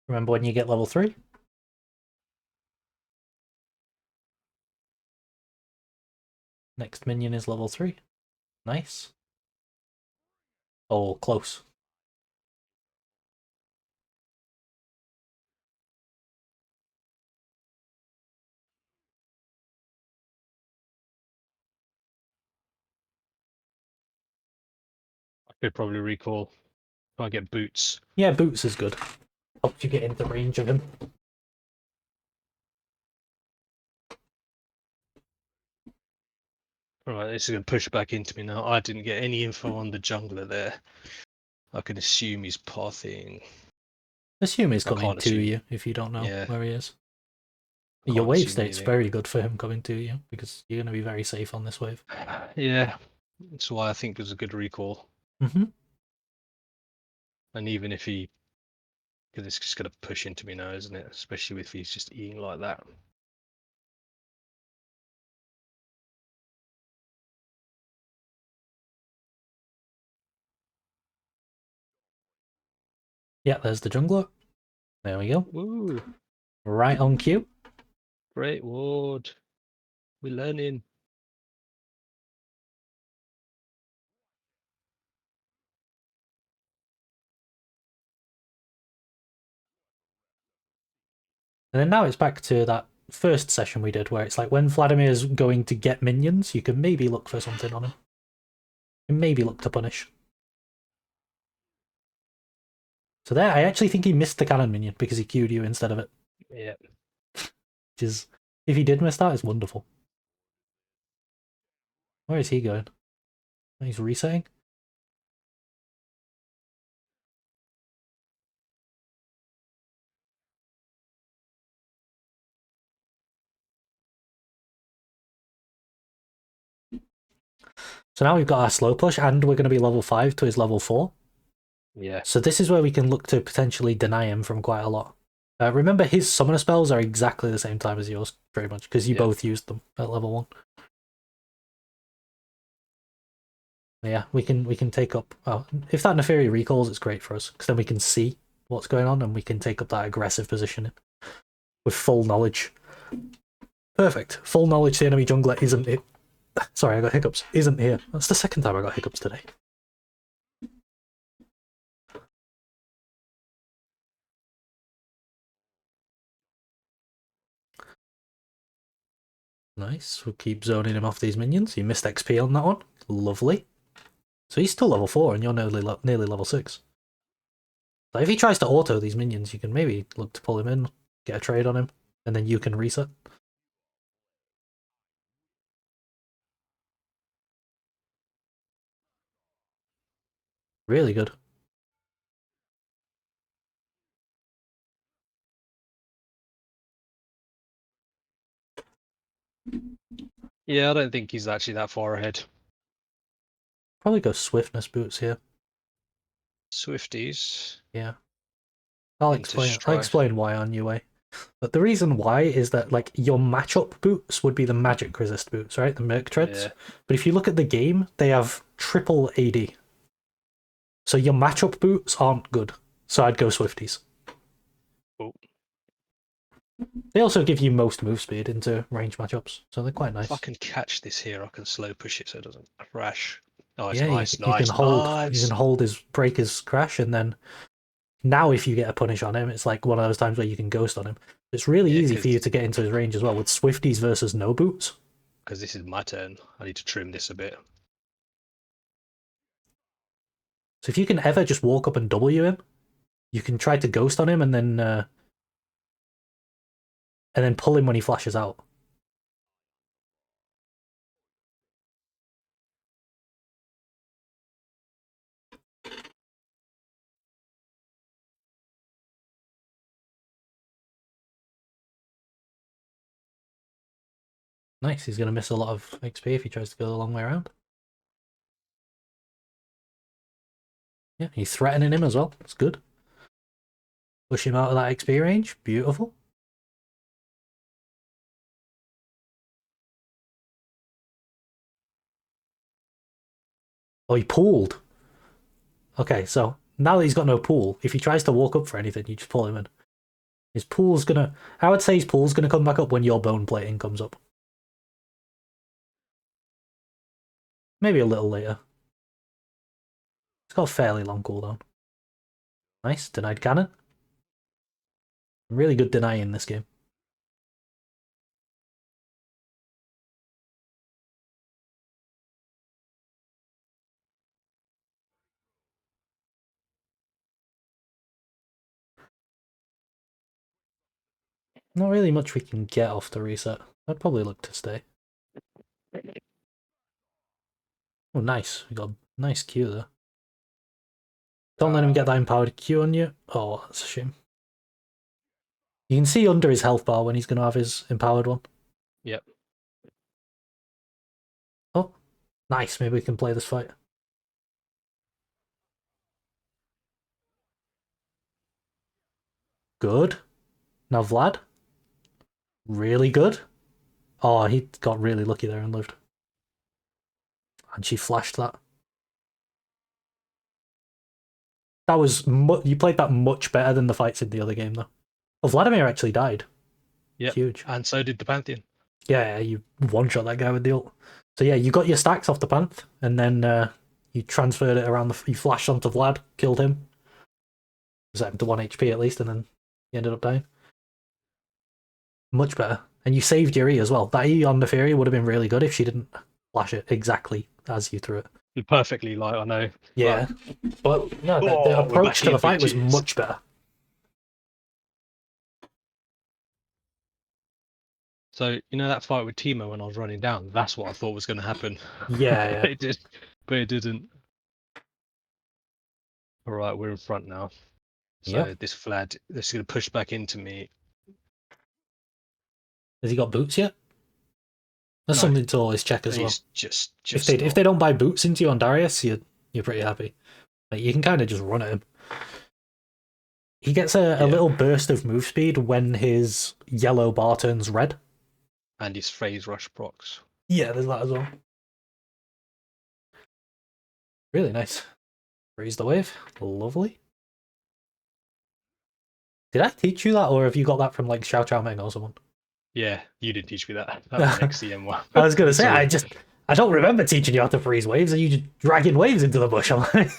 Remember when you get level 3? Next minion is level 3. Nice. Oh, close. I could probably recall. Try and get boots. Yeah, boots is good. Helps you get into range of him. Alright, this is going to push back into me now. I didn't get any info on the jungler there. I can assume he's pathing. Assume he's I coming can't to assume. you if you don't know Yeah. where he is. I Your can't wave assume state's anything. very good for him coming to you because you're going to be very safe on this wave. Yeah. That's why I think it was a good recall. Mm-hmm. And even if he... Because it's just going to push into me now, isn't it? Especially if he's just eating like that. Yeah, there's the jungler. There we go. Woo! Right on cue. Great ward. We're learning. And then now it's back to that first session we did, where it's like when Vladimir's going to get minions, you can maybe look for something on him. You can maybe look to punish. So there, I actually think he missed the cannon minion because he queued you instead of it. Yeah. Which is, if he did miss that, it's wonderful. Where is he going? He's resetting. So now we've got our slow push, and we're going to be level 5 to his level 4. Yeah. So this is where we can look to potentially deny him from quite a lot. Remember, his summoner spells are exactly the same time as yours, pretty much, because you both used them at level 1. Yeah, we can take up. Oh, if that Neferi recalls, it's great for us because then we can see what's going on and we can take up that aggressive positioning with full knowledge. Perfect. Full knowledge. The enemy jungler isn't it. Sorry, I got hiccups. Isn't here. That's the second time I got hiccups today. Nice. We'll keep zoning him off these minions. You missed XP on that one. Lovely. So he's still level 4 and you're nearly level 6. So if he tries to auto these minions, you can maybe look to pull him in, get a trade on him, and then you can reset. Really good. Yeah, I don't think he's actually that far ahead. Probably go swiftness boots here. Swifties. Yeah. I'll explain why on UA. But the reason why is that like your matchup boots would be the magic resist boots, right? The Merc Treads. Yeah. But if you look at the game, they have triple AD. So your matchup boots aren't good. So I'd go Swifties. Cool. They also give you most move speed into range matchups, so they're quite nice. If I can catch this here, I can slow push it so it doesn't crash. Oh, it's Yeah, nice, you can hold nice. you can hold his break his crash, and then now if you get a punish on him, it's like one of those times where you can ghost on him. It's really easy for you to get into his range as well with Swifties versus no boots. Because this is my turn. I need to trim this a bit. So if you can ever just walk up and W him, you can try to ghost on him and then pull him when he flashes out. Nice, he's going to miss a lot of XP if he tries to go the long way around. Yeah, he's threatening him as well. It's good. Push him out of that XP range. Beautiful. Oh, he pooled. Okay, so now that he's got no pool, if he tries to walk up for anything, you just pull him in. His pool's gonna... I would say his pool's gonna come back up when your bone plating comes up. Maybe a little later. It's got a fairly long cooldown. Nice, denied cannon. Really good denying this game. Not really much we can get off the reset. I'd probably look to stay. Oh, nice. We got a nice Q there. Don't let him get that empowered Q on you. Oh, that's a shame. You can see under his health bar when he's going to have his empowered one. Yep. Oh, nice. Maybe we can play this fight. Good. Now Vlad. Really good. Oh, he got really lucky there and lived. And she flashed that. That was... you played that much better than the fights in the other game, though. Oh, Vladimir actually died. Yep. Huge. And so did the Pantheon. Yeah, you one-shot that guy with the ult. So yeah, you got your stacks off the Panth, and then you transferred it around you flashed onto Vlad, killed him. Set him to 1 HP at least, and then he ended up dying. Much better. And you saved your E as well. That E on the Fury would have been really good if she didn't flash it exactly as you threw it. Perfectly, like I know. Yeah. But no, the Oh, we're approach back to the in, fight was bitches. much better. So you know that fight with Timo when I was running down, that's what I thought was going to happen. Yeah, yeah. But it didn't. All right, we're in front now. So Yep. this Vlad, this is going to push back into me. Has he got boots yet? That's No, something to always check as well. he's just If they don't buy boots into you on Darius, you're pretty happy. Like, you can kind of just run at him. He gets a Yeah. little burst of move speed when his yellow bar turns red. And his phase rush procs. Yeah, there's that as well. Really nice. Raise the wave. Lovely. Did I teach you that, or have you got that from like Xiao Chao Meng or someone? Yeah, you didn't teach me that. That was an XCM one. I was gonna say, Sorry. I don't remember teaching you how to freeze waves. Are you just dragging waves into the bush? I'm like,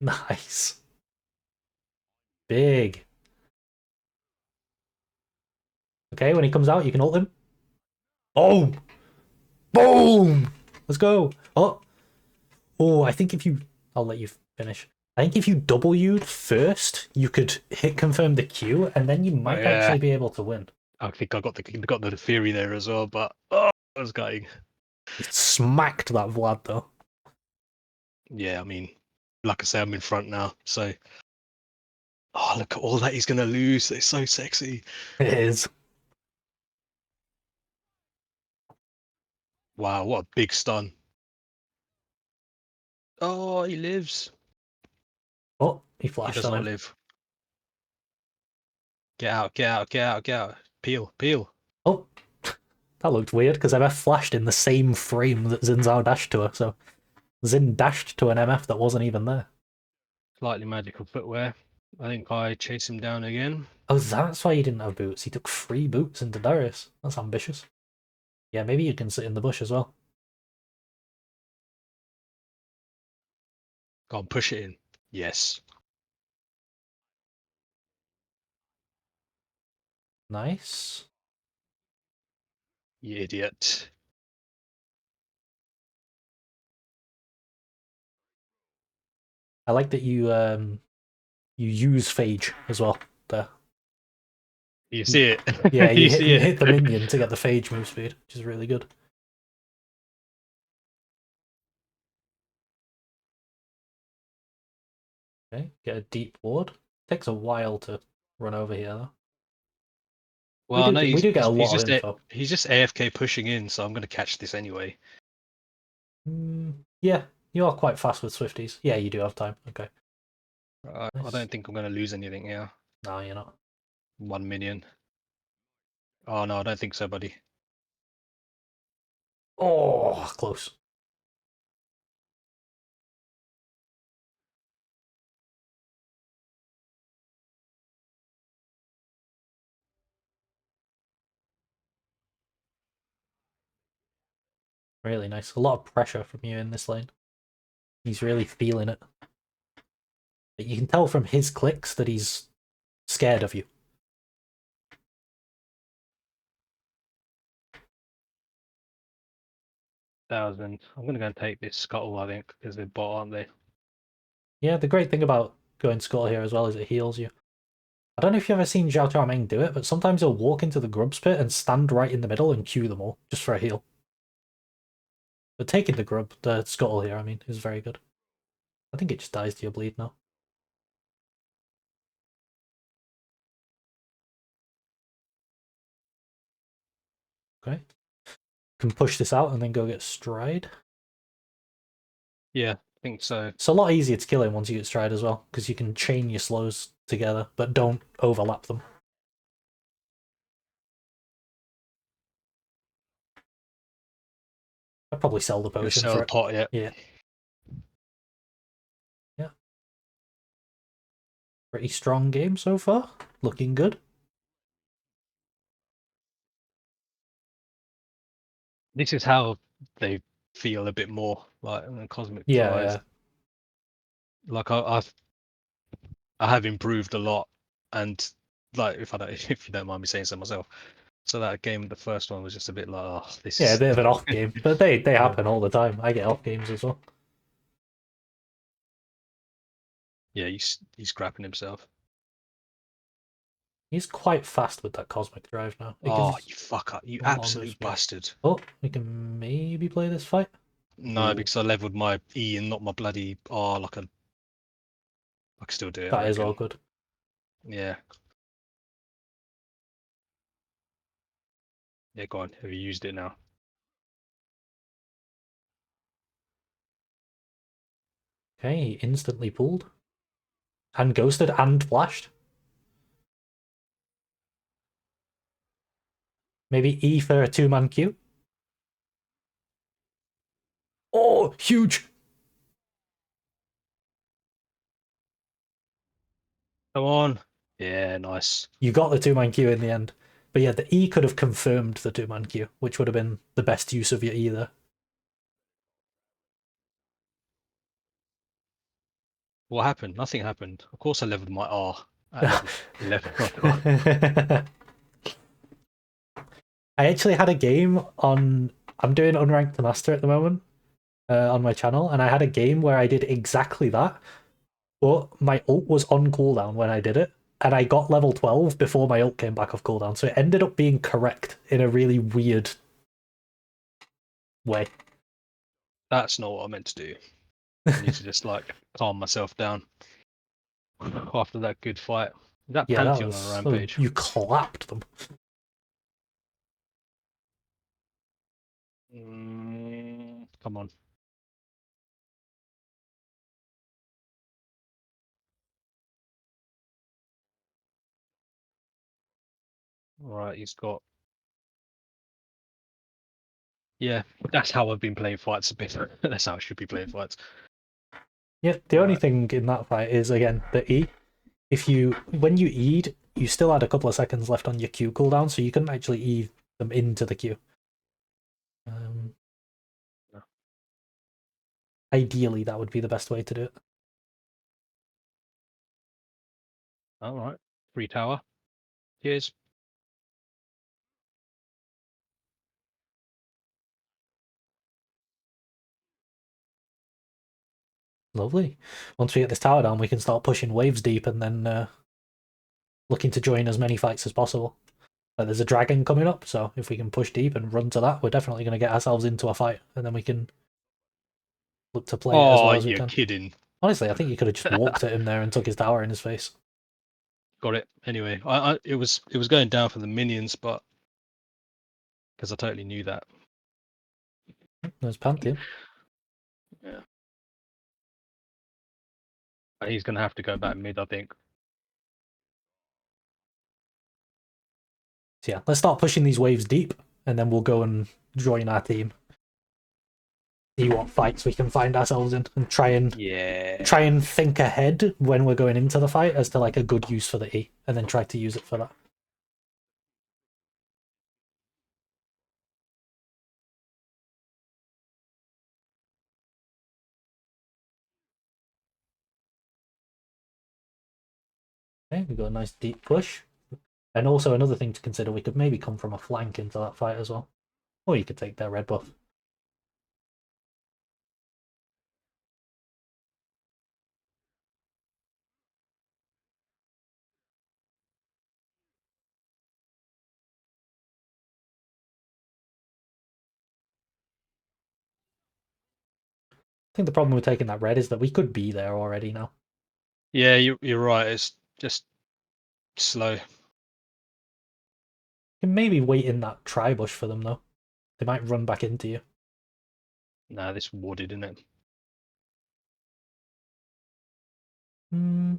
nice. Big. Okay, when he comes out, you can ult him. Oh! Boom! Let's go. Oh, I think if you... I'll let you finish. I think if you W'd first, you could hit confirm the Q, and then you might yeah. actually be able to win. I think I got the theory there as well, but I was going. It smacked that Vlad, though. Yeah, I mean, like I say, I'm in front now, so. Oh, look at all that he's gonna lose. It's so sexy. It is. Wow, what a big stun. Oh, he lives. Oh, he He flashed does on not him. live. Get out, get out, get out, get out. Peel, peel. Oh, that looked weird, because MF flashed in the same frame that Xin Zhao dashed to her, so Xin dashed to an MF that wasn't even there. Slightly magical footwear. I think I chase him down again. Oh, that's why he didn't have boots. He took 3 boots into Darius. That's ambitious. Yeah, maybe you can sit in the bush as well. Go on, push it in. Yes. Nice. You idiot. I like that you use Phage as well there. You see it. Yeah, you see you it. hit the minion to get the Phage move speed, which is really good. Okay, get a deep ward. Takes a while to run over here though. Well, no, We do get a lot of info. he's just AFK pushing in, so I'm gonna catch this anyway. Yeah, you are quite fast with Swifties. Yeah, you do have time. Okay. I Nice. don't think I'm gonna lose anything here. No, you're not. 1 minion. Oh no, I don't think so, buddy. Oh, close. Really nice. A lot of pressure from you in this lane. He's really feeling it. But you can tell from his clicks that he's scared of you. 1,000. I'm gonna go and take this scuttle, I think, because they're bot, aren't they? Yeah, the great thing about going Skull here as well is it heals you. I don't know if you've ever seen Zhao Chao Meng do it, but sometimes he'll walk into the grubs pit and stand right in the middle and queue them all, just for a heal. But taking the scuttle here, I mean, is very good. I think it just dies to your bleed now. Okay. Can push this out and then go get Stride. Yeah, I think so. It's a lot easier to kill him once you get Stride as well, because you can chain your slows together, but don't overlap them. I'd probably sell the Gonna potion sell for the it. pot, yeah. Yeah. Yeah. Pretty strong game so far. Looking good. This is how they feel a bit more like Cosmic Yeah, Drive. yeah. Like I have improved a lot and like if you don't mind me saying so myself, so that game, the first one was just a bit like, oh, this Yeah, a is bit of an off game, but they happen all the time. I get off games as well. yeah, he's scrapping himself. He's quite fast with that cosmic drive now. It Oh, gives you fucker, you a longer absolute sprint. bastard. Oh, we can maybe play this fight. No, Ooh, because I leveled my E and not my bloody R. Like I can still do it. I that is all reckon. good. Yeah. Yeah, go on. Have you used it now? Okay, he instantly pulled. And ghosted and flashed. Maybe E for a two-man queue. Oh, huge! Come on. Yeah, nice. You got the two-man queue in the end. But yeah, the E could have confirmed the two-man queue, which would have been the best use of your E there. What happened? Nothing happened. Of course, I leveled my R at level 11. I actually had a game on. I'm doing Unranked to Master at the moment on my channel, and I had a game where I did exactly that, but my ult was on cooldown when I did it, and I got level 12 before my ult came back off cooldown, so it ended up being correct in a really weird way. That's not what I meant to do. I need to just like calm myself down after that good fight. That Yeah, that Pantheon on a was. rampage. You clapped them. Come on. All right, he's got. Yeah, that's how I've been playing fights a bit. That's how I should be playing fights. Yeah, the only Right. thing in that fight is, again, the E. If you. When you E'd, you still had a couple of seconds left on your Q cooldown, so you couldn't actually E them into the Q. No. Ideally, that would be the best way to do it. All right. Free tower. Cheers. Lovely. Once we get this tower down, we can start pushing waves deep and then looking to join as many fights as possible. There's a dragon coming up, so if we can push deep and run to that, we're definitely going to get ourselves into a fight, and then we can look to play it as Oh, well as we you're can. kidding. Honestly, I think you could have just walked at him there and took his tower in his face. Got it. Anyway, it was going down for the minions, but because I totally knew that. There's Pantheon. Yeah. But he's gonna have to go back mid, I think. So yeah, let's start pushing these waves deep, and then we'll go and join our team. See what fights we can find ourselves in, and try and think ahead when we're going into the fight as to like a good use for the E, and then try to use it for that. Okay, we got a nice deep push. And also another thing to consider, we could maybe come from a flank into that fight as well. Or you could take their red buff. I think the problem with taking that red is that we could be there already now. Yeah, you're right. It's just slow. You can maybe wait in that tri-bush for them though. They might run back into you. Nah, this wooded, isn't it? Hmm.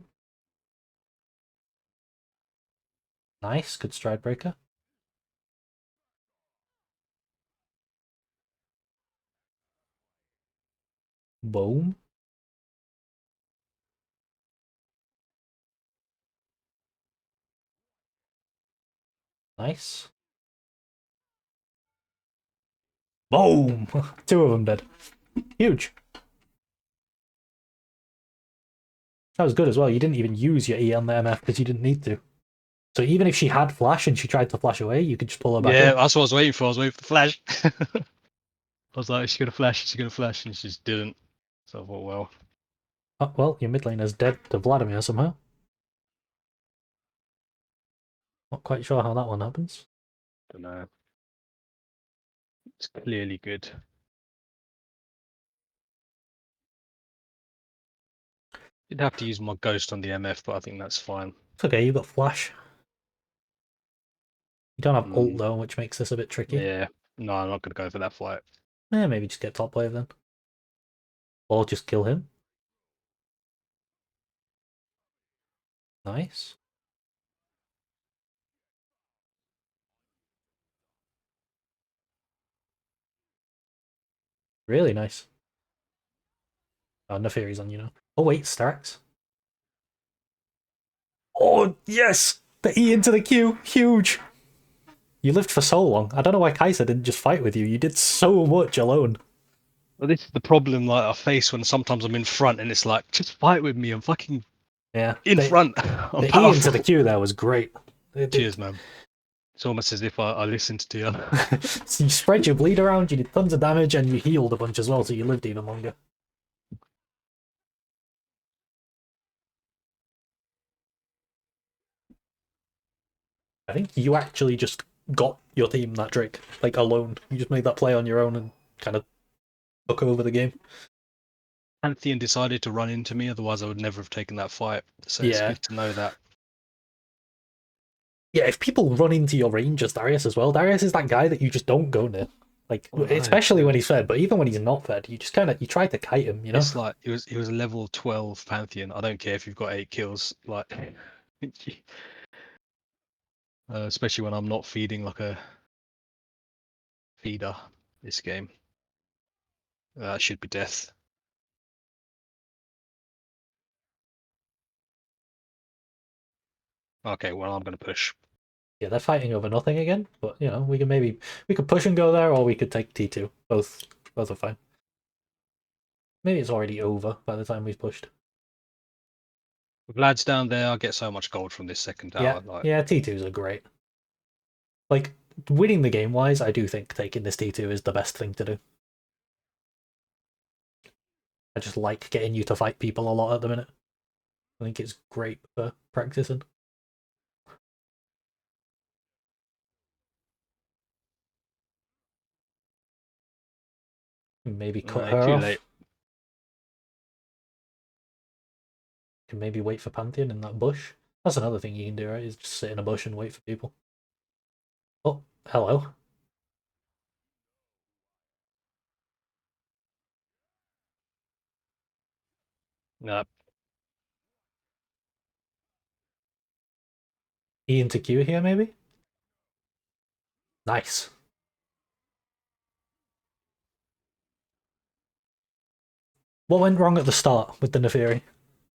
Nice, good stride breaker. Boom. Nice. Boom! Two of them dead. Huge. That was good as well. You didn't even use your E on the MF because you didn't need to. So even if she had flash and she tried to flash away, you could just pull her back Yeah, in. that's what I was waiting for. I was waiting for the flash. I was like, is she gonna flash? Is she gonna flash? And she just didn't. So I thought, well, Oh, well, your mid laner's dead to Vladimir somehow. Not quite sure how that one happens. don't know. It's clearly good. You'd have to use my ghost on the MF, but I think that's fine. It's okay, you've got flash. You don't have ult Mm, though, which makes this a bit tricky. yeah. No, I'm not gonna go for that fight. Maybe just get top wave then. Or just kill him. Nice. Really nice. Oh, Neferi's on you now. Oh wait, Starax. Oh yes! The E into the Q, huge! You lived for so long. I don't know why Kaiser didn't just fight with you. You did so much alone. Well, this is the problem like I face when sometimes I'm in front and it's like, just fight with me. I'm fucking Yeah. in front. I'm The E into the powerful. Q there was great. Cheers, man. It's almost as if I listened to you. So you spread your bleed around, you did tons of damage, and you healed a bunch as well, so you lived even longer. I think you actually just got your team that Drake, like alone. You just made that play on your own and kind of took over the game. Pantheon decided to run into me, otherwise I would never have taken that fight. So it's Yeah. good to know that. Yeah, if people run into your range as Darius as well, Darius is that guy that you just don't go near. Like, especially when he's fed, but even when he's not fed, you just you try to kite him, you know? It's like it was a level 12 Pantheon. I don't care if you've got 8 kills, like especially when I'm not feeding like a feeder this game. That should be death. Okay, well I'm gonna push. Yeah, they're fighting over nothing again, but you know, we could push and go there, or we could take T2. Both are fine. Maybe it's already over by the time we've pushed. With lads down there, I get so much gold from this second Yeah, tower. Like, yeah, T2s are great. Like, winning the game wise, I do think taking this T2 is the best thing to do. I just like getting you to fight people a lot at the minute. I think it's great for practicing. Maybe cut her too off. late. Can maybe wait for Pantheon in that bush. That's another thing you can do, right? Is just sit in a bush and wait for people. Oh, hello. No, E into Q here, maybe? Nice. What went wrong at the start with the Neferi?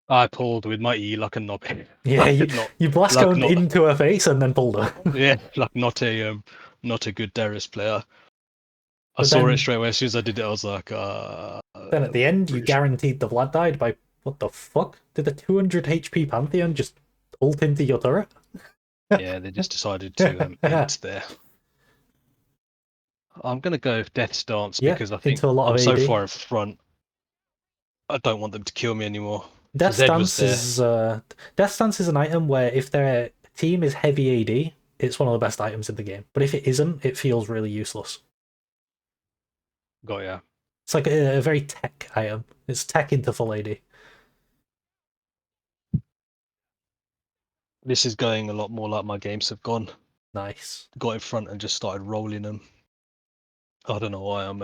I pulled with my E like a knob. Yeah, you blast like going not into her face and then pulled her. yeah, like not a good Darius player. I But saw it then straight away as soon as I did it. I was like, at the end, you British. guaranteed the Vlad died by what the fuck? Did the 200 HP Pantheon just ult into your turret? Yeah, they just decided to int there. I'm gonna go Death's Dance Yeah, because I think into a lot of I'm so AD. far in front. I don't want them to kill me anymore. The Death Zed was Stance there. is Death Stance is an item where if their team is heavy AD, it's one of the best items in the game. But if it isn't, it feels really useless. Got ya. It's like a very tech item. It's tech into full AD. This is going a lot more like my games have gone. Nice. Got in front and just started rolling them. I don't know why I'm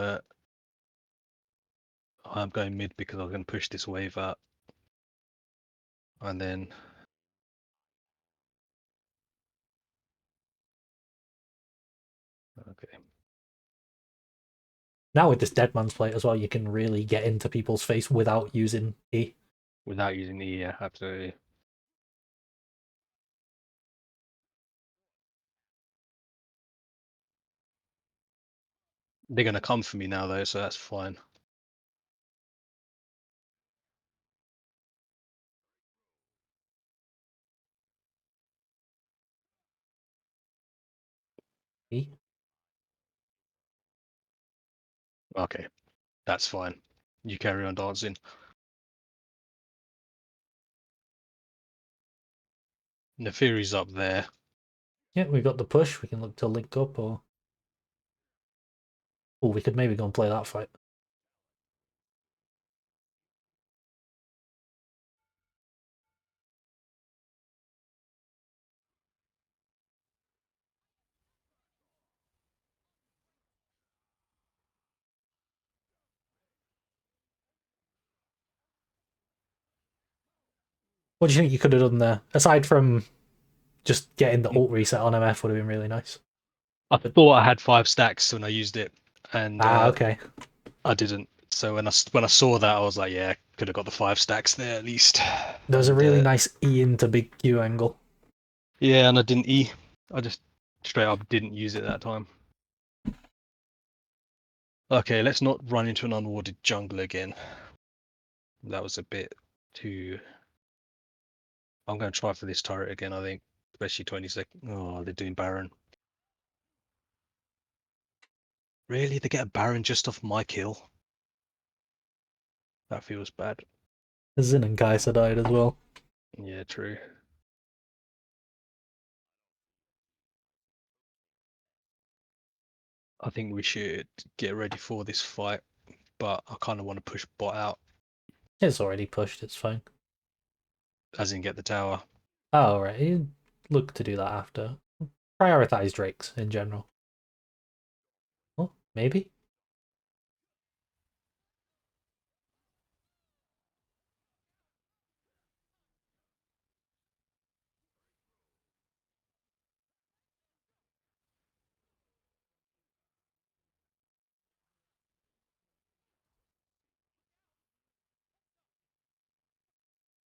going mid because I'm going to push this wave out. And then okay. Now with this Dead Man's Plate as well, you can really get into people's face without using E. Without using the yeah, absolutely. They're going to come for me now though, so that's fine. E? Okay, that's fine. You carry on dancing. Nefiri's up there. Yeah, we got the push. We can look to link up, or oh, we could maybe go and play that fight. What do you think you could have done there? Aside from just getting the ult reset on MF would have been really nice. I thought I had 5 stacks when I used it, and Okay. I didn't. So when I saw that, I was like, yeah, could have got the 5 stacks there at least. There's a And, really nice E into big Q angle. yeah, and I didn't E. I just straight up didn't use it that time. Okay, let's not run into an unwarded jungle again. That was a bit too. I'm going to try for this turret again, I think. Especially 20 seconds. Oh, they're doing Baron. Really? They get a Baron just off my kill? That feels bad. Zin and Kai'Sa died as well. Yeah, true. I think we should get ready for this fight, but I kind of want to push bot out, It's already pushed, it's fine. as in get the tower. Oh, right. You look to do that after. Prioritize Drakes in general. Oh, maybe?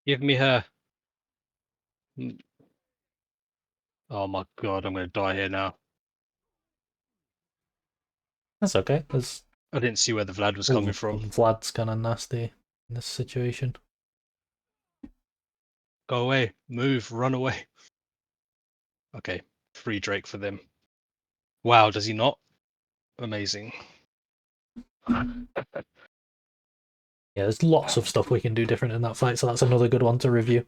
Give me her. Oh my god, I'm going to die here now. That's okay. There's I didn't see where the Vlad was coming from. Vlad's kind of nasty in this situation. Go away. Move. Run away. Okay. Free Drake for them. Wow, does he not? Amazing. Yeah, there's lots of stuff we can do different in that fight, so that's another good one to review.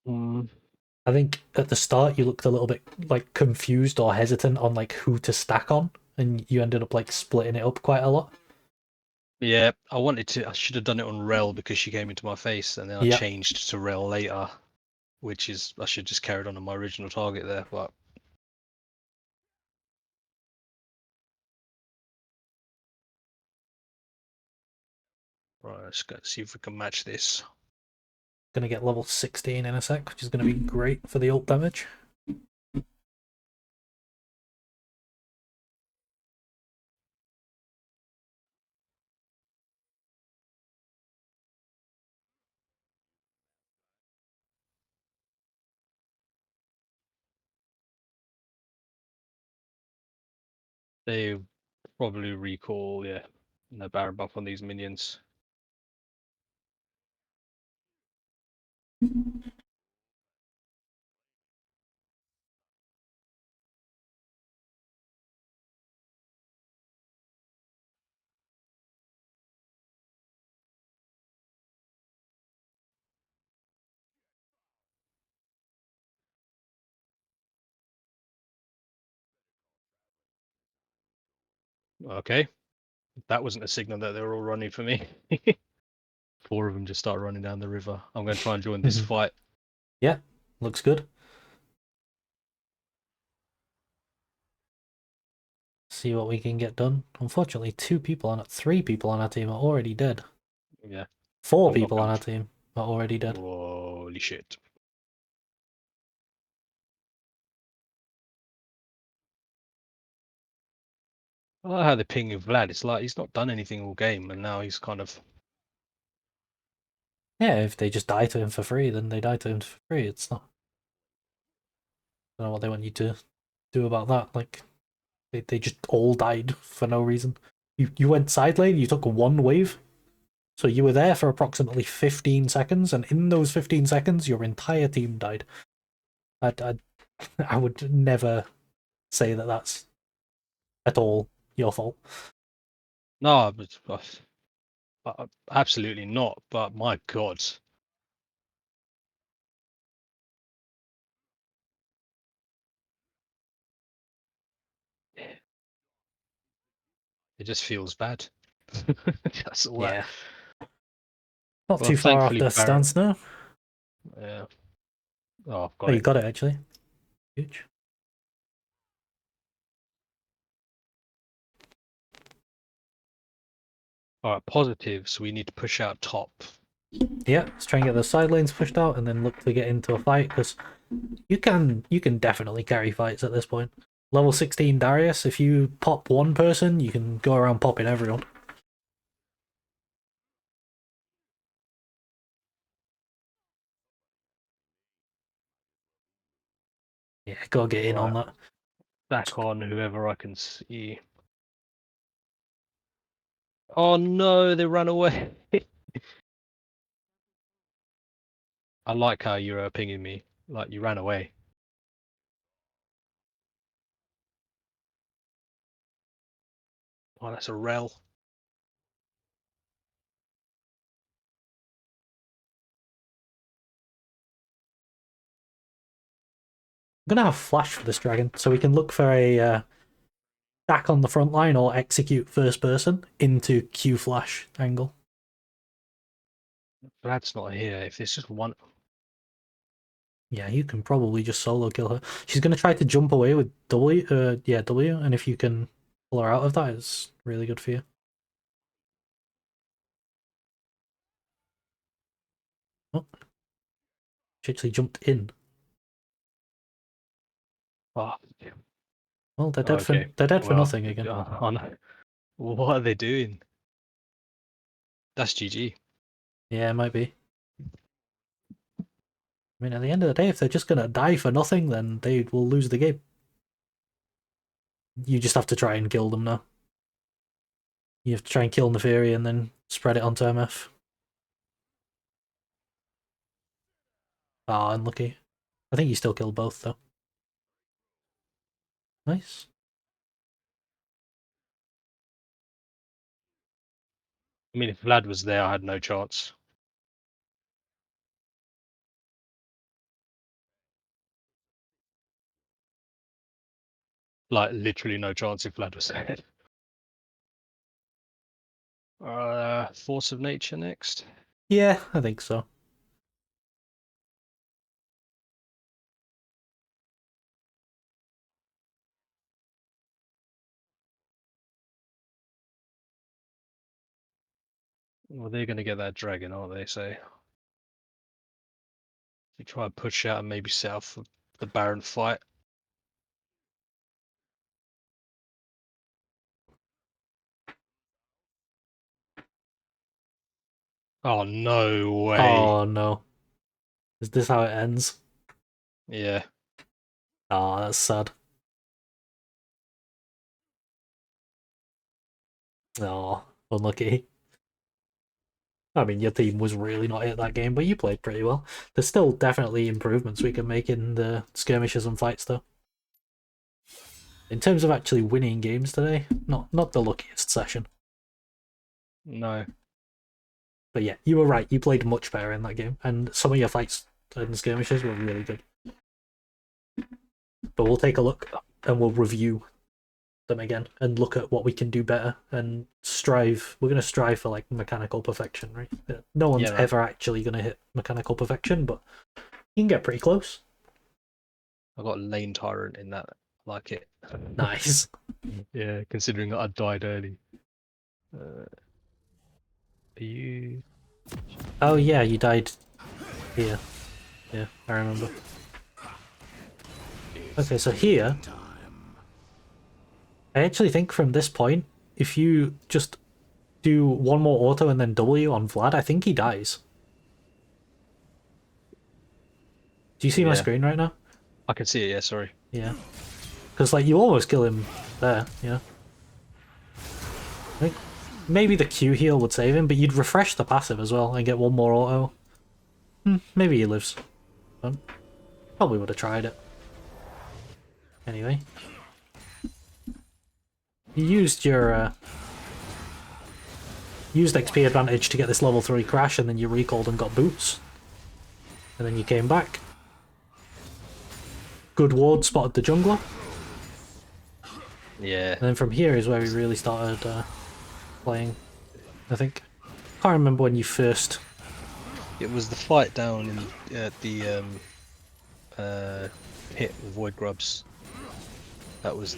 I think at the start you looked a little bit like confused or hesitant on like who to stack on, and you ended up like splitting it up quite a lot. Yeah, I should have done it on Rel because she came into my face, and then I Yeah. changed to Rel later, which is, I should just carried on my original target there, but. Right, let's go see if we can match this. Gonna get level 16 in a sec, which is gonna be great for the ult damage. They probably recall, yeah, no Baron buff on these minions. Okay, that wasn't a signal that they were all running for me. 4 of them just start running down the river. I'm going to try and join this fight. Yeah, looks good. See what we can get done. Unfortunately, 3 people on our team are already dead. Yeah. 4 I'm people on gonna- our team are already dead. Holy shit. I like how they're pinging Vlad. It's like he's not done anything all game, and now he's kind of. Yeah, if they just die to him for free, then they die to him for free. It's not. I don't know what they want you to do about that. Like, they just all died for no reason. You went side lane, you took 1 wave. So you were there for approximately 15 seconds, and in those 15 seconds, your entire team died. I would never say that that's at all your fault. No, absolutely not. But my God, it just feels bad. That's all. Yeah. Not Well, too far off thankfully, their stance now. Yeah. Oh, I've got Oh, you it. got it actually. Huge. All right, positives. We need to push out top. Yeah, let's try and get the side lanes pushed out and then look to get into a fight, because you can definitely carry fights at this point. Level 16 Darius, if you pop one person, you can go around popping everyone. Yeah, go get in on Right, that. back on whoever I can see. Oh no, they ran away. I like how you're pinging me. Like you ran away. Oh, that's a rel. I'm gonna have flash for this dragon, so we can look for a stack on the front line or execute first person into Q flash angle. Vlad's not here. If there's just one. Yeah, you can probably just solo kill her. She's gonna try to jump away with W. W. And if you can pull her out of that, it's really good for you. Oh, she actually jumped in. Oh, Well, they're dead okay. for Well, nothing again. oh no. What are they doing? That's GG. Yeah, it might be. I mean, at the end of the day, if they're just gonna die for nothing, then they will lose the game. You just have to try and kill them now. You have to try and kill Neferi and then spread it onto MF. Ah, unlucky. I think you still killed both, though. Nice. I mean, if Vlad was there, I had no chance. Like literally no chance if Vlad was there. Force of Nature next. Yeah, I think so. Well, they're going to get that dragon, aren't they? So you try and push out and maybe set up for the Baron fight. Oh no way! Oh no. Is this how it ends? Yeah, Ah, that's sad. Oh, unlucky. I mean, your team was really not it that game, but you played pretty well. There's still definitely improvements we can make in the skirmishes and fights, though. In terms of actually winning games today, not the luckiest session. no. But yeah, you were right. You played much better in that game, and some of your fights and skirmishes were really good. But we'll take a look and we'll review them again and look at what we can do better and strive. We're going to strive for like mechanical perfection, right? No one's ever actually going to hit mechanical perfection, but you can get pretty close. I got Lane Tyrant in that. I like it. Nice. Yeah, considering that I died early. Are you? Oh yeah, you died here. Yeah, I remember. Okay, so here, I actually think from this point, if you just do one more auto and then W on Vlad, I think he dies. Do you see my screen right now? I can see it. Yeah, sorry. Yeah. Because like you almost kill him there, yeah. I think maybe the Q heal would save him, but you'd refresh the passive as well and get one more auto. Maybe he lives. But probably would have tried it. Anyway. You used your used XP advantage to get this level 3 crash, and then you recalled and got boots. And then you came back. Good ward, spotted the jungler. Yeah. And then from here is where we really started playing, I think. Can't remember when you first... It was the fight down in the pit with Void Grubs. That was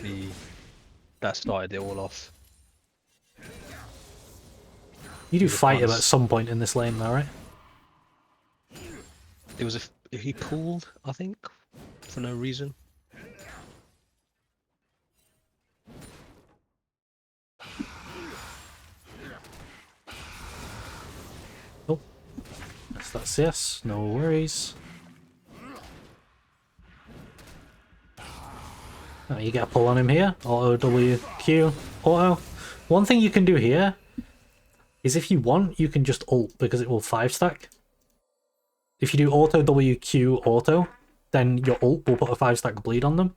that started it all off. You do fight him at some point in this lane though, right? It was he pulled, I think, for no reason. Oh, that's yes, no worries. Oh, you get a pull on him here. Auto W Q auto. One thing you can do here is if you want, you can just ult because it will 5-stack. If you do auto W Q auto, then your ult will put a 5-stack bleed on them,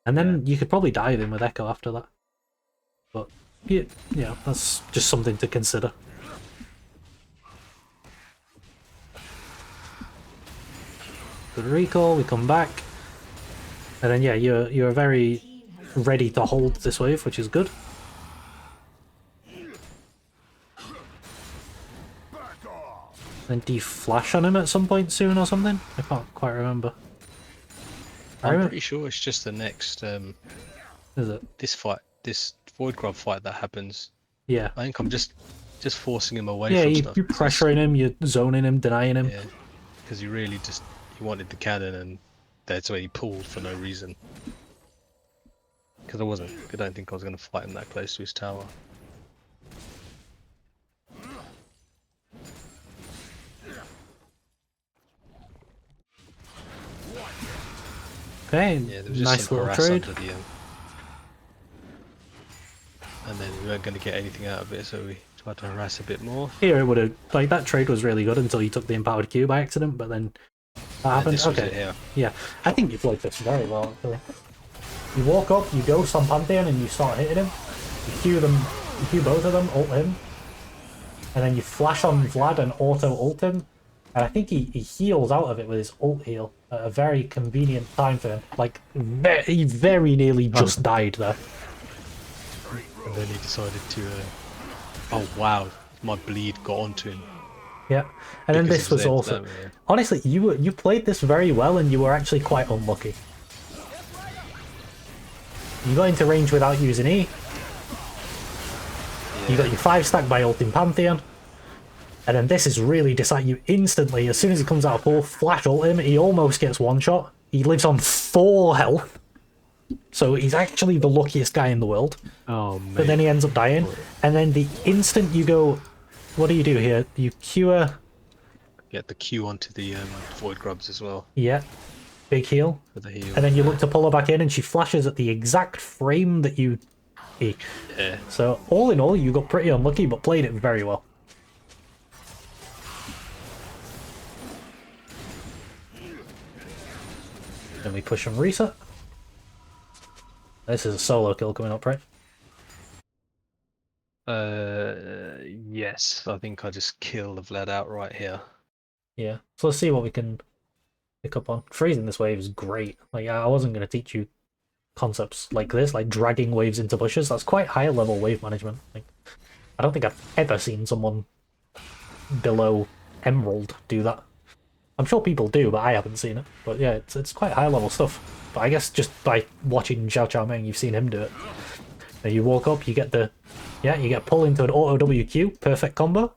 and then you could probably dive in with Echo after that. But yeah, that's just something to consider. Good recall. We come back, and then yeah, you're very ready to hold this wave, which is good. Then do you flash on him at some point soon or something? I can't quite remember. I'm pretty sure it's just the next Is it? this Void Grub fight that happens. Yeah. I think I'm just forcing him away Yeah, from you're stuff. pressuring him, you're zoning him, denying him. Yeah, because he really he wanted the cannon, and that's why he pulled for no reason. Because I don't think I was going to fight him that close to his tower. Okay, Yeah, there was just nice some little harass trade. under the and then we weren't going to get anything out of it, so we tried to harass a bit more. Here it would have, like, that trade was really good until you took the empowered Q by accident, but then that happened. This was Okay, it here. yeah, I think you played this very well actually. You walk up, you ghost on Pantheon, and you start hitting him. You Q both of them, ult him, and then you flash on Vlad and auto ult him. And I think he heals out of it with his ult heal at a very convenient time for him. Like, he very nearly just died there. And then he decided to. Oh wow, my bleed got onto him. Yeah, and then Because this he was there, also... yeah. Honestly, you played this very well, and you were actually quite unlucky. You got into range without using E. You got your 5-stack by ulting Pantheon. And then this is really decisive. You instantly, as soon as he comes out of pull, flash ult him. He almost gets one shot. He lives on 4 health. So he's actually the luckiest guy in the world. Oh man. But then he ends up dying. And then the instant you go... What do you do here? You cure... Get the Q onto the Void Grubs as well. Yeah. Big heal. For the heal. And then you look to pull her back in, and she flashes at the exact frame that you... Yeah. So all in all, you got pretty unlucky, but played it very well. Then we push and reset. This is a solo kill coming up, right? Yes. I think I just killed the Vlad outright here. Yeah. So let's see what we can pick up on. Freezing this wave is great. Like, I wasn't going to teach you concepts like this, like dragging waves into bushes. That's quite high level wave management. Like, I don't think I've ever seen someone below Emerald do that. I'm sure people do, but I haven't seen it. But yeah, it's quite high level stuff. But I guess just by watching Xiao Chao Meng, you've seen him do it. Then you walk up, you get the... Yeah, you get pull into an auto WQ, perfect combo.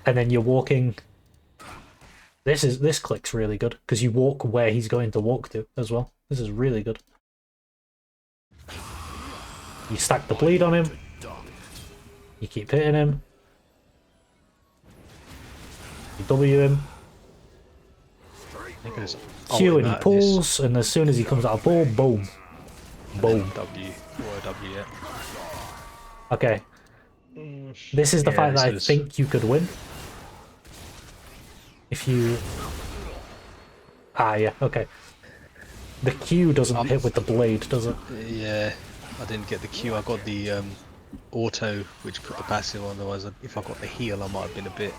And then you're walking... This click's really good, because you walk where he's going to walk to as well. This is really good. You stack the bleed on him. You keep hitting him. You W him. Q and he pulls, and as soon as he comes out of pull, boom. Boom. W. Yeah. Okay. This is the fight that I think you could win. If you... Ah, yeah, okay. The Q doesn't hit with the blade, does it? Yeah. I didn't get the Q. I got the auto, which put the passive on. Otherwise, if I got the heal, I might have been a bit.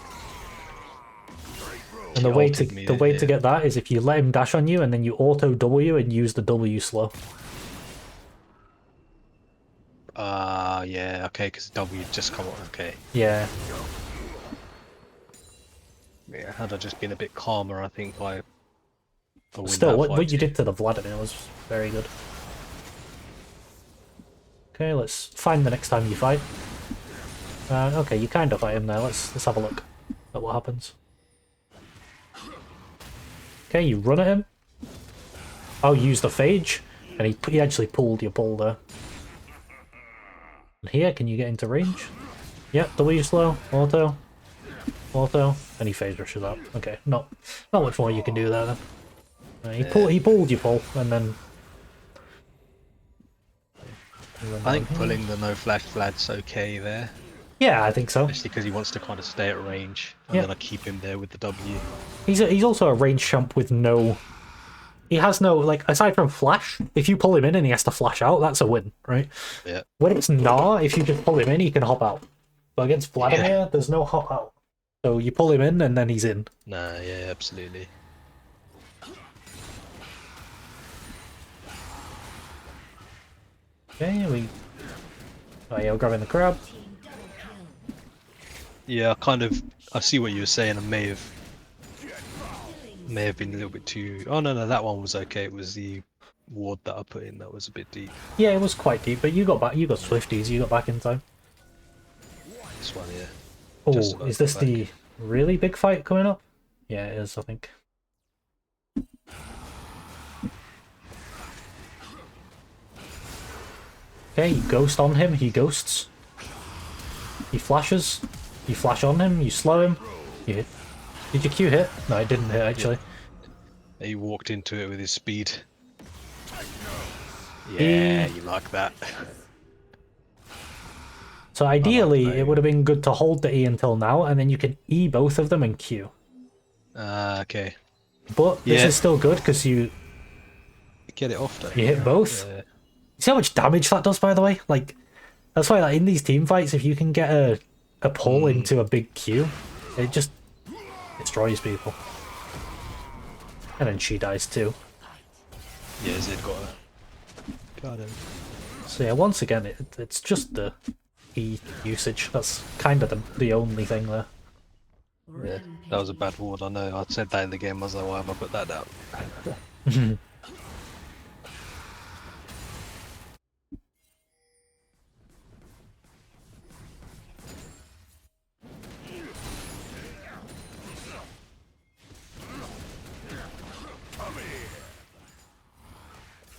And the way to get that is if you let him dash on you and then you auto W and use the W slow. Yeah, okay, because W just come on. Okay. Yeah. Yeah, had I just been a bit calmer, I think I win Still, that what fight you too. did to the Vladimir was very good. Okay, let's find the next time you fight. Okay, you kind of fight him there. Let's have a look at what happens. Okay, you run at him. Oh, use the phage, and he actually pulled your pull there. And here, can you get into range? Yep, W slow, auto, and he phase rushes out. Okay, not much more you can do there then. He pulled your pull, and then. I think pulling the no flash Vlad's okay there, Yeah, I think so. especially because he wants to kind of stay at range, and Yeah. then I keep him there with the W. He's also a range champ with no. He has no, like, aside from flash, if you pull him in and he has to flash out, that's a win, right? Yeah. When it's Gnar, if you just pull him in, he can hop out. But against Vladimir, there's no hop out. So you pull him in and then he's in. Nah, yeah, absolutely. Okay, Oh yeah, we're grabbing the crab. Yeah, I see what you were saying. I may have been a little bit too. Oh no, that one was okay. It was the ward that I put in that was a bit deep. Yeah, it was quite deep, but you got back. You got Swifties. You got back in time. This one, yeah. Oh, Just about is this got back. the really big fight coming up? Yeah, it is, I think. Okay, you ghost on him, he ghosts. He flashes. You flash on him, you slow him. You hit. Did your Q hit? No, it didn't hit, actually. He walked into it with his speed. Yeah, you like that. So ideally, that. it would have been good to hold the E until now, and then you can E both of them and Q. Okay. But this Yeah. is still good, because you Get it off though. hit both. Yeah. See how much damage that does, by the way? Like, that's why, like, in these team fights, if you can get a pull into a big Q, it just destroys people. And then she dies too. Yeah, Zed got him. So yeah, once again, it's just the E usage. That's kind of the only thing there. Yeah, that was a bad ward. I know. I said that in the game. I was like, why have I put that down?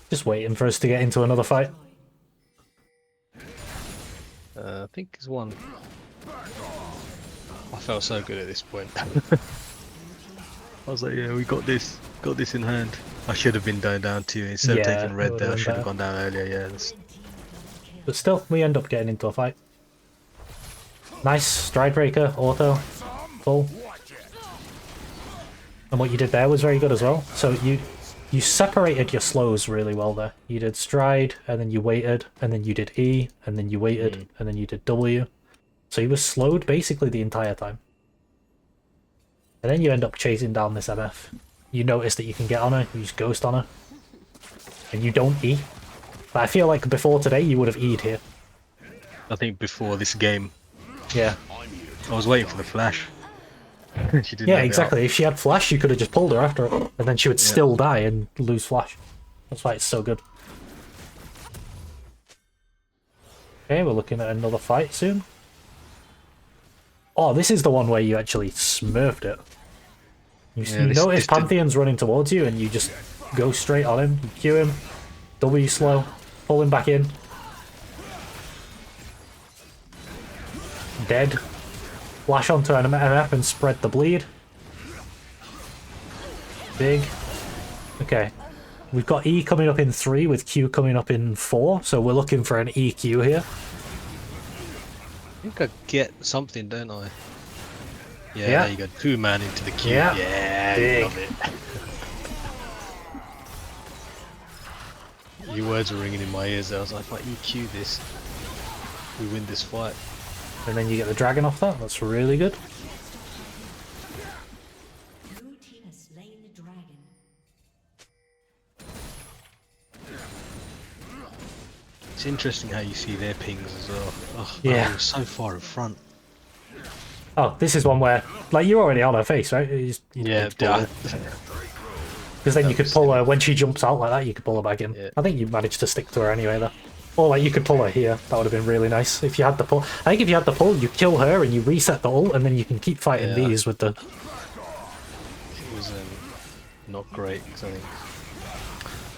Just waiting for us to get into another fight. I think there's one. I felt so good at this point. I was like, yeah, we got this in hand. I should have been down to you instead of Yeah, taking it red would've there. I been should have better. gone down earlier. Yeah, But still, we end up getting into a fight. Nice stride breaker, auto, full. And what you did there was very good as well. So you separated your slows really well there. You did stride, and then you waited, and then you did E, and then you waited, and then you did W. So he was slowed basically the entire time. And then you end up chasing down this MF. You notice that you can get on her, you just ghost on her. And you don't E. But I feel like before today you would have E'd here. I think before this game, Yeah. I was waiting for the flash. She didn't Yeah, have it exactly. If she had flash, you could have just pulled her after it, and then she would still die and lose flash. That's why it's so good. Okay, we're looking at another fight soon. Oh, this is the one where you actually smurfed it. You notice Pantheon's running towards you, and you just go straight on him, you Q him, W slow, pull him back in. Dead. Flash onto an MF and spread the bleed. Big. Okay. We've got E coming up in 3 with Q coming up in 4, so we're looking for an EQ here. I think I get something, don't I? Yeah, Yeah. there you go. 2-man into the Q. Yeah. Yeah, Big. love it. Your words were ringing in my ears. I was like, if I EQ this, we win this fight. And then you get the dragon off that. That's really good. Blue team has slain the dragon. It's interesting how you see their pings as well. Oh, Yeah. They're so far in front. Oh, this is one where, like, you're already on her face, right? Yeah, Because then you could pull her, when she jumps out like that, you could pull her back in. Yeah. I think you managed to stick to her anyway, though. Or, like, you could pull her here. That would have been really nice if you had the pull. I think if you had the pull, you kill her and you reset the ult, and then you can keep fighting Yeah. these with the... It was not great, 'cause I think.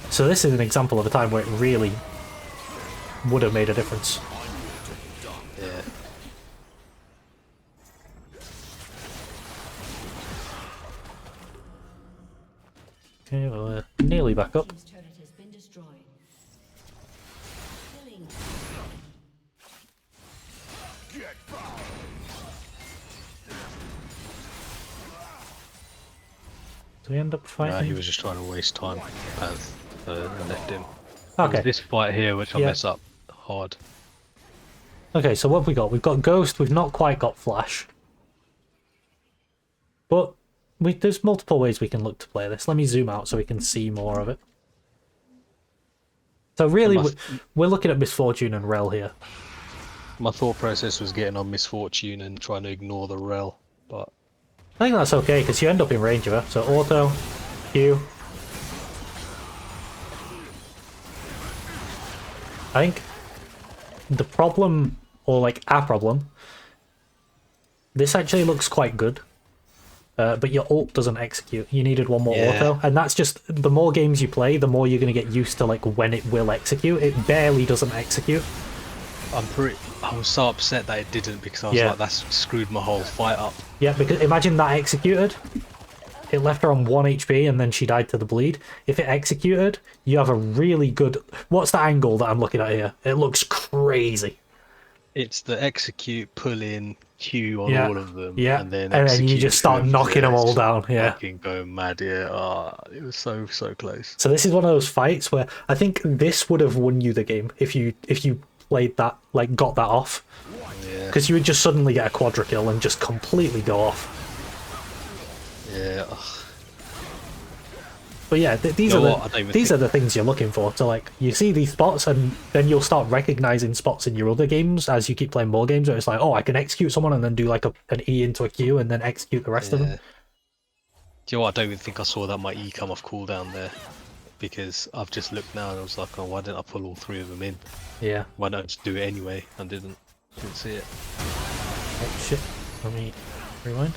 So this is an example of a time where it really would have made a difference. Yeah. Okay, well, we're nearly back up. Team's turret has been destroyed. Killing. Do we end up No, fighting? he was just trying to waste time. I left him. Okay. This fight here, which I Yeah. mess up hard. Okay, so what have we got? We've got Ghost, we've not quite got Flash. But there's multiple ways we can look to play this. Let me zoom out so we can see more of it. So really, we're looking at Misfortune and Rel here. My thought process was getting on Misfortune and trying to ignore the rel, but I think that's okay, because you end up in range of her. So auto, Q. I think the problem, or like our problem, this actually looks quite good. But your ult doesn't execute. You needed one more auto, and that's just the more games you play, the more you're going to get used to like when it will execute. It barely doesn't execute. I was so upset that it didn't because I was like, that's screwed my whole fight up. Yeah, because imagine that executed. It left her on 1 HP and then she died to the bleed. If it executed, you have a really good... What's the angle that I'm looking at here? It looks crazy. It's the execute, pull in, Q on all of them, and then you just start knocking them all down. Yeah, fucking go mad. Yeah, oh, it was so close. So this is one of those fights where I think this would have won you the game if you played that, like got that off. Yeah. Because you would just suddenly get a quadra kill and just completely go off. Yeah. But yeah, these are the things you're looking for. So like, you see these spots, and then you'll start recognizing spots in your other games as you keep playing more games. Where it's like, oh, I can execute someone and then do like an E into a Q and then execute the rest of them. Do you know what? I don't even think I saw that my E come off cooldown there, because I've just looked now and I was like, oh, why didn't I pull all 3 of them in? Yeah. Why don't I just do it anyway? I didn't see it. Oh shit! Let me rewind.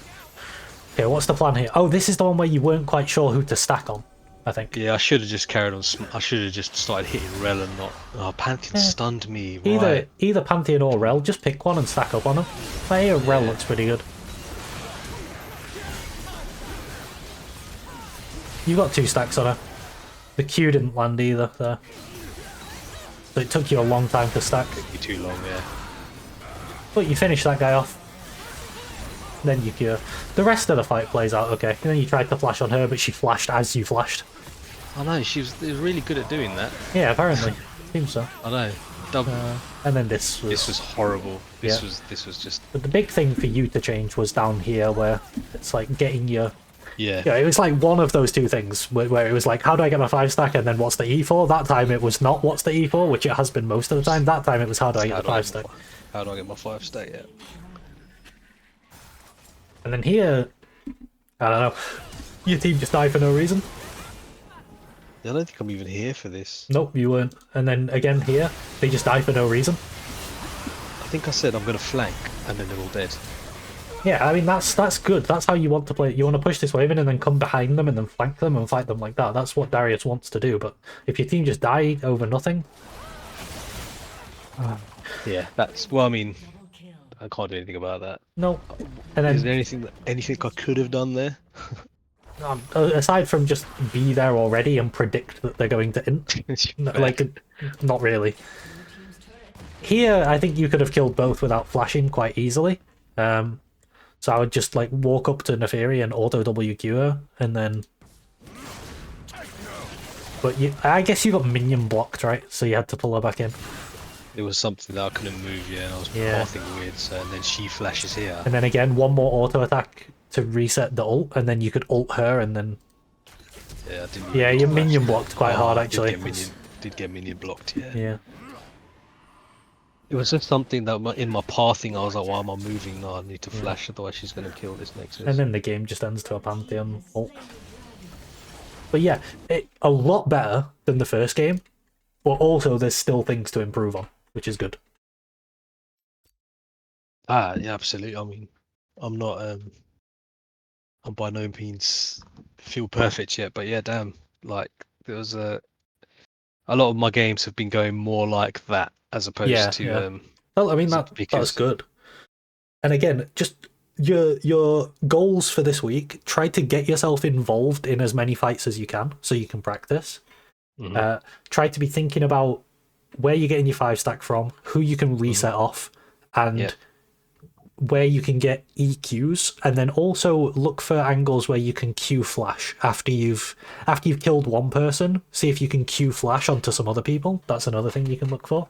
Okay, what's the plan here? Oh, this is the one where you weren't quite sure who to stack on, I think. Yeah, I should have just carried on. I should have just started hitting Rel and not. Oh, Pantheon stunned me. Either Pantheon or Rel, just pick one and stack up on them. I hear Rel looks pretty good. You got 2 stacks on her. The Q didn't land either there. So it took you a long time to stack. Took you too long, yeah. But you finish that guy off. Then you cure. The rest of the fight plays out okay. And then you tried to flash on her, but she flashed as you flashed. I know, she was really good at doing that. Yeah, apparently. Seems so. I know. And then this was horrible. This was just... But the big thing for you to change was down here, where it's like getting your... Yeah. It was like one of those two things, where it was like, how do I get my 5 stack, and then what's the E for? That time it was not what's the E for, which it has been most of the time. That time it was how do I get the 5 stack. How do I get my 5 stack, yeah. And then here, I don't know, your team just died for no reason. I don't think I'm even here for this. Nope, you weren't. And then again here, they just die for no reason. I think I said I'm going to flank, and then they're all dead. Yeah, I mean, that's good. That's how you want to play. You want to push this wave in and then come behind them and then flank them and fight them like that. That's what Darius wants to do. But if your team just died over nothing... Yeah, that's... Well, I mean, I can't do anything about that. No. And then, is there anything I could have done there? aside from just be there already and predict that they're going to int, like, not really. Here, I think you could have killed both without flashing quite easily. So I would just like walk up to Neferi and auto WQ her, and then But I guess you got minion blocked, right? So you had to pull her back in. It was something that I couldn't move, and I was pathing weird. So and then she flashes here. And then again, one more auto attack to reset the ult, and then you could ult her, and then. Yeah, I didn't. Yeah, your flash minion there. blocked quite hard I actually. Did get minion blocked. Yeah. Yeah. It was just something that in my pathing, I was like, why am I moving? No, I need to flash, otherwise she's going to kill this Nexus. And then the game just ends to a Pantheon ult. But yeah, a lot better than the first game, but also there's still things to improve on, which is good. Yeah, absolutely. I mean, I'm by no means feel perfect yet, but yeah, damn, like there was a lot of my games have been going more like that as opposed to Well, I mean that's good. And again, just your goals for this week, try to get yourself involved in as many fights as you can so you can practice. Try to be thinking about where you're getting your 5-stack from, who you can reset off, and where you can get EQs, and then also look for angles where you can Q flash after you've killed one person. See if you can Q flash onto some other people. That's another thing you can look for.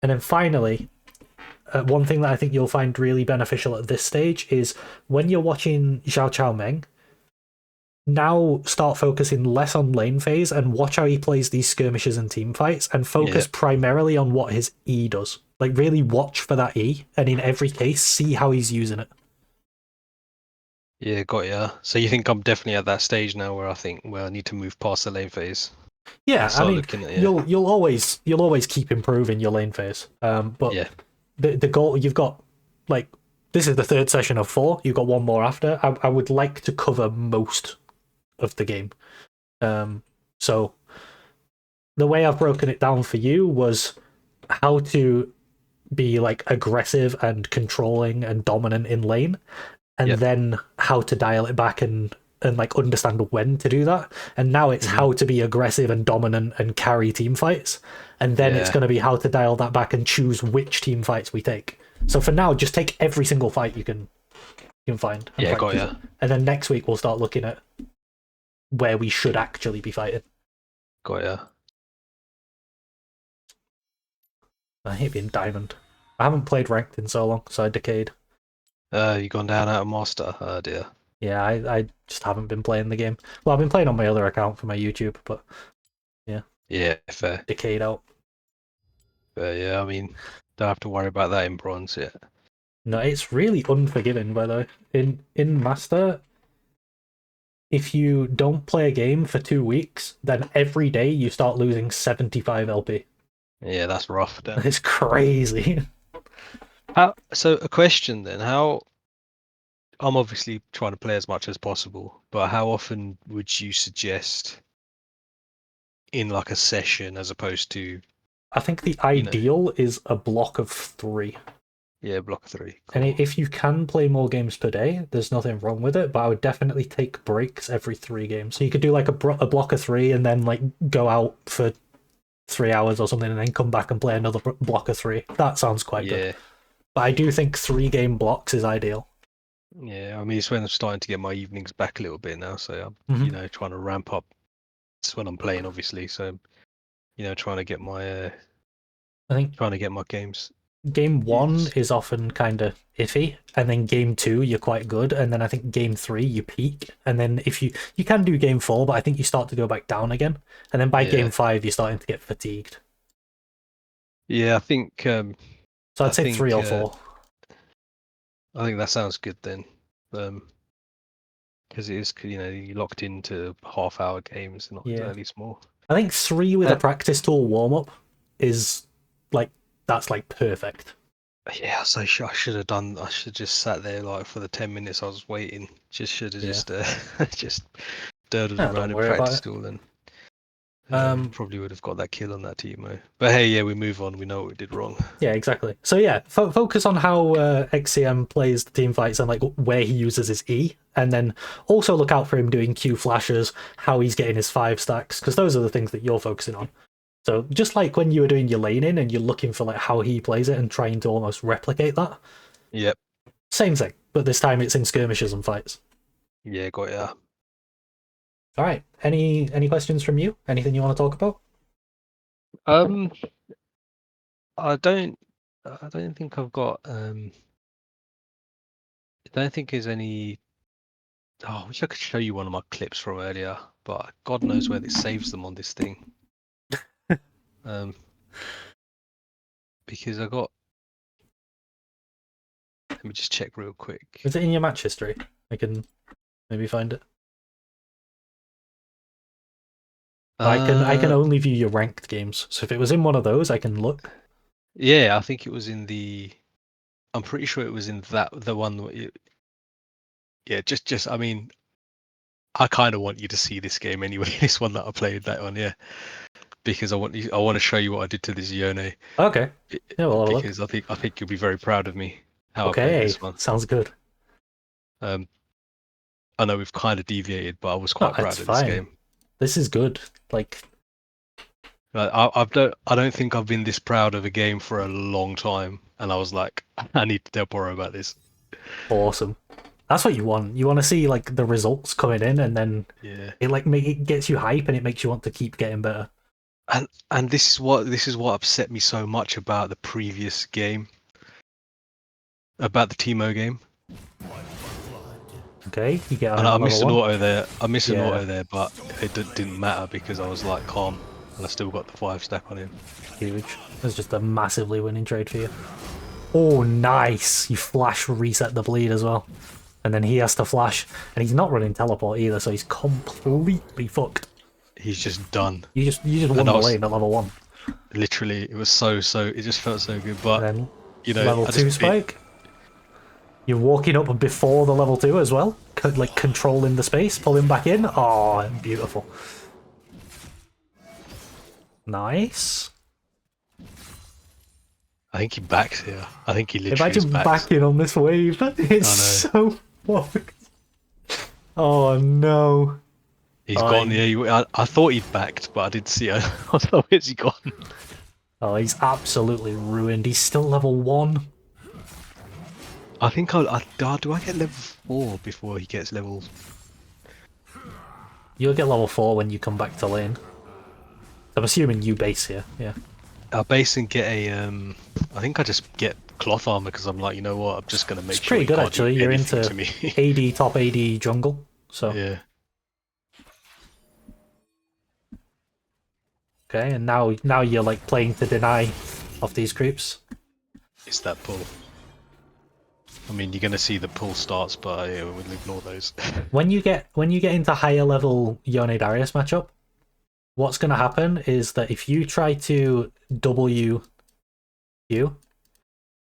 And then finally, one thing that I think you'll find really beneficial at this stage is when you're watching Xiao Chao Meng, now start focusing less on lane phase and watch how he plays these skirmishes and team fights, and focus primarily on what his E does. Like, really watch for that E, and in every case, see how he's using it. Yeah, got ya. So you think I'm definitely at that stage now where I need to move past the lane phase? Yeah, I mean, you'll always keep improving your lane phase. But the goal you've got, like, this is the third session of 4. You've got one more after. I would like to cover most of the game. So the way I've broken it down for you was how to be like aggressive and controlling and dominant in lane, and then how to dial it back and like understand when to do that. And now it's how to be aggressive and dominant and carry team fights, and then it's going to be how to dial that back and choose which team fights we take. So for now, just take every single fight you can find. Yeah, got ya. And then next week we'll start looking at where we should actually be fighting. Got ya. I hate being diamond. I haven't played ranked in so long, so I decayed. You gone down out of master? Oh dear. Yeah, I just haven't been playing the game. Well, I've been playing on my other account for my YouTube, but yeah. Yeah, fair. Decayed out. But yeah, I mean, don't have to worry about that in bronze yet. No, it's really unforgiving, by the way. In Master, if you don't play a game for 2 weeks, then every day you start losing 75 LP. Yeah, that's rough. Damn. It's crazy. So a question then, I'm obviously trying to play as much as possible, but how often would you suggest in like a session as opposed to... I think the ideal is a block of 3. Yeah, block 3. Cool. And if you can play more games per day, there's nothing wrong with it, but I would definitely take breaks every 3 games. So you could do like a block of 3 and then like go out for 3 hours or something and then come back and play another block of 3. That sounds quite good. But I do think 3-game blocks is ideal. Yeah, I mean, it's when I'm starting to get my evenings back a little bit now, so I'm, trying to ramp up. It's when I'm playing, obviously, so, trying to get my games. Game 1 is often kind of iffy, and then game 2 you're quite good, and then I think game 3 you peak, and then if you can do game 4, but I think you start to go back down again, and then by game 5 you're starting to get fatigued. Yeah, I think... so I'd say 3 or 4. I think that sounds good then, because it is, you're locked into half-hour games, not exactly small. I think 3 with a practice tool warm-up is like, that's like perfect. Yeah, so I should have done. I should just sat there like for the 10 minutes I was waiting. Should have just dirtled around in practice tool and probably would have got that kill on that Teemo. But hey, yeah, we move on. We know what we did wrong. Yeah, exactly. So yeah, focus on how XCM plays the team fights and like where he uses his E, and then also look out for him doing Q flashes, how he's getting his 5 stacks, because those are the things that you're focusing on. So just like when you were doing your laning and you're looking for like how he plays it and trying to almost replicate that. Yep. Same thing, but this time it's in skirmishes and fights. Yeah, got ya. All right. Any questions from you? Anything you want to talk about? Um, I don't. I don't think I've got. I don't think there's any. Oh, I wish I could show you one of my clips from earlier, but God knows where it saves them on this thing. Um, because I got. Let me just check real quick. Is it in your match history? I can maybe find it. I can only view your ranked games. So if it was in one of those, I can look. Yeah, I think it was in the. I'm pretty sure it was in the one. Yeah, just. I mean, I kind of want you to see this game anyway. This one that I played, that one, yeah, because I want to show you what I did to this Yone. Okay. Yeah, we'll have a look. Because I think you'll be very proud of me how I played Okay, this one. sounds good. I know we've kind of deviated, but I was No, quite proud it's of this fine. game. This is good. Like, I don't think I've been this proud of a game for a long time, and I was like, I need to tell Poro about this. awesome. That's what you want. You want to see like the results coming in, and then Yeah, it gets you hype, and it makes you want to keep getting better. and this is what upset me so much about the previous game, about the Teemo game. Okay, you get on And at I level missed an 1. auto there. I missed an Yeah. auto there, but it didn't matter because I was like calm, and I still got the 5 stack on him. Huge. It's just a massively winning trade for you. Oh, nice! You flash reset the bleed as well. And then he has to flash. And he's not running teleport either, so he's completely fucked. He's just done. You just won the lane at level 1. Literally, it was so. It just felt so good. But And then you know, level 2 spike. You're walking up before the level 2 as well. Like controlling the space, pulling back in. Oh, beautiful. Nice. I think he backs here. I think he literally Imagine backs. backing on this wave. It's so fucked. Oh no. He's gone. Yeah, I thought he'd backed, but I did see. I thought, where's he gone? Oh, he's absolutely ruined. He's still level 1. I think do I get level 4 before he gets level? You'll get level 4 when you come back to lane. I'm assuming you base here, yeah. I'll base and get a. I think I just get cloth armor because I'm like, you know what? I'm just gonna make It's sure pretty he good can't actually. do You're anything into to me. AD, top AD jungle, so. Yeah. Okay, and now you're like playing to deny off these creeps. It's that pull. I mean, you're gonna see the pull starts, but yeah, we'll ignore those. When you get into higher level Yone Darius matchup, what's gonna happen is that if you try to W Q,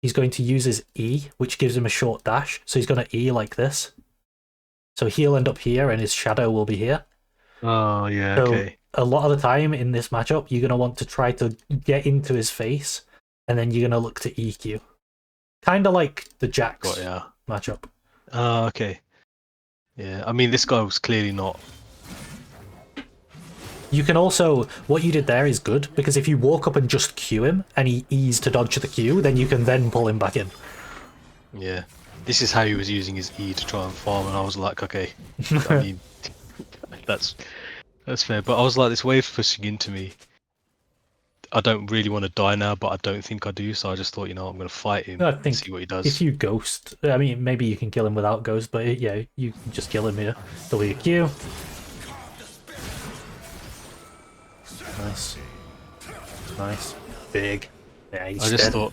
he's going to use his E, which gives him a short dash. So he's gonna E like this. So he'll end up here, and his shadow will be here. Oh yeah, So okay. a lot of the time in this matchup, you're gonna want to try to get into his face, and then you're gonna look to EQ. Kind of like the Jax Got ya. matchup. Oh, okay. Yeah, I mean, this guy was clearly not. You can also, what you did there is good, because if you walk up and just Q him, and he E's to dodge the Q, then you can then pull him back in. Yeah, this is how he was using his E to try and farm, and I was like, okay, I mean, that's fair. But I was like, this wave's pushing into me. I don't really want to die now, but I don't think I do. So I just thought, you know, I'm going to fight him I and think see what he does. if you ghost, I mean, maybe you can kill him without ghost, but yeah, you can just kill him here. WQ. Nice. Nice. Big. Yeah, he's I just dead. thought,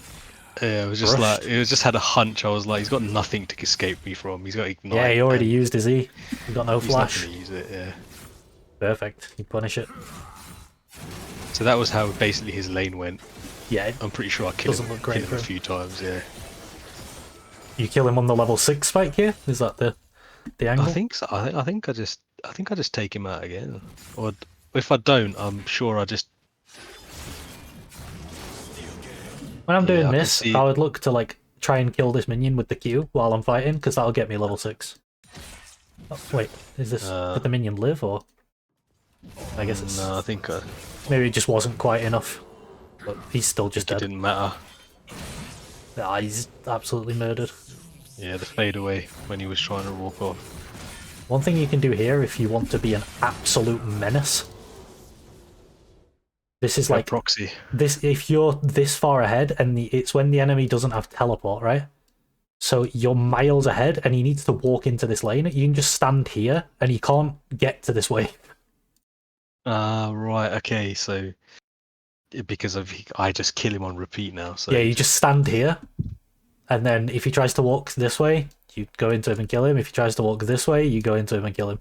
yeah, it was just Rushed. like, it was just had a hunch. I was like, he's got nothing to escape me from. He's got ignite. Yeah, he already and used his E. He got no he's not flash. going to use it. Yeah. Perfect. You punish it. So that was how basically his lane went. Yeah, I'm pretty sure I killed doesn't him, look great hit him for a him. few times. Yeah. You kill him on the level 6 spike here? Is that the angle? I think so. I think I just take him out again. Or if I don't, I'm sure I just. When I'm doing I can this, see- I would look to like try and kill this minion with the Q while I'm fighting, because that'll get me level 6. Oh, wait, is this... did the minion live, or...? I guess it's... No, I think Maybe it just wasn't quite enough. But he's still just it dead. didn't matter. Ah, he's absolutely murdered. Yeah, the fade away when he was trying to walk off. One thing you can do here if you want to be an absolute menace. This is like proxy. this. If you're this far ahead, and it's when the enemy doesn't have teleport, right? So you're miles ahead, and he needs to walk into this lane. You can just stand here, and he can't get to this wave. Right. Okay. So because I just kill him on repeat now. So Yeah, you just stand here, and then if he tries to walk this way, you go into him and kill him. If he tries to walk this way, you go into him and kill him.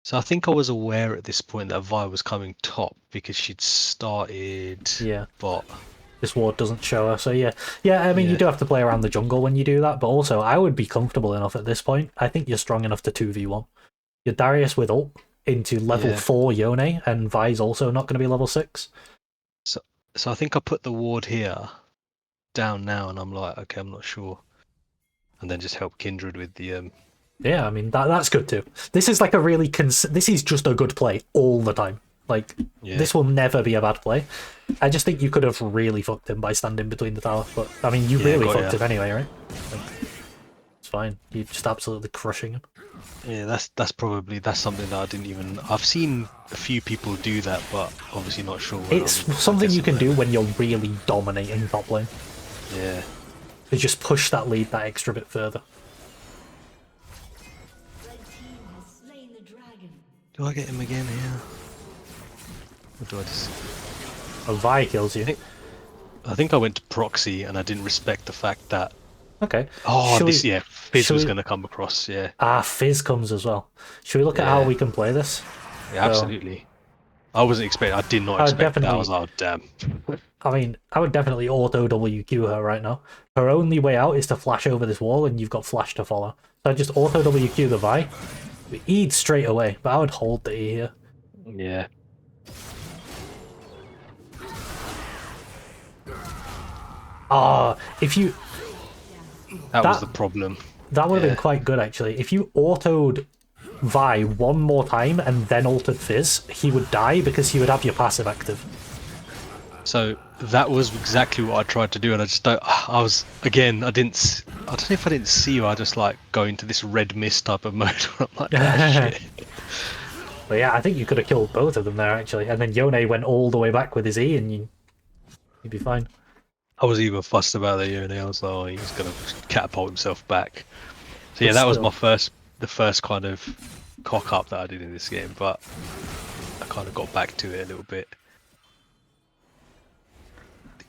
So I think I was aware at this point that Vi was coming top because she'd started bot. This ward doesn't show her, so yeah. I mean, you do have to play around the jungle when you do that, but also I would be comfortable enough at this point. I think you're strong enough to 2v1. You're Darius with ult into level 4 Yone, and Vi's also not going to be level 6. So I think I put the ward here down now, and I'm like, okay, I'm not sure. And then just help Kindred with the Yeah, I mean that's good too. This is like a really this is just a good play all the time. Like this will never be a bad play. I just think you could have really fucked him by standing between the tower, but I mean you really fucked him anyway, right? Like, it's fine. You're just absolutely crushing him. Yeah, that's probably something that I didn't even. I've seen a few people do that, but obviously not sure. It's something you can do when you're really dominating top lane. Yeah. To just push that lead that extra bit further. Do I get him again here? Or do I just... A Vi kills you. I think I went to proxy and I didn't respect the fact that... Okay. Oh, Fizz was going to come across, yeah. Ah, Fizz comes as well. Should we look at how we can play this? Yeah, absolutely. I wasn't expecting... I did not expect that. I was like, oh, damn. I mean, I would definitely auto WQ her right now. Her only way out is to flash over this wall, and you've got flash to follow. So I'd just auto WQ the Vi. E'd straight away, but I would hold the E here. Yeah. If you... That was the problem. That would have been quite good, actually. If you autoed Vi one more time and then altered Fizz, he would die because he would have your passive active. So that was exactly what I tried to do, and I just don't. I was again. I don't know if I didn't see you. I just like go into this red mist type of mode. Where I'm like, oh, shit. But yeah, I think you could have killed both of them there actually, and then Yone went all the way back with his E, and you'd be fine. I was even fussed about the Yone. I was like, oh, he's gonna catapult himself back. So yeah, that was the first kind of cock up that I did in this game, but I kind of got back to it a little bit.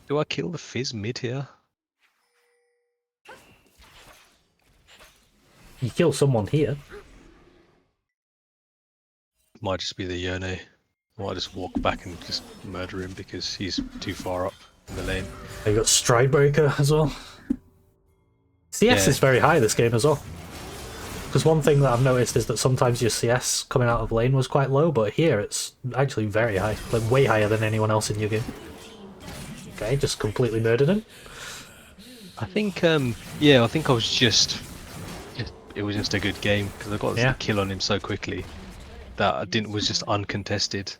Do I kill the Fizz mid here? You kill someone here. Might just be the Yone. I might just walk back and just murder him because he's too far up in the lane. You got Stridebreaker as well. CS is very high this game as well. Because one thing that I've noticed is that sometimes your CS coming out of lane was quite low, but here it's actually very high. Like way higher than anyone else in your game. Okay, just completely murdered him. I think, I think I was just it was just a good game because I got this kill on him so quickly that I was just uncontested.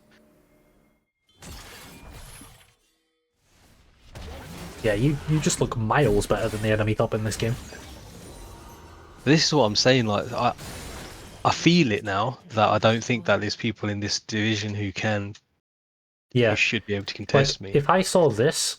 Yeah, you just look miles better than the enemy top in this game. This is what I'm saying. Like I feel it now that I don't think that there's people in this division who can. Yeah, you should be able to contest me. If I saw this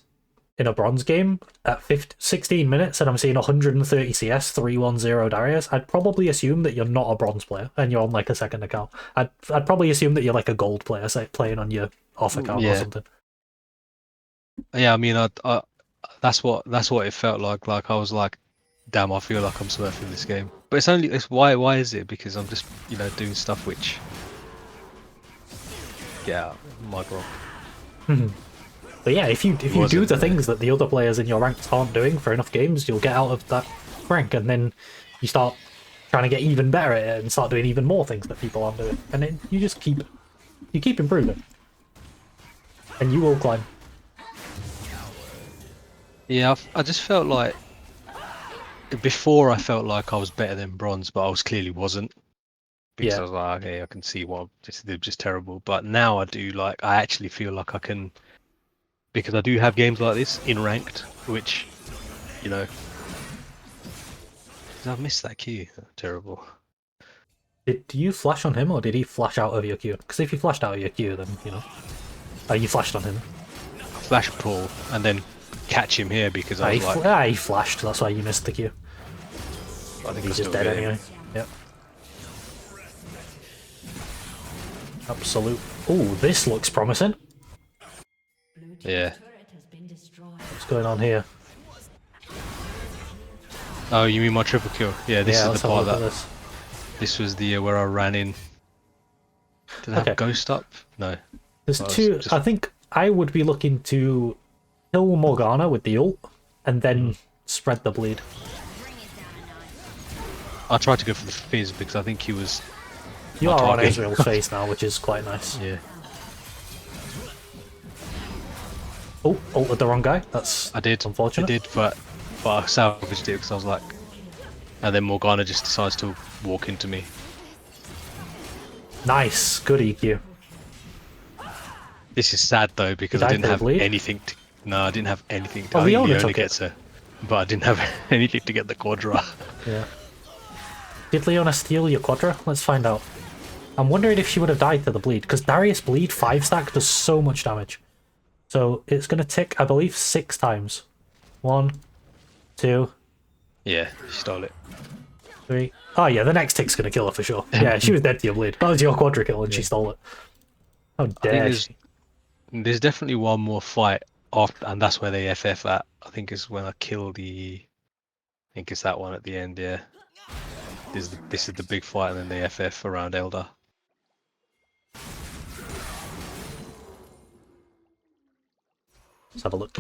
in a bronze game at 16 minutes and I'm seeing 130 CS, 310 Darius, I'd probably assume that you're not a bronze player and you're on like a second account. I'd probably assume that you're like a gold player, say, playing on your off account or something. Yeah, I mean, I that's what it felt like. Like I was like, damn, I feel like I'm smurfing this game. But it's why is it? Because I'm just doing stuff which. Yeah, my wrong. But yeah, if you do the things that the other players in your ranks aren't doing for enough games, you'll get out of that rank, and then you start trying to get even better at it and start doing even more things that people aren't doing, and then you just keep improving, and you will climb. Yeah, I just felt like before I felt like I was better than bronze, but I clearly wasn't. Because I was like, okay, I can see what they're just terrible. But now I actually feel like I can, because I do have games like this in ranked, which, I've missed that Q. Terrible. Did you flash on him, or did he flash out of your Q? Because if you flashed out of your Q, then, you know... Oh, you flashed on him. Flash pull and then catch him here because I was like, he flashed, that's why you missed the Q. I think He's I just still dead get him. anyway. Yep. Absolute. Ooh, this looks promising. Blue team's Yeah. turret has been destroyed. What's going on here? Oh, you mean my triple kill? Yeah, this is let's the have a part look at that. this. This was the where I ran in. Did I have Okay. ghost up? No. There's Well, two. just- I think I would be looking to kill Morgana with the ult, and then spread the bleed. I tried to go for the fizz because I think he was. You my are on target. Ezreal's face now, which is quite nice. Yeah. Oh, ulted the wrong guy. That's I did. unfortunate. I did, but I salvaged it because I was like, and then Morgana just decides to walk into me. Nice, good EQ. This is sad though because Did I I didn't have bleed? anything. No, I didn't have anything. To, Oh, I think Leona Leona took it. gets her, but I didn't have anything to get the quadra. Yeah. Did Leona steal your quadra? Let's find out. I'm wondering if she would have died to the bleed, because Darius bleed 5-stack does so much damage. So it's going to tick, I believe, 6 times. 1, 2, Yeah, she stole it. 3. Oh yeah, the next tick's going to kill her for sure. Yeah, she was dead to your bleed. That was your quadra kill and she stole it. How I think dare she? there's definitely one more fight after, and that's where they FF at. I think is when I kill the. I think it's that one at the end. Yeah. This is the big fight, and then they FF around Elder. Let's have a look.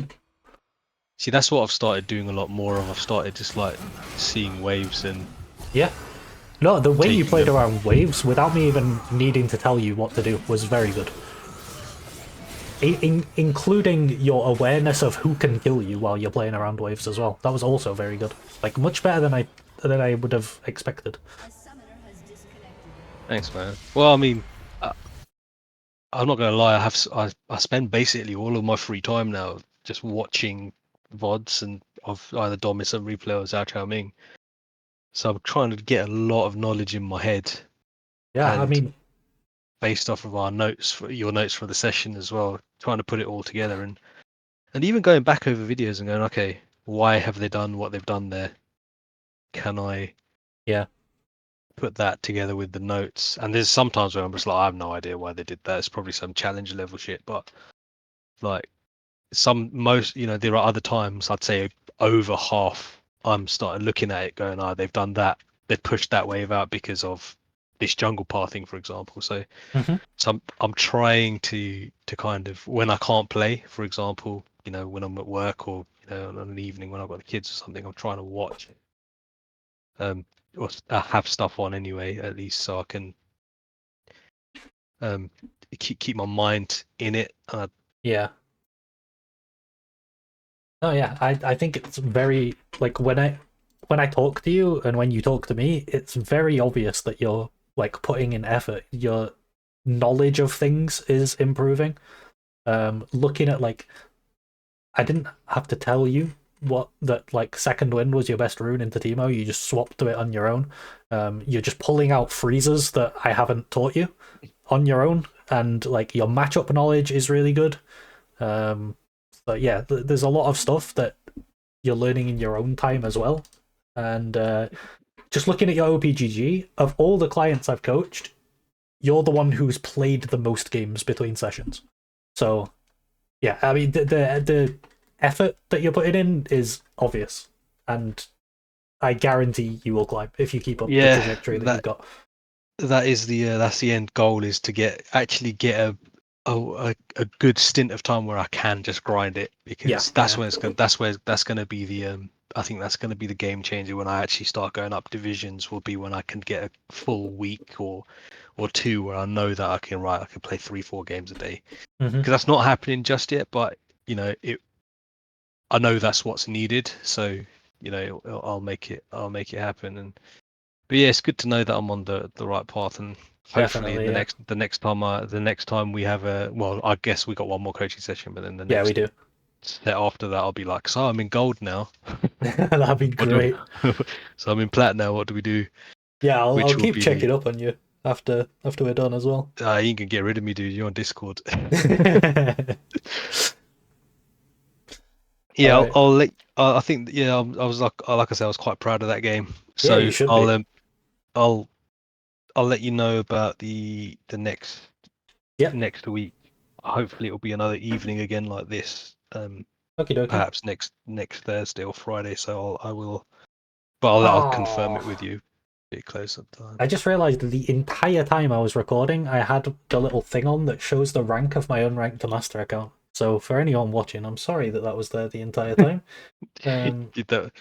See, that's what I've started doing a lot more of. I've started just like seeing waves and Yeah. No, the way you Taking played them. around waves without me even needing to tell you what to do was very good. Including your awareness of who can kill you while you're playing around waves as well. That was also very good. Like much better than I would have expected. thanks, man. Well, I mean, I'm not gonna lie. I spend basically all of my free time now just watching VODs and of either Domis and Replay or Zhao Chao Ming. So I'm trying to get a lot of knowledge in my head. Yeah, I And mean, based off of our notes, for your notes for the session as well, trying to put it all together and even going back over videos and going, okay, why have they done what they've done there? Can I yeah, put that together with the notes? And there's sometimes where I'm just like, I have no idea why they did that. It's probably some challenge level shit, but like there are other times I'd say over half I'm starting looking at it going, oh, they've done that. They've pushed that wave out because of this jungle pathing, for example. So Mhm. So I'm trying to kind of when I can't play, for example, when I'm at work or on an evening when I've got the kids or something, I'm trying to watch, or have stuff on anyway, at least so I can um keep my mind in it. yeah. Oh yeah, I think it's very like when I talk to you and when you talk to me, it's very obvious that you're like putting in effort. Your knowledge of things is improving. Looking at like I didn't have to tell you what that like second wind was your best rune into Teemo. You just swapped to it on your own. You're just pulling out freezes that I haven't taught you on your own, and like your matchup knowledge is really good. But yeah, there's a lot of stuff that you're learning in your own time as well. And just looking at your OPGG, of all the clients I've coached, you're the one who's played the most games between sessions. So yeah, I mean the effort that you're putting in is obvious, and I guarantee you will climb if you keep up the trajectory that you've got. That's the end goal, is to actually get a good stint of time where I can just grind it, because that's when that's gonna be the I think that's gonna be the game changer when I actually start going up divisions. Will be when I can get a full week or two where I know that I can play 3-4 games a day, because that's not happening just yet, but I know that's what's needed, so I'll make it happen. But yeah, it's good to know that I'm on the right path, and hopefully Definitely, yeah. the next time we have I guess we got one more coaching session, but then the Yeah, next we do. set after that I'll be like, so I'm in gold now. That'd be great. So I'm in plat now. What do we do? Yeah, I'll which will keep be checking up on you after we're done as well. you can get rid of me, dude. You're on Discord. Yeah, All right. I'll let. I think I was like I said, I was quite proud of that game. Yeah, you So should be. I'll let you know about the Yep. next week. Hopefully, it'll be another evening again like this. Okie dokie. Perhaps next Thursday or Friday. So I will, but I'll confirm it with you a bit closer time. I just realised the entire time I was recording, I had the little thing on that shows the rank of my unranked to master account. So for anyone watching, I'm sorry that was there the entire time. that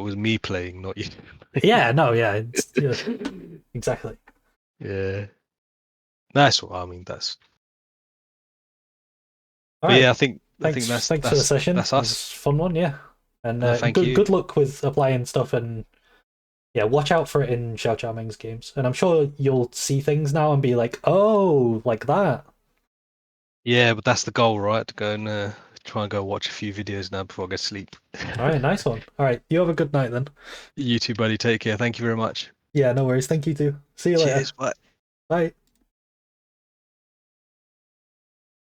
was me playing, not you. Yeah, no, yeah, exactly. Yeah, that's what I mean. All But right. yeah, I think Thanks for the session. that's It was us. a fun one, yeah. And Thank you. good luck with applying stuff, and yeah, watch out for it in Xiao Xiaoming's games. And I'm sure you'll see things now and be like, oh, like that. Yeah, but that's the goal, right? To go and try and go watch a few videos now before I go to sleep. All right, nice one. All right, you have a good night then. You too, buddy. Take care. Thank you very much. Yeah, no worries. Thank you too. See you later. Cheers. Bye. Bye.